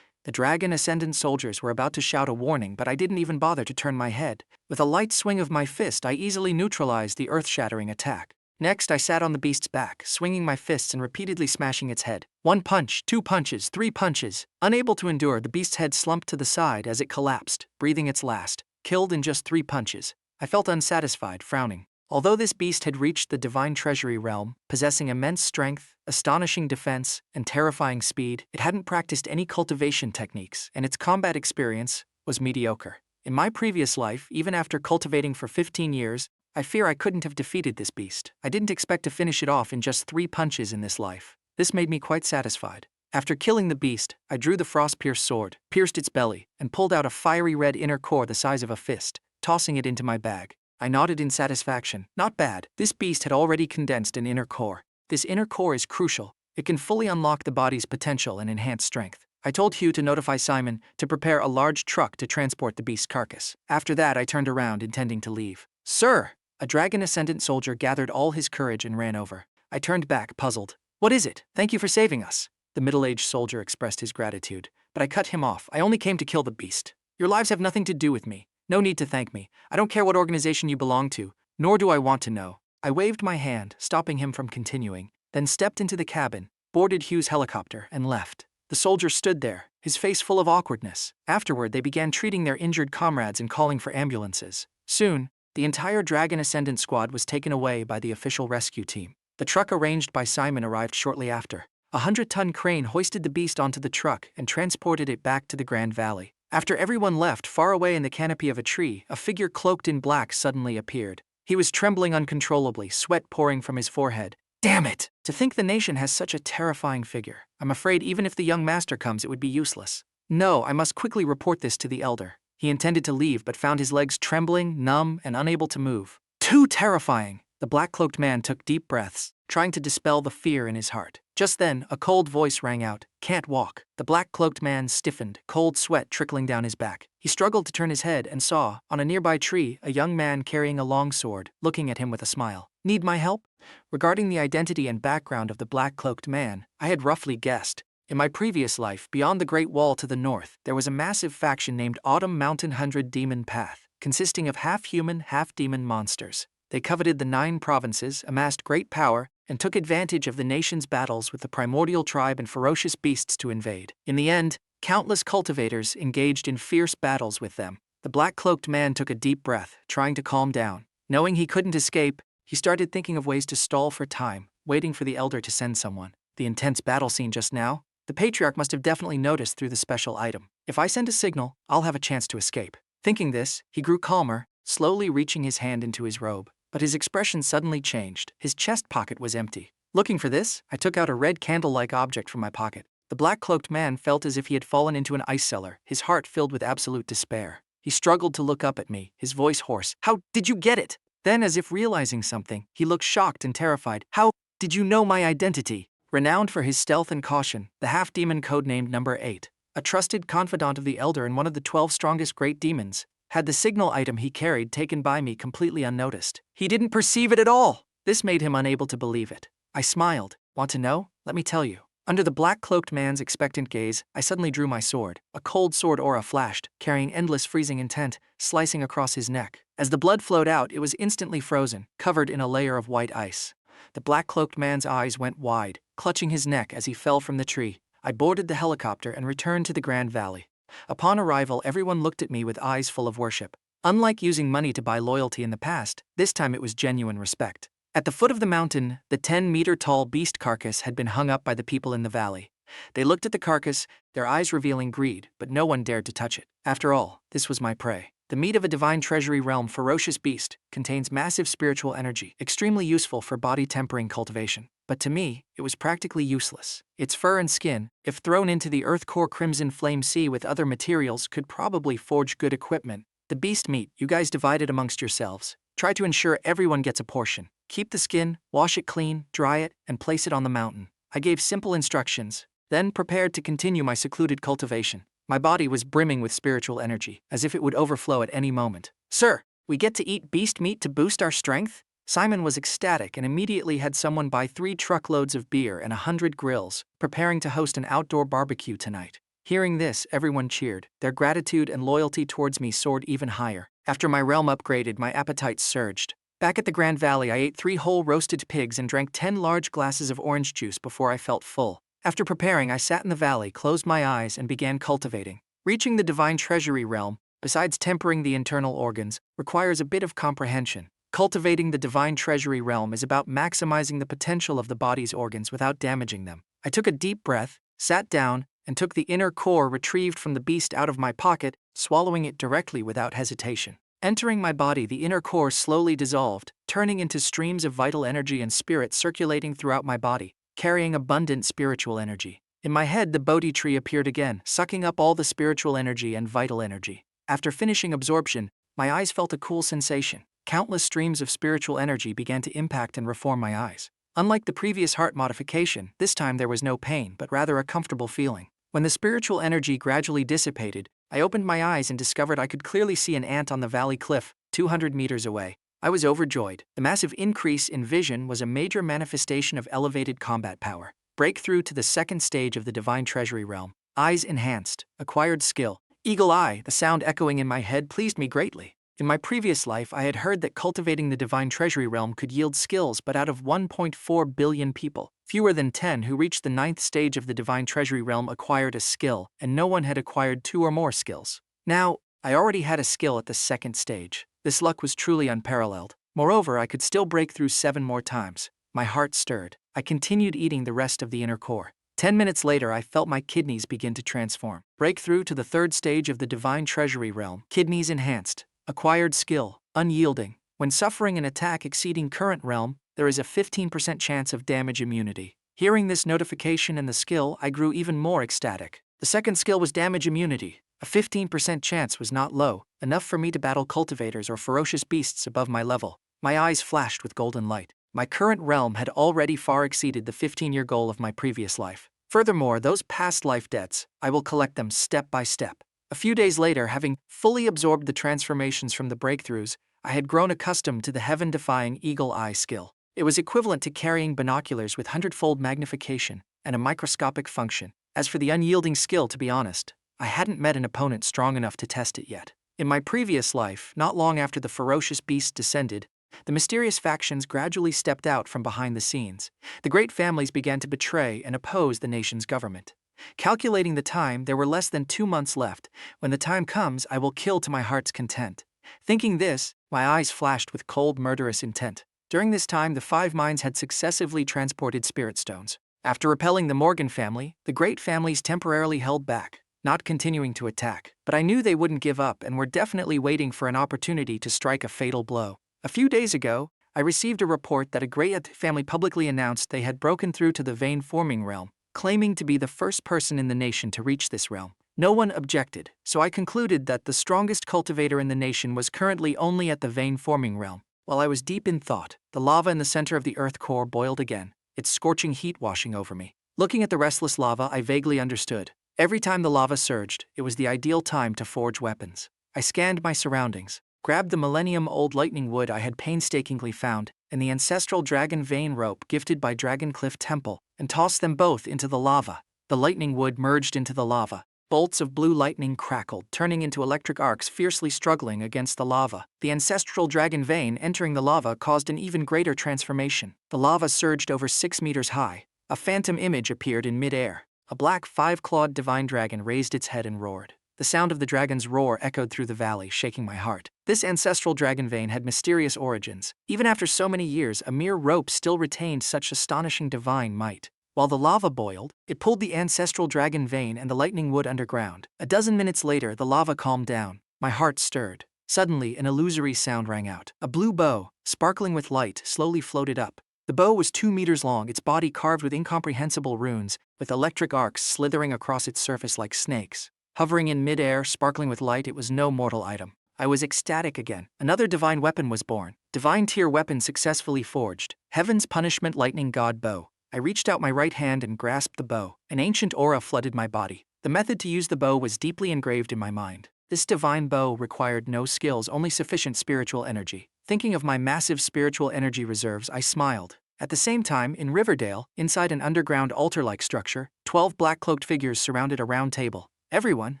The Dragon Ascendant soldiers were about to shout a warning, but I didn't even bother to turn my head. With a light swing of my fist, I easily neutralized the earth-shattering attack. Next, I sat on the beast's back, swinging my fists and repeatedly smashing its head. 1 punch, 2 punches, 3 punches. Unable to endure, the beast's head slumped to the side as it collapsed, breathing its last. Killed in just 3 punches. I felt unsatisfied, frowning. Although this beast had reached the Divine Treasury realm, possessing immense strength, astonishing defense, and terrifying speed, it hadn't practiced any cultivation techniques, and its combat experience was mediocre. In my previous life, even after cultivating for 15 years, I fear I couldn't have defeated this beast. I didn't expect to finish it off in just 3 punches in this life. This made me quite satisfied. After killing the beast, I drew the Frostpierce sword, pierced its belly, and pulled out a fiery red inner core the size of a fist, tossing it into my bag. I nodded in satisfaction. Not bad. This beast had already condensed an inner core. This inner core is crucial. It can fully unlock the body's potential and enhance strength. I told Hugh to notify Simon to prepare a large truck to transport the beast's carcass. After that, I turned around, intending to leave. "Sir!" A Dragon Ascendant soldier gathered all his courage and ran over. I turned back, puzzled. "What is it? Thank you for saving us." The middle-aged soldier expressed his gratitude, but I cut him off. "I only came to kill the beast. Your lives have nothing to do with me. No need to thank me. I don't care what organization you belong to, nor do I want to know." I waved my hand, stopping him from continuing, then stepped into the cabin, boarded Hugh's helicopter, and left. The soldier stood there, his face full of awkwardness. Afterward, they began treating their injured comrades and calling for ambulances. Soon, the entire Dragon Ascendant squad was taken away by the official rescue team. The truck arranged by Simon arrived shortly after. A 100-ton crane hoisted the beast onto the truck and transported it back to the Grand Valley. After everyone left, far away in the canopy of a tree, a figure cloaked in black suddenly appeared. He was trembling uncontrollably, sweat pouring from his forehead. Damn it! To think the nation has such a terrifying figure. I'm afraid even if the young master comes, it would be useless. No, I must quickly report this to the elder. He intended to leave, but found his legs trembling, numb, and unable to move. Too terrifying! The black-cloaked man took deep breaths, trying to dispel the fear in his heart. Just then, a cold voice rang out, "Can't walk." The black-cloaked man stiffened, cold sweat trickling down his back. He struggled to turn his head and saw, on a nearby tree, a young man carrying a long sword, looking at him with a smile. "Need my help?" Regarding the identity and background of the black-cloaked man, I had roughly guessed. In my previous life, beyond the Great Wall to the north, there was a massive faction named Autumn Mountain 100 Demon Path, consisting of half-human, half-demon monsters. They coveted the 9 provinces, amassed great power, and took advantage of the nation's battles with the primordial tribe and ferocious beasts to invade. In the end, countless cultivators engaged in fierce battles with them. The black-cloaked man took a deep breath, trying to calm down. Knowing he couldn't escape, he started thinking of ways to stall for time, waiting for the elder to send someone. The intense battle scene just now? The patriarch must have definitely noticed through the special item. If I send a signal, I'll have a chance to escape. Thinking this, he grew calmer, slowly reaching his hand into his robe. But his expression suddenly changed. His chest pocket was empty. Looking for this, I took out a red candle-like object from my pocket. The black-cloaked man felt as if he had fallen into an ice cellar, his heart filled with absolute despair. He struggled to look up at me, his voice hoarse. "How did you get it?" Then, as if realizing something, he looked shocked and terrified. "How did you know my identity?" Renowned for his stealth and caution, the half-demon codenamed Number 8, a trusted confidant of the Elder and one of the 12 strongest great demons, had the signal item he carried taken by me completely unnoticed. He didn't perceive it at all! This made him unable to believe it. I smiled. "Want to know? Let me tell you." Under the black-cloaked man's expectant gaze, I suddenly drew my sword. A cold sword aura flashed, carrying endless freezing intent, slicing across his neck. As the blood flowed out, it was instantly frozen, covered in a layer of white ice. The black-cloaked man's eyes went wide, clutching his neck as he fell from the tree. I boarded the helicopter and returned to the Grand Valley. Upon arrival, everyone looked at me with eyes full of worship. Unlike using money to buy loyalty in the past, this time it was genuine respect. At the foot of the mountain, the 10-meter-tall beast carcass had been hung up by the people in the valley. They looked at the carcass, their eyes revealing greed, but no one dared to touch it. After all, this was my prey. The meat of a Divine Treasury realm ferocious beast contains massive spiritual energy, extremely useful for body-tempering cultivation. But to me, it was practically useless. Its fur and skin, if thrown into the earth core crimson flame sea with other materials, could probably forge good equipment. The beast meat, you guys divide it amongst yourselves. Try to ensure everyone gets a portion. Keep the skin, wash it clean, dry it, and place it on the mountain. I gave simple instructions, then prepared to continue my secluded cultivation. My body was brimming with spiritual energy, as if it would overflow at any moment. "Sir, we get to eat beast meat to boost our strength?" Simon was ecstatic and immediately had someone buy 3 truckloads of beer and 100 grills, preparing to host an outdoor barbecue tonight. Hearing this, everyone cheered. Their gratitude and loyalty towards me soared even higher. After my realm upgraded, my appetite surged. Back at the Grand Valley, I ate 3 whole roasted pigs and drank 10 large glasses of orange juice before I felt full. After preparing, I sat in the valley, closed my eyes, and began cultivating. Reaching the Divine Treasury realm, besides tempering the internal organs, requires a bit of comprehension. Cultivating the Divine Treasury realm is about maximizing the potential of the body's organs without damaging them. I took a deep breath, sat down, and took the inner core retrieved from the beast out of my pocket, swallowing it directly without hesitation. Entering my body, the inner core slowly dissolved, turning into streams of vital energy and spirit circulating throughout my body, carrying abundant spiritual energy. In my head, the Bodhi tree appeared again, sucking up all the spiritual energy and vital energy. After finishing absorption, my eyes felt a cool sensation. Countless streams of spiritual energy began to impact and reform my eyes. Unlike the previous heart modification, this time there was no pain, but rather a comfortable feeling. When the spiritual energy gradually dissipated, I opened my eyes and discovered I could clearly see an ant on the valley cliff, 200 meters away. I was overjoyed. The massive increase in vision was a major manifestation of elevated combat power. Breakthrough to the second stage of the Divine Treasury realm. Eyes enhanced. Acquired skill. Eagle eye, the sound echoing in my head pleased me greatly. In my previous life, I had heard that cultivating the Divine Treasury realm could yield skills, but out of 1.4 billion people, fewer than 10 who reached the 9th stage of the Divine Treasury realm acquired a skill, and no one had acquired 2 or more skills. Now, I already had a skill at the 2nd stage. This luck was truly unparalleled. Moreover, I could still break through 7 more times. My heart stirred. I continued eating the rest of the inner core. 10 minutes later, I felt my kidneys begin to transform. Breakthrough to the 3rd stage of the Divine Treasury realm. Kidneys enhanced. Acquired skill, unyielding. When suffering an attack exceeding current realm, there is a 15% chance of damage immunity. Hearing this notification and the skill, I grew even more ecstatic. The second skill was damage immunity. A 15% chance was not low, enough for me to battle cultivators or ferocious beasts above my level. My eyes flashed with golden light. My current realm had already far exceeded the 15-year goal of my previous life. Furthermore, those past life debts, I will collect them step by step. A few days later, having fully absorbed the transformations from the breakthroughs, I had grown accustomed to the heaven-defying eagle eye skill. It was equivalent to carrying binoculars with 100-fold magnification and a microscopic function. As for the unyielding skill, to be honest, I hadn't met an opponent strong enough to test it yet. In my previous life, not long after the ferocious beast descended, the mysterious factions gradually stepped out from behind the scenes. The great families began to betray and oppose the nation's government. Calculating the time, there were less than 2 months left. When the time comes, I will kill to my heart's content. Thinking this, my eyes flashed with cold, murderous intent. During this time, the 5 mines had successively transported spirit stones. After repelling the Morgan family, the great families temporarily held back, not continuing to attack. But I knew they wouldn't give up and were definitely waiting for an opportunity to strike a fatal blow. A few days ago, I received a report that a great family publicly announced they had broken through to the vein-forming realm, claiming to be the first person in the nation to reach this realm. No one objected, so I concluded that the strongest cultivator in the nation was currently only at the vein-forming realm. While I was deep in thought, the lava in the center of the earth core boiled again, its scorching heat washing over me. Looking at the restless lava, I vaguely understood. Every time the lava surged, it was the ideal time to forge weapons. I scanned my surroundings, grabbed the millennium-old lightning wood I had painstakingly found, and the ancestral dragon vein rope gifted by Dragon Cliff Temple, and tossed them both into the lava. The lightning wood merged into the lava. Bolts of blue lightning crackled, turning into electric arcs fiercely struggling against the lava. The ancestral dragon vein entering the lava caused an even greater transformation. The lava surged over 6 meters high. A phantom image appeared in mid-air. A black 5-clawed divine dragon raised its head and roared. The sound of the dragon's roar echoed through the valley, shaking my heart. This ancestral dragon vein had mysterious origins. Even after so many years, a mere rope still retained such astonishing divine might. While the lava boiled, it pulled the ancestral dragon vein and the lightning wood underground. A dozen minutes later, the lava calmed down. My heart stirred. Suddenly, an illusory sound rang out. A blue bow, sparkling with light, slowly floated up. The bow was 2 meters long, its body carved with incomprehensible runes, with electric arcs slithering across its surface like snakes. Hovering in mid-air, sparkling with light, it was no mortal item. I was ecstatic again. Another divine weapon was born. Divine tier weapon successfully forged. Heaven's Punishment Lightning God Bow. I reached out my right hand and grasped the bow. An ancient aura flooded my body. The method to use the bow was deeply engraved in my mind. This divine bow required no skills, only sufficient spiritual energy. Thinking of my massive spiritual energy reserves, I smiled. At the same time, in Riverdale, inside an underground altar-like structure, 12 black-cloaked figures surrounded a round table. "Everyone,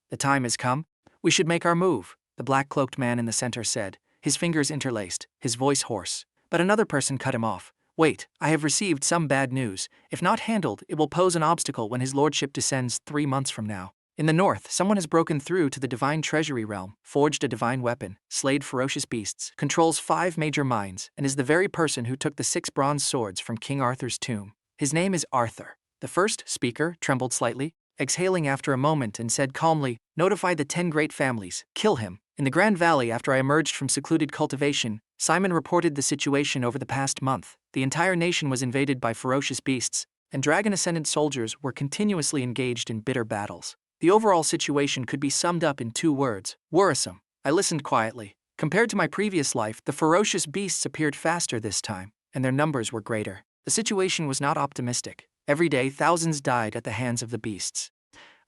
the time has come. We should make our move," the black-cloaked man in the center said, his fingers interlaced, his voice hoarse. But another person cut him off. "Wait, I have received some bad news. If not handled, it will pose an obstacle when his lordship descends 3 months from now. In the north, someone has broken through to the Divine Treasury realm, forged a divine weapon, slayed ferocious beasts, controls 5 major mines, and is the very person who took the 6 bronze swords from King Arthur's tomb. His name is Arthur." The first speaker trembled slightly, exhaling after a moment, and said calmly, "Notify the 10 great families. Kill him." In the Grand Valley, after I emerged from secluded cultivation, Simon reported the situation over the past month. The entire nation was invaded by ferocious beasts, and Dragon Ascendant soldiers were continuously engaged in bitter battles. The overall situation could be summed up in 2 words: worrisome. I listened quietly. Compared to my previous life, the ferocious beasts appeared faster this time, and their numbers were greater. The situation was not optimistic. Every day, thousands died at the hands of the beasts.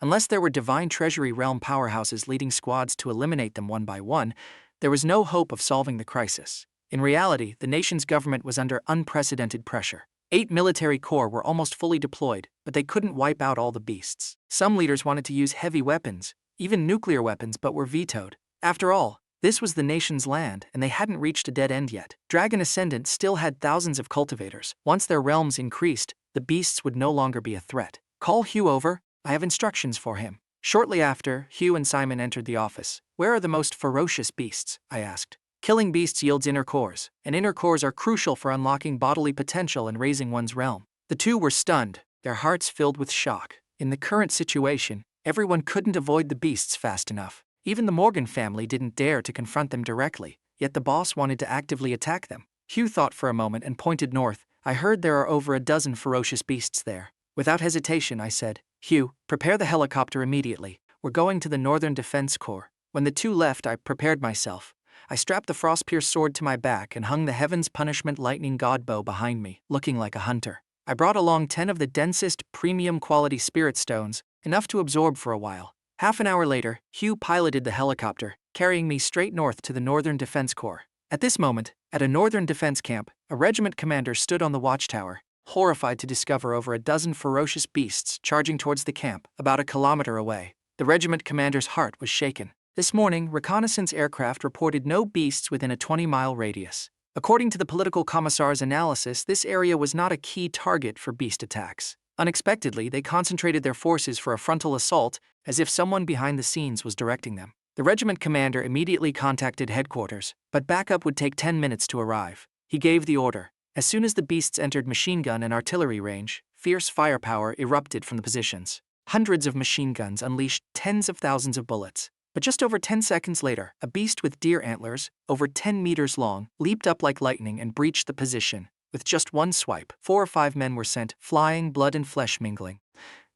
Unless there were Divine Treasury realm powerhouses leading squads to eliminate them one by one, there was no hope of solving the crisis. In reality, the nation's government was under unprecedented pressure. 8 military corps were almost fully deployed, but they couldn't wipe out all the beasts. Some leaders wanted to use heavy weapons, even nuclear weapons, but were vetoed. After all, this was the nation's land, and they hadn't reached a dead end yet. Dragon Ascendant still had thousands of cultivators. Once their realms increased, the beasts would no longer be a threat. "Call Hugh over. I have instructions for him." Shortly after, Hugh and Simon entered the office. "Where are the most ferocious beasts?" I asked. "Killing beasts yields inner cores, and inner cores are crucial for unlocking bodily potential and raising one's realm." The two were stunned, their hearts filled with shock. In the current situation, everyone couldn't avoid the beasts fast enough. Even the Morgan family didn't dare to confront them directly, yet the boss wanted to actively attack them. Hugh thought for a moment and pointed north. "I heard there are over a dozen ferocious beasts there." Without hesitation, I said, "Hugh, prepare the helicopter immediately. We're going to the Northern Defense Corps." When the two left, I prepared myself. I strapped the Frostpierce sword to my back and hung the Heaven's Punishment Lightning God Bow behind me, looking like a hunter. I brought along 10 of the densest, premium-quality spirit stones, enough to absorb for a while. Half an hour later, Hugh piloted the helicopter, carrying me straight north to the Northern Defense Corps. At this moment, at a Northern Defense camp, a regiment commander stood on the watchtower, horrified to discover over a dozen ferocious beasts charging towards the camp, about a kilometer away. The regiment commander's heart was shaken. This morning, reconnaissance aircraft reported no beasts within a 20-mile radius. According to the political commissar's analysis, this area was not a key target for beast attacks. Unexpectedly, they concentrated their forces for a frontal assault, as if someone behind the scenes was directing them. The regiment commander immediately contacted headquarters, but backup would take 10 minutes to arrive. He gave the order. As soon as the beasts entered machine gun and artillery range, fierce firepower erupted from the positions. Hundreds of machine guns unleashed tens of thousands of bullets. But just over 10 seconds later, a beast with deer antlers, over 10 meters long, leaped up like lightning and breached the position. With just one swipe, 4 or 5 men were sent, flying, blood and flesh mingling.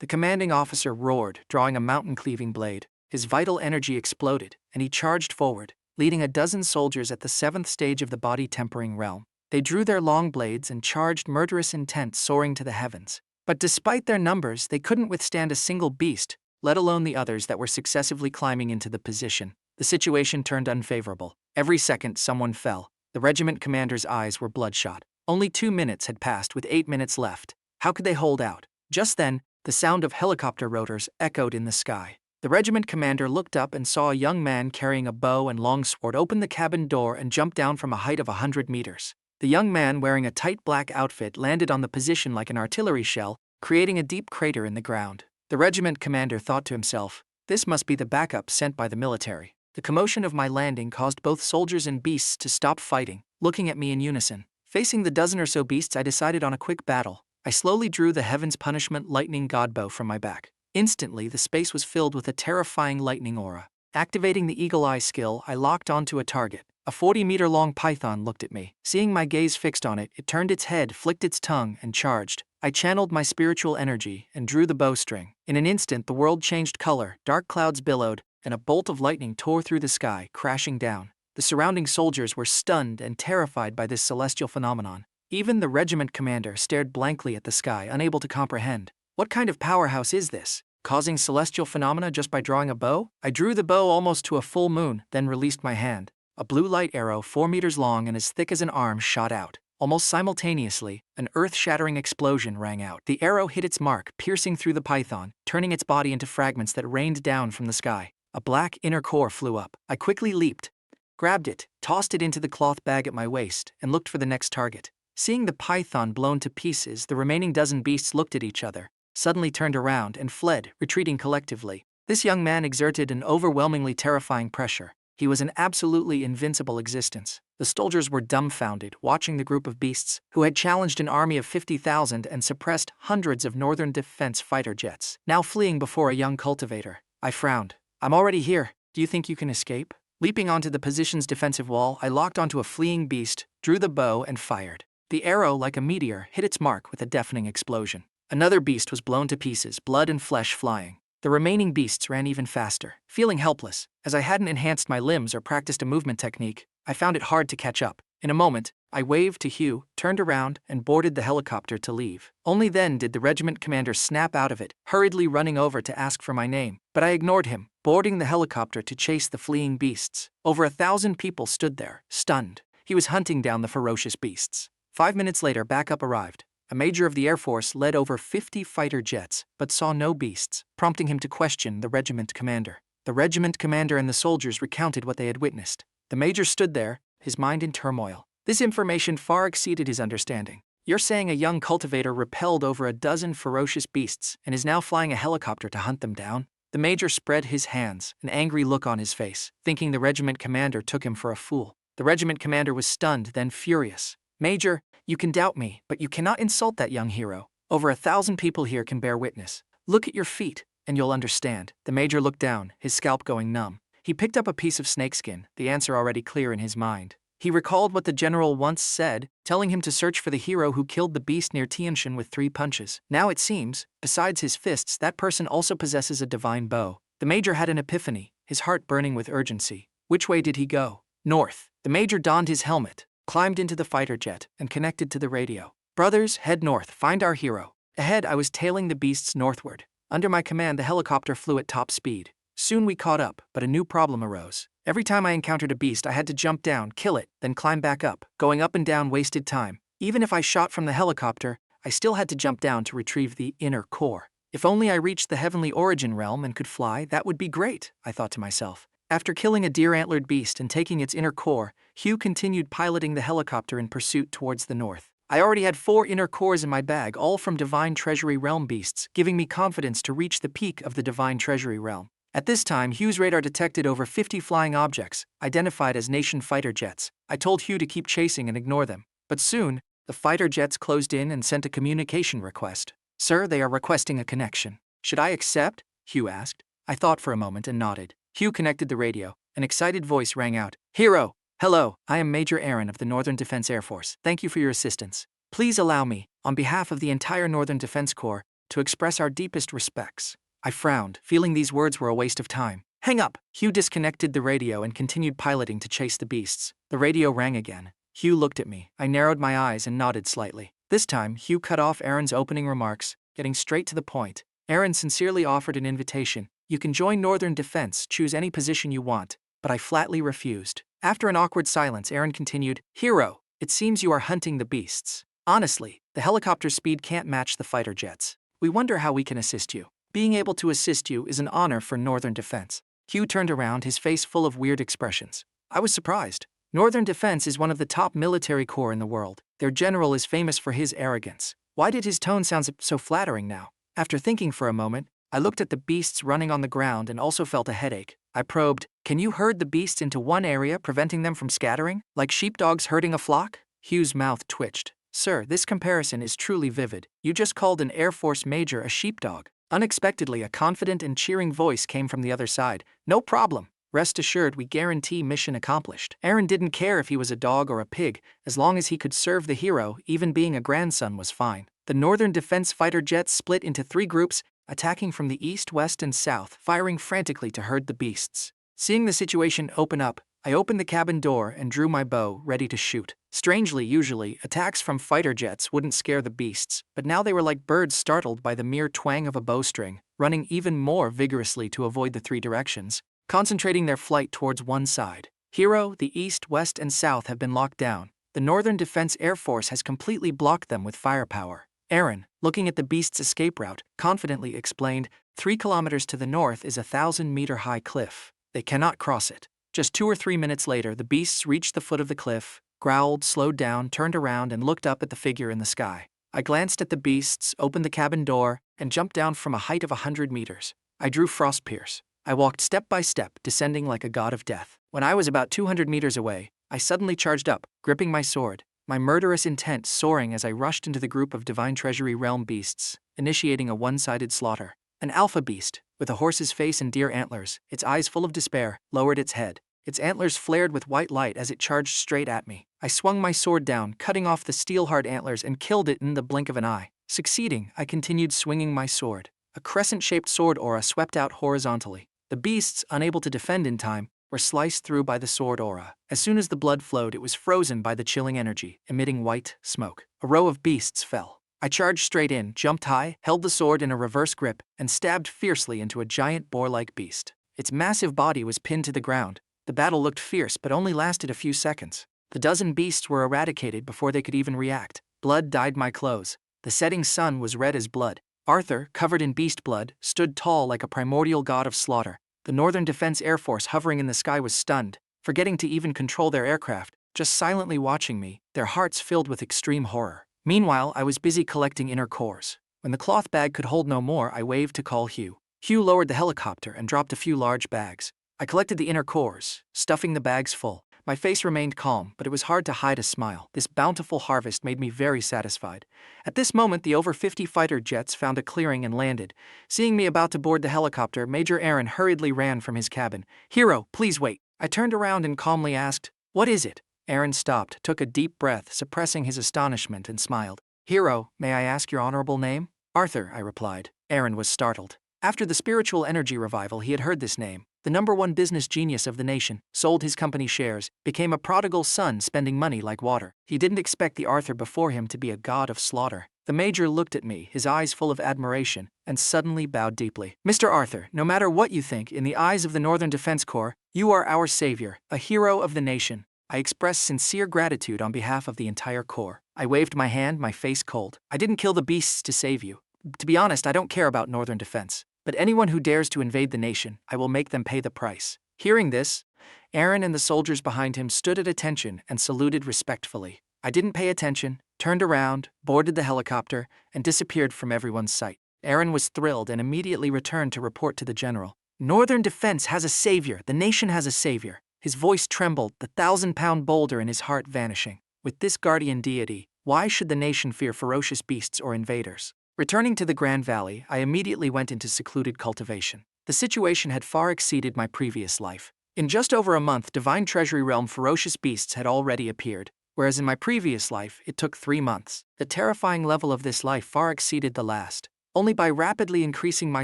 The commanding officer roared, drawing a mountain-cleaving blade. His vital energy exploded, and he charged forward, leading a dozen soldiers at the 7th stage of the body-tempering realm. They drew their long blades and charged, murderous intent soaring to the heavens. But despite their numbers, they couldn't withstand a single beast, let alone the others that were successively climbing into the position. The situation turned unfavorable. Every second, someone fell. The regiment commander's eyes were bloodshot. Only 2 minutes had passed with 8 minutes left. How could they hold out? Just then, the sound of helicopter rotors echoed in the sky. The regiment commander looked up and saw a young man carrying a bow and longsword open the cabin door and jump down from a height of 100 meters. The young man, wearing a tight black outfit, landed on the position like an artillery shell, creating a deep crater in the ground. The regiment commander thought to himself, "This must be the backup sent by the military." The commotion of my landing caused both soldiers and beasts to stop fighting, looking at me in unison. Facing the dozen or so beasts, I decided on a quick battle. I slowly drew the Heaven's Punishment lightning godbow from my back. Instantly, the space was filled with a terrifying lightning aura. Activating the Eagle Eye skill, I locked onto a target. A 40-meter-long python looked at me. Seeing my gaze fixed on it, it turned its head, flicked its tongue, and charged. I channeled my spiritual energy and drew the bowstring. In an instant, the world changed color, dark clouds billowed, and a bolt of lightning tore through the sky, crashing down. The surrounding soldiers were stunned and terrified by this celestial phenomenon. Even the regiment commander stared blankly at the sky, unable to comprehend. What kind of powerhouse is this, causing celestial phenomena just by drawing a bow? I drew the bow almost to a full moon, then released my hand. A blue light arrow 4 meters long and as thick as an arm shot out. Almost simultaneously, an earth-shattering explosion rang out. The arrow hit its mark, piercing through the python, turning its body into fragments that rained down from the sky. A black inner core flew up. I quickly leaped, grabbed it, tossed it into the cloth bag at my waist, and looked for the next target. Seeing the python blown to pieces, the remaining dozen beasts looked at each other, suddenly turned around and fled, retreating collectively. This young man exerted an overwhelmingly terrifying pressure. He was an absolutely invincible existence. The soldiers were dumbfounded, watching the group of beasts, who had challenged an army of 50,000 and suppressed hundreds of Northern Defense fighter jets, now fleeing before a young cultivator. I frowned. "I'm already here. Do you think you can escape?" Leaping onto the position's defensive wall, I locked onto a fleeing beast, drew the bow, and fired. The arrow, like a meteor, hit its mark with a deafening explosion. Another beast was blown to pieces, blood and flesh flying. The remaining beasts ran even faster. Feeling helpless, as I hadn't enhanced my limbs or practiced a movement technique, I found it hard to catch up. In a moment, I waved to Hugh, turned around, and boarded the helicopter to leave. Only then did the regiment commander snap out of it, hurriedly running over to ask for my name. But I ignored him, boarding the helicopter to chase the fleeing beasts. Over 1,000 people stood there, stunned. He was hunting down the ferocious beasts. 5 minutes later, backup arrived. A major of the Air Force led over 50 fighter jets, but saw no beasts, prompting him to question the regiment commander. The regiment commander and the soldiers recounted what they had witnessed. The major stood there, his mind in turmoil. This information far exceeded his understanding. "You're saying a young cultivator repelled over a dozen ferocious beasts and is now flying a helicopter to hunt them down?" The major spread his hands, an angry look on his face, thinking the regiment commander took him for a fool. The regiment commander was stunned, then furious. "Major, you can doubt me, but you cannot insult that young hero. Over 1,000 people here can bear witness. Look at your feet, and you'll understand." The major looked down, his scalp going numb. He picked up a piece of snakeskin, the answer already clear in his mind. He recalled what the general once said, telling him to search for the hero who killed the beast near Tianshan with 3 punches. Now it seems, besides his fists, that person also possesses a divine bow. The major had an epiphany, his heart burning with urgency. Which way did he go? North. The major donned his helmet, climbed into the fighter jet, and connected to the radio. "Brothers, head north, find our hero." Ahead, I was tailing the beasts northward. Under my command, the helicopter flew at top speed. Soon we caught up, but a new problem arose. Every time I encountered a beast, I had to jump down, kill it, then climb back up. Going up and down wasted time. Even if I shot from the helicopter, I still had to jump down to retrieve the inner core. If only I reached the heavenly origin realm and could fly, that would be great, I thought to myself. After killing a deer-antlered beast and taking its inner core, Hugh continued piloting the helicopter in pursuit towards the north. I already had 4 inner cores in my bag, all from Divine Treasury realm beasts, giving me confidence to reach the peak of the Divine Treasury realm. At this time, Hugh's radar detected over 50 flying objects, identified as nation fighter jets. I told Hugh to keep chasing and ignore them. But soon, the fighter jets closed in and sent a communication request. Sir, they are requesting a connection. Should I accept? Hugh asked. I thought for a moment and nodded. Hugh connected the radio. An excited voice rang out. Hero! Hello, I am Major Aaron of the Northern Defense Air Force. Thank you for your assistance. Please allow me, on behalf of the entire Northern Defense Corps, to express our deepest respects. I frowned, feeling these words were a waste of time. Hang up! Hugh disconnected the radio and continued piloting to chase the beasts. The radio rang again. Hugh looked at me. I narrowed my eyes and nodded slightly. This time, Hugh cut off Aaron's opening remarks, getting straight to the point. Aaron sincerely offered an invitation. You can join Northern Defense, choose any position you want. But I flatly refused. After an awkward silence, Aaron continued, Hero, it seems you are hunting the beasts. Honestly, the helicopter's speed can't match the fighter jets. We wonder how we can assist you. Being able to assist you is an honor for Northern Defense. Hugh turned around, his face full of weird expressions. I was surprised. Northern Defense is one of the top military corps in the world. Their general is famous for his arrogance. Why did his tone sound so flattering now? After thinking for a moment, I looked at the beasts running on the ground and also felt a headache. I probed, can you herd the beasts into one area, preventing them from scattering? Like sheepdogs herding a flock? Hugh's mouth twitched. Sir, this comparison is truly vivid. You just called an Air Force major a sheepdog. Unexpectedly, a confident and cheering voice came from the other side. No problem. Rest assured, we guarantee mission accomplished. Aaron didn't care if he was a dog or a pig, as long as he could serve the hero, even being a grandson was fine. The Northern Defense fighter jets split into 3 groups, attacking from the east, west, and south, firing frantically to herd the beasts. Seeing the situation open up, I opened the cabin door and drew my bow, ready to shoot. Strangely, usually, attacks from fighter jets wouldn't scare the beasts, but now they were like birds startled by the mere twang of a bowstring, running even more vigorously to avoid the 3 directions, concentrating their flight towards one side. Hero, the east, west, and south have been locked down. The Northern Defense Air Force has completely blocked them with firepower. Aaron, looking at the beast's escape route, confidently explained, 3 kilometers to the north is a 1,000-meter-high cliff. They cannot cross it. Just 2 or 3 minutes later, the beasts reached the foot of the cliff, growled, slowed down, turned around, and looked up at the figure in the sky. I glanced at the beasts, opened the cabin door, and jumped down from a height of 100 meters. I drew Frostpierce. I walked step by step, descending like a god of death. When I was about 200 meters away, I suddenly charged up, gripping my sword, my murderous intent soaring as I rushed into the group of Divine Treasury realm beasts, initiating a one-sided slaughter. An alpha beast, with a horse's face and deer antlers, its eyes full of despair, lowered its head. Its antlers flared with white light as it charged straight at me. I swung my sword down, cutting off the steel-hard antlers and killed it in the blink of an eye. Succeeding, I continued swinging my sword. A crescent-shaped sword aura swept out horizontally. The beasts, unable to defend in time, were sliced through by the sword aura. As soon as the blood flowed, it was frozen by the chilling energy, emitting white smoke. A row of beasts fell. I charged straight in, jumped high, held the sword in a reverse grip, and stabbed fiercely into a giant boar-like beast. Its massive body was pinned to the ground. The battle looked fierce but only lasted a few seconds. The dozen beasts were eradicated before they could even react. Blood dyed my clothes. The setting sun was red as blood. Arthur, covered in beast blood, stood tall like a primordial god of slaughter. The Northern Defense Air Force hovering in the sky was stunned, forgetting to even control their aircraft, just silently watching me, their hearts filled with extreme horror. Meanwhile, I was busy collecting inner cores. When the cloth bag could hold no more, I waved to call Hugh. Hugh lowered the helicopter and dropped a few large bags. I collected the inner cores, stuffing the bags full. My face remained calm, but it was hard to hide a smile. This bountiful harvest made me very satisfied. At this moment, the over 50 fighter jets found a clearing and landed. Seeing me about to board the helicopter, Major Aaron hurriedly ran from his cabin. Hero, please wait. I turned around and calmly asked, what is it? Aaron stopped, took a deep breath, suppressing his astonishment, and smiled. Hero, may I ask your honorable name? Arthur, I replied. Aaron was startled. After the spiritual energy revival, he had heard this name. The #1 business genius of the nation, sold his company shares, became a prodigal son spending money like water. He didn't expect the Arthur before him to be a god of slaughter. The major looked at me, his eyes full of admiration, and suddenly bowed deeply. Mr. Arthur, no matter what you think, in the eyes of the Northern Defense Corps, you are our savior, a hero of the nation. I express sincere gratitude on behalf of the entire Corps. I waved my hand, my face cold. I didn't kill the beasts to save you. To be honest, I don't care about Northern Defense. But anyone who dares to invade the nation, I will make them pay the price. Hearing this, Aaron and the soldiers behind him stood at attention and saluted respectfully. I didn't pay attention, turned around, boarded the helicopter, and disappeared from everyone's sight. Aaron was thrilled and immediately returned to report to the general. Northern Defense has a savior. The nation has a savior. His voice trembled, the 1,000-pound boulder in his heart vanishing. With this guardian deity, why should the nation fear ferocious beasts or invaders? Returning to the Grand Valley, I immediately went into secluded cultivation. The situation had far exceeded my previous life. In just over a month, Divine Treasury realm ferocious beasts had already appeared, whereas in my previous life, it took 3 months. The terrifying level of this life far exceeded the last. Only by rapidly increasing my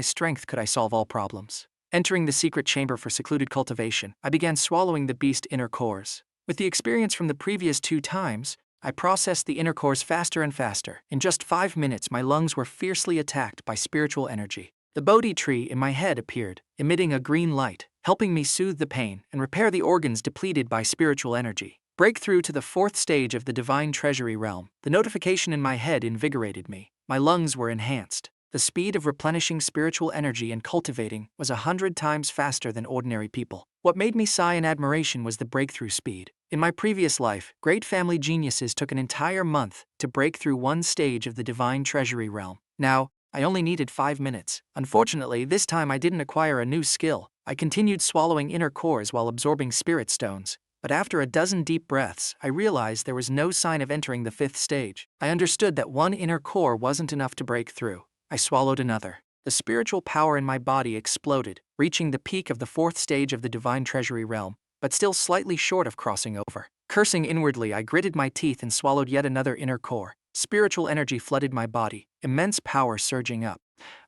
strength could I solve all problems. Entering the secret chamber for secluded cultivation, I began swallowing the beast inner cores. With the experience from the previous 2 times, I processed the inner cores faster and faster. In just 5 minutes, my lungs were fiercely attacked by spiritual energy. The Bodhi tree in my head appeared, emitting a green light, helping me soothe the pain and repair the organs depleted by spiritual energy. Breakthrough to the 4th stage of the Divine Treasury realm. The notification in my head invigorated me. My lungs were enhanced. The speed of replenishing spiritual energy and cultivating was 100 times faster than ordinary people. What made me sigh in admiration was the breakthrough speed. In my previous life, great family geniuses took an entire month to break through 1 stage of the Divine Treasury realm. Now, I only needed 5 minutes. Unfortunately, this time I didn't acquire a new skill. I continued swallowing inner cores while absorbing spirit stones. But after a dozen deep breaths, I realized there was no sign of entering the 5th stage. I understood that 1 inner core wasn't enough to break through. I swallowed another. The spiritual power in my body exploded, reaching the peak of the 4th stage of the Divine Treasury realm, but still slightly short of crossing over. Cursing inwardly, I gritted my teeth and swallowed yet another inner core. Spiritual energy flooded my body, immense power surging up.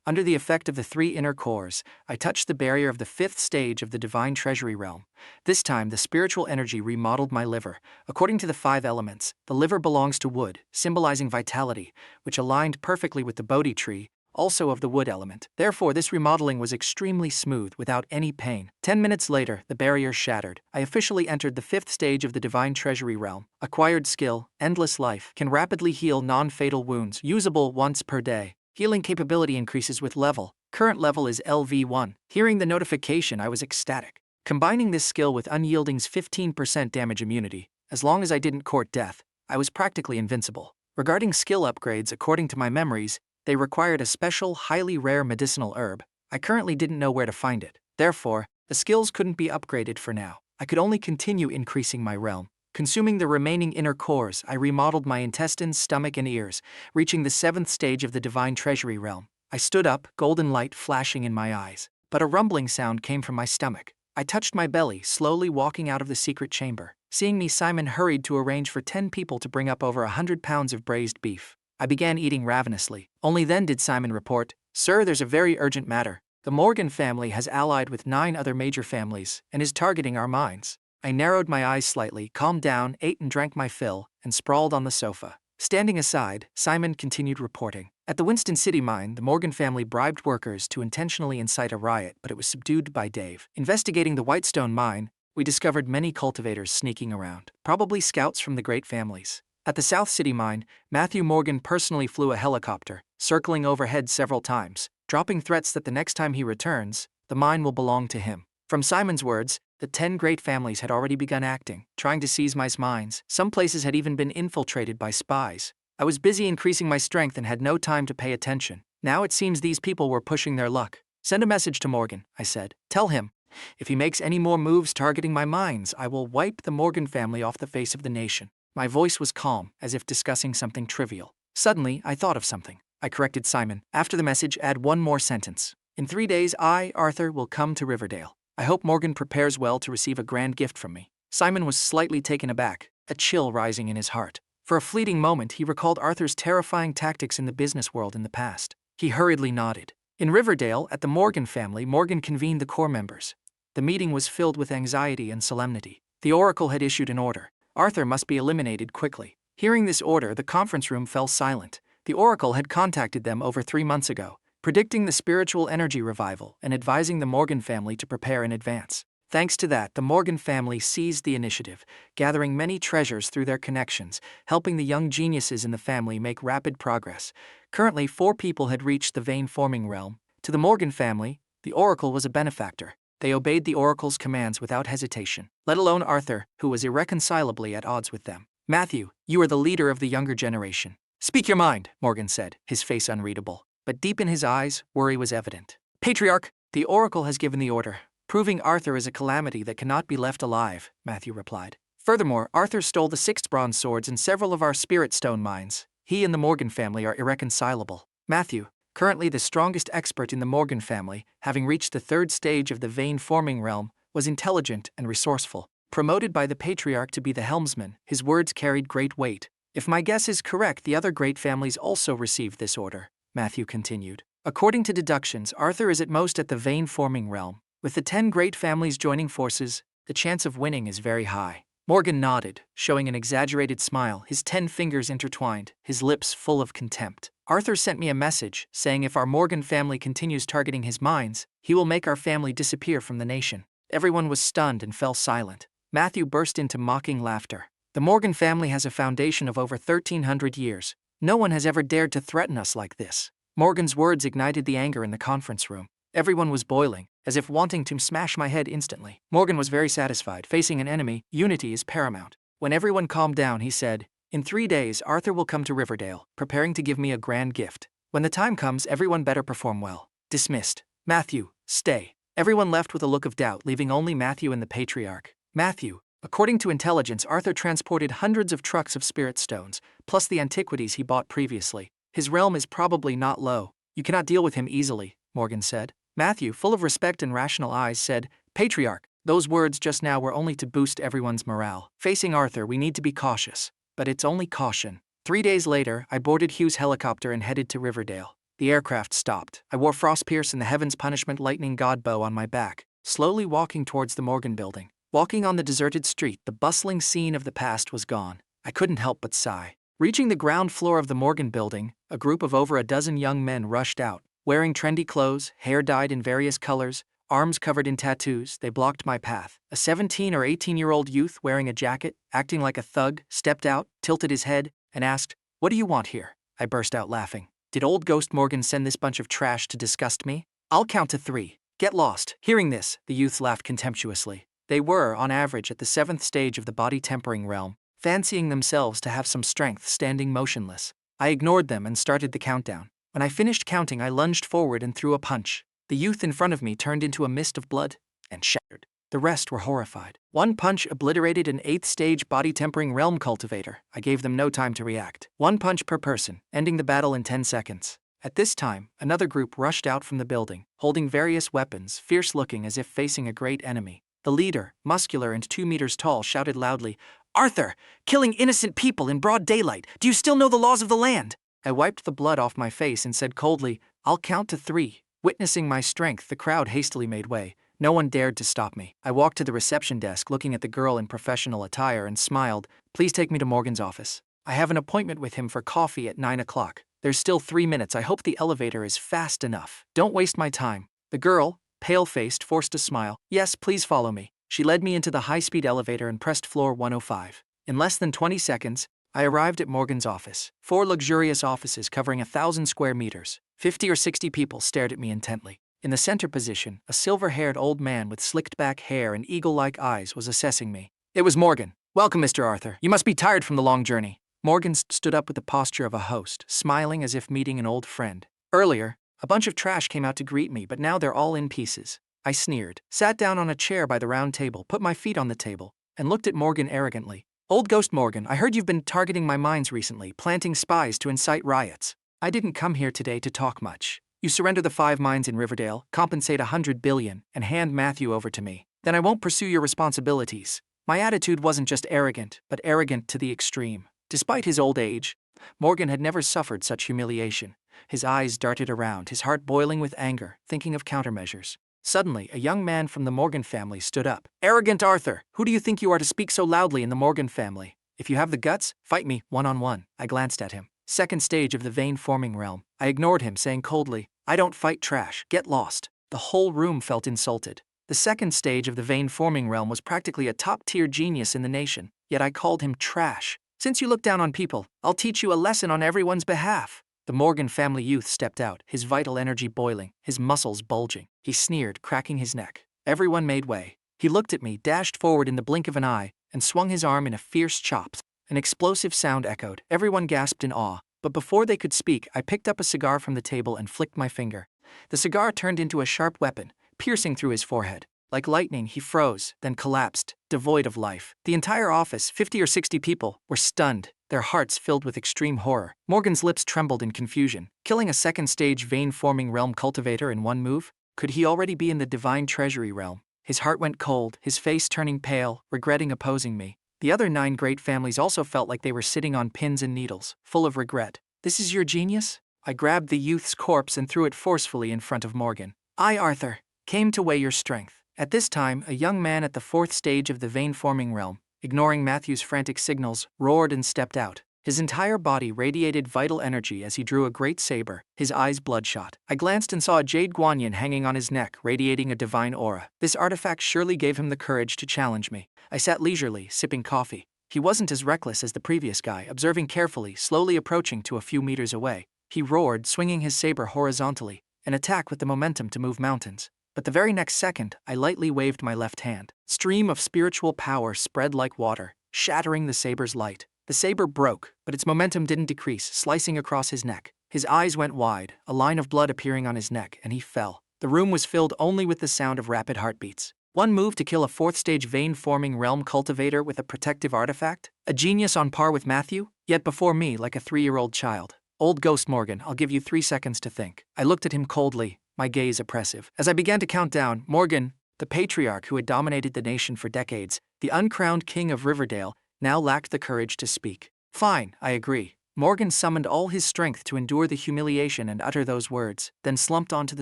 Under the effect of the 3 inner cores, I touched the barrier of the 5th stage of the Divine Treasury realm. This time, the spiritual energy remodeled my liver. According to the 5 elements, the liver belongs to wood, symbolizing vitality, which aligned perfectly with the Bodhi tree, also of the wood element. Therefore, this remodeling was extremely smooth without any pain. 10 minutes later, the barrier shattered. I officially entered the 5th stage of the Divine Treasury realm. Acquired skill, endless life, can rapidly heal non-fatal wounds, usable once per day. Healing capability increases with level. Current level is LV1. Hearing the notification, I was ecstatic. Combining this skill with Unyielding's 15% damage immunity, as long as I didn't court death, I was practically invincible. Regarding skill upgrades, according to my memories, they required a special, highly rare medicinal herb. I currently didn't know where to find it. Therefore, the skills couldn't be upgraded for now. I could only continue increasing my realm. Consuming the remaining inner cores, I remodeled my intestines, stomach, and ears, reaching the 7th stage of the Divine Treasury realm. I stood up, golden light flashing in my eyes. But a rumbling sound came from my stomach. I touched my belly, slowly walking out of the secret chamber. Seeing me, Simon hurried to arrange for 10 people to bring up over 100 pounds of braised beef. I began eating ravenously. Only then did Simon report, "Sir, there's a very urgent matter. The Morgan family has allied with 9 other major families and is targeting our mines." I narrowed my eyes slightly, calmed down, ate and drank my fill, and sprawled on the sofa. Standing aside, Simon continued reporting. At the Winston City mine, the Morgan family bribed workers to intentionally incite a riot, but it was subdued by Dave. Investigating the Whitestone mine, we discovered many cultivators sneaking around, probably scouts from the great families. At the South City mine, Matthew Morgan personally flew a helicopter, circling overhead several times, dropping threats that the next time he returns, the mine will belong to him. From Simon's words, the 10 great families had already begun acting, trying to seize my mines. Some places had even been infiltrated by spies. I was busy increasing my strength and had no time to pay attention. Now it seems these people were pushing their luck. "Send a message to Morgan," I said. "Tell him, if he makes any more moves targeting my mines, I will wipe the Morgan family off the face of the nation." My voice was calm, as if discussing something trivial. Suddenly, I thought of something. I corrected Simon. After the message, add one more sentence. "In 3 days, I, Arthur, will come to Riverdale. I hope Morgan prepares well to receive a grand gift from me." Simon was slightly taken aback, a chill rising in his heart. For a fleeting moment, he recalled Arthur's terrifying tactics in the business world in the past. He hurriedly nodded. In Riverdale, at the Morgan family, Morgan convened the core members. The meeting was filled with anxiety and solemnity. The Oracle had issued an order. Arthur must be eliminated quickly. Hearing this order, the conference room fell silent. The Oracle had contacted them over 3 months ago, predicting the spiritual energy revival and advising the Morgan family to prepare in advance. Thanks to that, the Morgan family seized the initiative, gathering many treasures through their connections, helping the young geniuses in the family make rapid progress. Currently, 4 people had reached the vein-forming realm. To the Morgan family, the Oracle was a benefactor. They obeyed the Oracle's commands without hesitation, let alone Arthur, who was irreconcilably at odds with them. "Matthew, you are the leader of the younger generation. Speak your mind," Morgan said, his face unreadable. But deep in his eyes, worry was evident. "Patriarch, the Oracle has given the order. Proving Arthur is a calamity that cannot be left alive," Matthew replied. "Furthermore, Arthur stole the 6 bronze swords and several of our spirit stone mines. He and the Morgan family are irreconcilable. Matthew, currently the strongest expert in the Morgan family, having reached the third stage of the vein-forming realm, was intelligent and resourceful. Promoted by the patriarch to be the helmsman, his words carried great weight. If my guess is correct, the other great families also received this order, Matthew continued. According to deductions, Arthur is at most at the vein-forming realm. With the 10 great families joining forces, the chance of winning is very high. Morgan nodded, showing an exaggerated smile, his 10 fingers intertwined, his lips full of contempt. Arthur sent me a message, saying if our Morgan family continues targeting his mines, he will make our family disappear from the nation. Everyone was stunned and fell silent. Matthew burst into mocking laughter. The Morgan family has a foundation of over 1,300 years. No one has ever dared to threaten us like this. Morgan's words ignited the anger in the conference room. Everyone was boiling, as if wanting to smash my head instantly. Morgan was very satisfied. Facing an enemy, unity is paramount. When everyone calmed down, he said, "In 3 days, Arthur will come to Riverdale, preparing to give me a grand gift. When the time comes, everyone better perform well." Dismissed. Matthew, stay. Everyone left with a look of doubt, leaving only Matthew and the patriarch. Matthew, according to intelligence, Arthur transported hundreds of trucks of spirit stones, plus the antiquities he bought previously. His realm is probably not low. You cannot deal with him easily, Morgan said. Matthew, full of respect and rational eyes, said, "Patriarch, those words just now were only to boost everyone's morale. Facing Arthur, we need to be cautious. But it's only caution." 3 days later, I boarded Hugh's helicopter and headed to Riverdale. The aircraft stopped. I wore Frostpierce and the Heaven's Punishment lightning god bow on my back, slowly walking towards the Morgan building. Walking on the deserted street, the bustling scene of the past was gone. I couldn't help but sigh. Reaching the ground floor of the Morgan building, a group of over a dozen young men rushed out. Wearing trendy clothes, hair dyed in various colors, arms covered in tattoos, they blocked my path. A 17 or 18-year-old youth wearing a jacket, acting like a thug, stepped out, tilted his head, and asked, "What do you want here?" I burst out laughing. Did old Ghost Morgan send this bunch of trash to disgust me? I'll count to 3. Get lost. Hearing this, the youths laughed contemptuously. They were, on average, at the 7th stage of the body tempering realm, fancying themselves to have some strength standing motionless. I ignored them and started the countdown. When I finished counting, I lunged forward and threw a punch. The youth in front of me turned into a mist of blood and shattered. The rest were horrified. One punch obliterated an 8th stage body tempering realm cultivator. I gave them no time to react. 1 punch per person, ending the battle in 10 seconds. At this time, another group rushed out from the building, holding various weapons, fierce-looking as if facing a great enemy. The leader, muscular and 2 meters tall, shouted loudly, "Arthur, killing innocent people in broad daylight. Do you still know the laws of the land?" I wiped the blood off my face and said coldly, "I'll count to 3. Witnessing my strength, the crowd hastily made way. No one dared to stop me. I walked to the reception desk, looking at the girl in professional attire, and smiled. "Please take me to Morgan's office. I have an appointment with him for coffee at 9 o'clock. There's still 3 minutes. I hope the elevator is fast enough. Don't waste my time." The girl, pale-faced, forced a smile. "Yes, please follow me." She led me into the high-speed elevator and pressed floor 105. In less than 20 seconds, I arrived at Morgan's office. 4 luxurious offices covering 1,000 square meters. 50 or 60 people stared at me intently. In the center position, a silver-haired old man with slicked-back hair and eagle-like eyes was assessing me. It was Morgan. "Welcome, Mr. Arthur. You must be tired from the long journey." Morgan stood up with the posture of a host, smiling as if meeting an old friend. "Earlier, a bunch of trash came out to greet me, but now they're all in pieces." I sneered, sat down on a chair by the round table, put my feet on the table, and looked at Morgan arrogantly. "Old Ghost Morgan, I heard you've been targeting my mines recently, planting spies to incite riots. I didn't come here today to talk much. You surrender the 5 mines in Riverdale, compensate 100 billion, and hand Matthew over to me. Then I won't pursue your responsibilities." My attitude wasn't just arrogant, but arrogant to the extreme. Despite his old age, Morgan had never suffered such humiliation. His eyes darted around, his heart boiling with anger, thinking of countermeasures. Suddenly, a young man from the Morgan family stood up. "Arrogant Arthur, who do you think you are to speak so loudly in the Morgan family? If you have the guts, fight me, one-on-one." I glanced at him. 2nd stage of the vein-forming realm. I ignored him, saying coldly, "I don't fight trash. Get lost." The whole room felt insulted. The 2nd stage of the vein-forming realm was practically a top-tier genius in the nation, yet I called him trash. "Since you look down on people, I'll teach you a lesson on everyone's behalf." The Morgan family youth stepped out, his vital energy boiling, his muscles bulging. He sneered, cracking his neck. Everyone made way. He looked at me, dashed forward in the blink of an eye, and swung his arm in a fierce chop. An explosive sound echoed. Everyone gasped in awe. But before they could speak, I picked up a cigar from the table and flicked my finger. The cigar turned into a sharp weapon, piercing through his forehead. Like lightning, he froze, then collapsed, devoid of life. The entire office, 50 or 60 people, were stunned. their hearts filled with extreme horror. Morgan's lips trembled in confusion. Killing a second-stage vein-forming realm cultivator in one move? Could he already be in the Divine Treasury realm? His heart went cold, his face turning pale, regretting opposing me. The other 9 great families also felt like they were sitting on pins and needles, full of regret. This is your genius? I grabbed the youth's corpse and threw it forcefully in front of Morgan. I, Arthur, came to weigh your strength. At this time, a young man at the 4th stage of the vein-forming realm, ignoring Matthew's frantic signals, roared and stepped out. His entire body radiated vital energy as he drew a great saber, his eyes bloodshot. I glanced and saw a jade guanyin hanging on his neck, radiating a divine aura. This artifact surely gave him the courage to challenge me. I sat leisurely, sipping coffee. He wasn't as reckless as the previous guy, observing carefully, slowly approaching to a few meters away. He roared, swinging his saber horizontally, an attack with the momentum to move mountains. But the very next second, I lightly waved my left hand. Stream of spiritual power spread like water, shattering the saber's light. The saber broke, but its momentum didn't decrease, slicing across his neck. His eyes went wide, a line of blood appearing on his neck, and he fell. The room was filled only with the sound of rapid heartbeats. One move to kill a 4th-stage vein-forming realm cultivator with a protective artifact? A genius on par with Matthew? Yet before me, like a 3-year-old child. Old Ghost Morgan, I'll give you 3 seconds to think. I looked at him coldly, my gaze oppressive. As I began to count down, Morgan, the patriarch who had dominated the nation for decades, the uncrowned king of Riverdale, now lacked the courage to speak. Fine, I agree. Morgan summoned all his strength to endure the humiliation and utter those words, then slumped onto the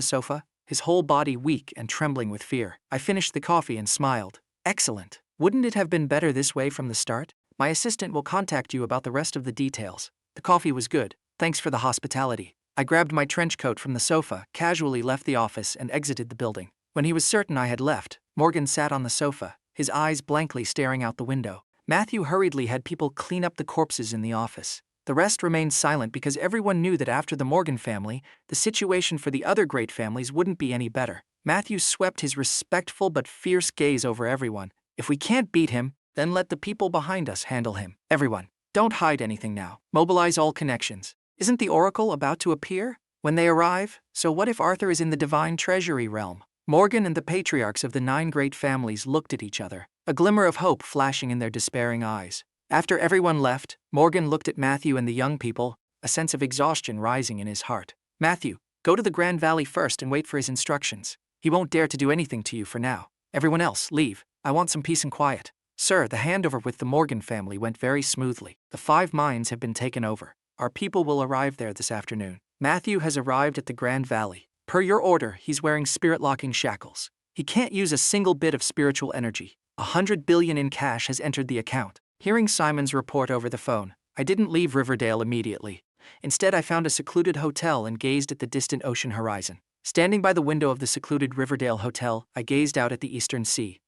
sofa, his whole body weak and trembling with fear. I finished the coffee and smiled. Excellent. Wouldn't it have been better this way from the start? My assistant will contact you about the rest of the details. The coffee was good. Thanks for the hospitality. I grabbed my trench coat from the sofa, casually left the office, and exited the building. When he was certain I had left, Morgan sat on the sofa, his eyes blankly staring out the window. Matthew hurriedly had people clean up the corpses in the office. The rest remained silent because everyone knew that after the Morgan family, the situation for the other great families wouldn't be any better. Matthew swept his respectful but fierce gaze over everyone. If we can't beat him, then let the people behind us handle him. Everyone, don't hide anything now. Mobilize all connections. Isn't the Oracle about to appear? When they arrive, so what if Arthur is in the Divine Treasury realm? Morgan and the patriarchs of the 9 great families looked at each other, a glimmer of hope flashing in their despairing eyes. After everyone left, Morgan looked at Matthew and the young people, a sense of exhaustion rising in his heart. Matthew, go to the Grand Valley first and wait for his instructions. He won't dare to do anything to you for now. Everyone else, leave. I want some peace and quiet. Sir, the handover with the Morgan family went very smoothly. The 5 mines have been taken over. Our people will arrive there this afternoon. Matthew has arrived at the Grand Valley. Per your order, he's wearing spirit-locking shackles. He can't use a single bit of spiritual energy. 100 billion in cash has entered the account. Hearing Simon's report over the phone, I didn't leave Riverdale immediately. Instead, I found a secluded hotel and gazed at the distant ocean horizon. Standing by the window of the secluded Riverdale hotel, I gazed out at the eastern sea.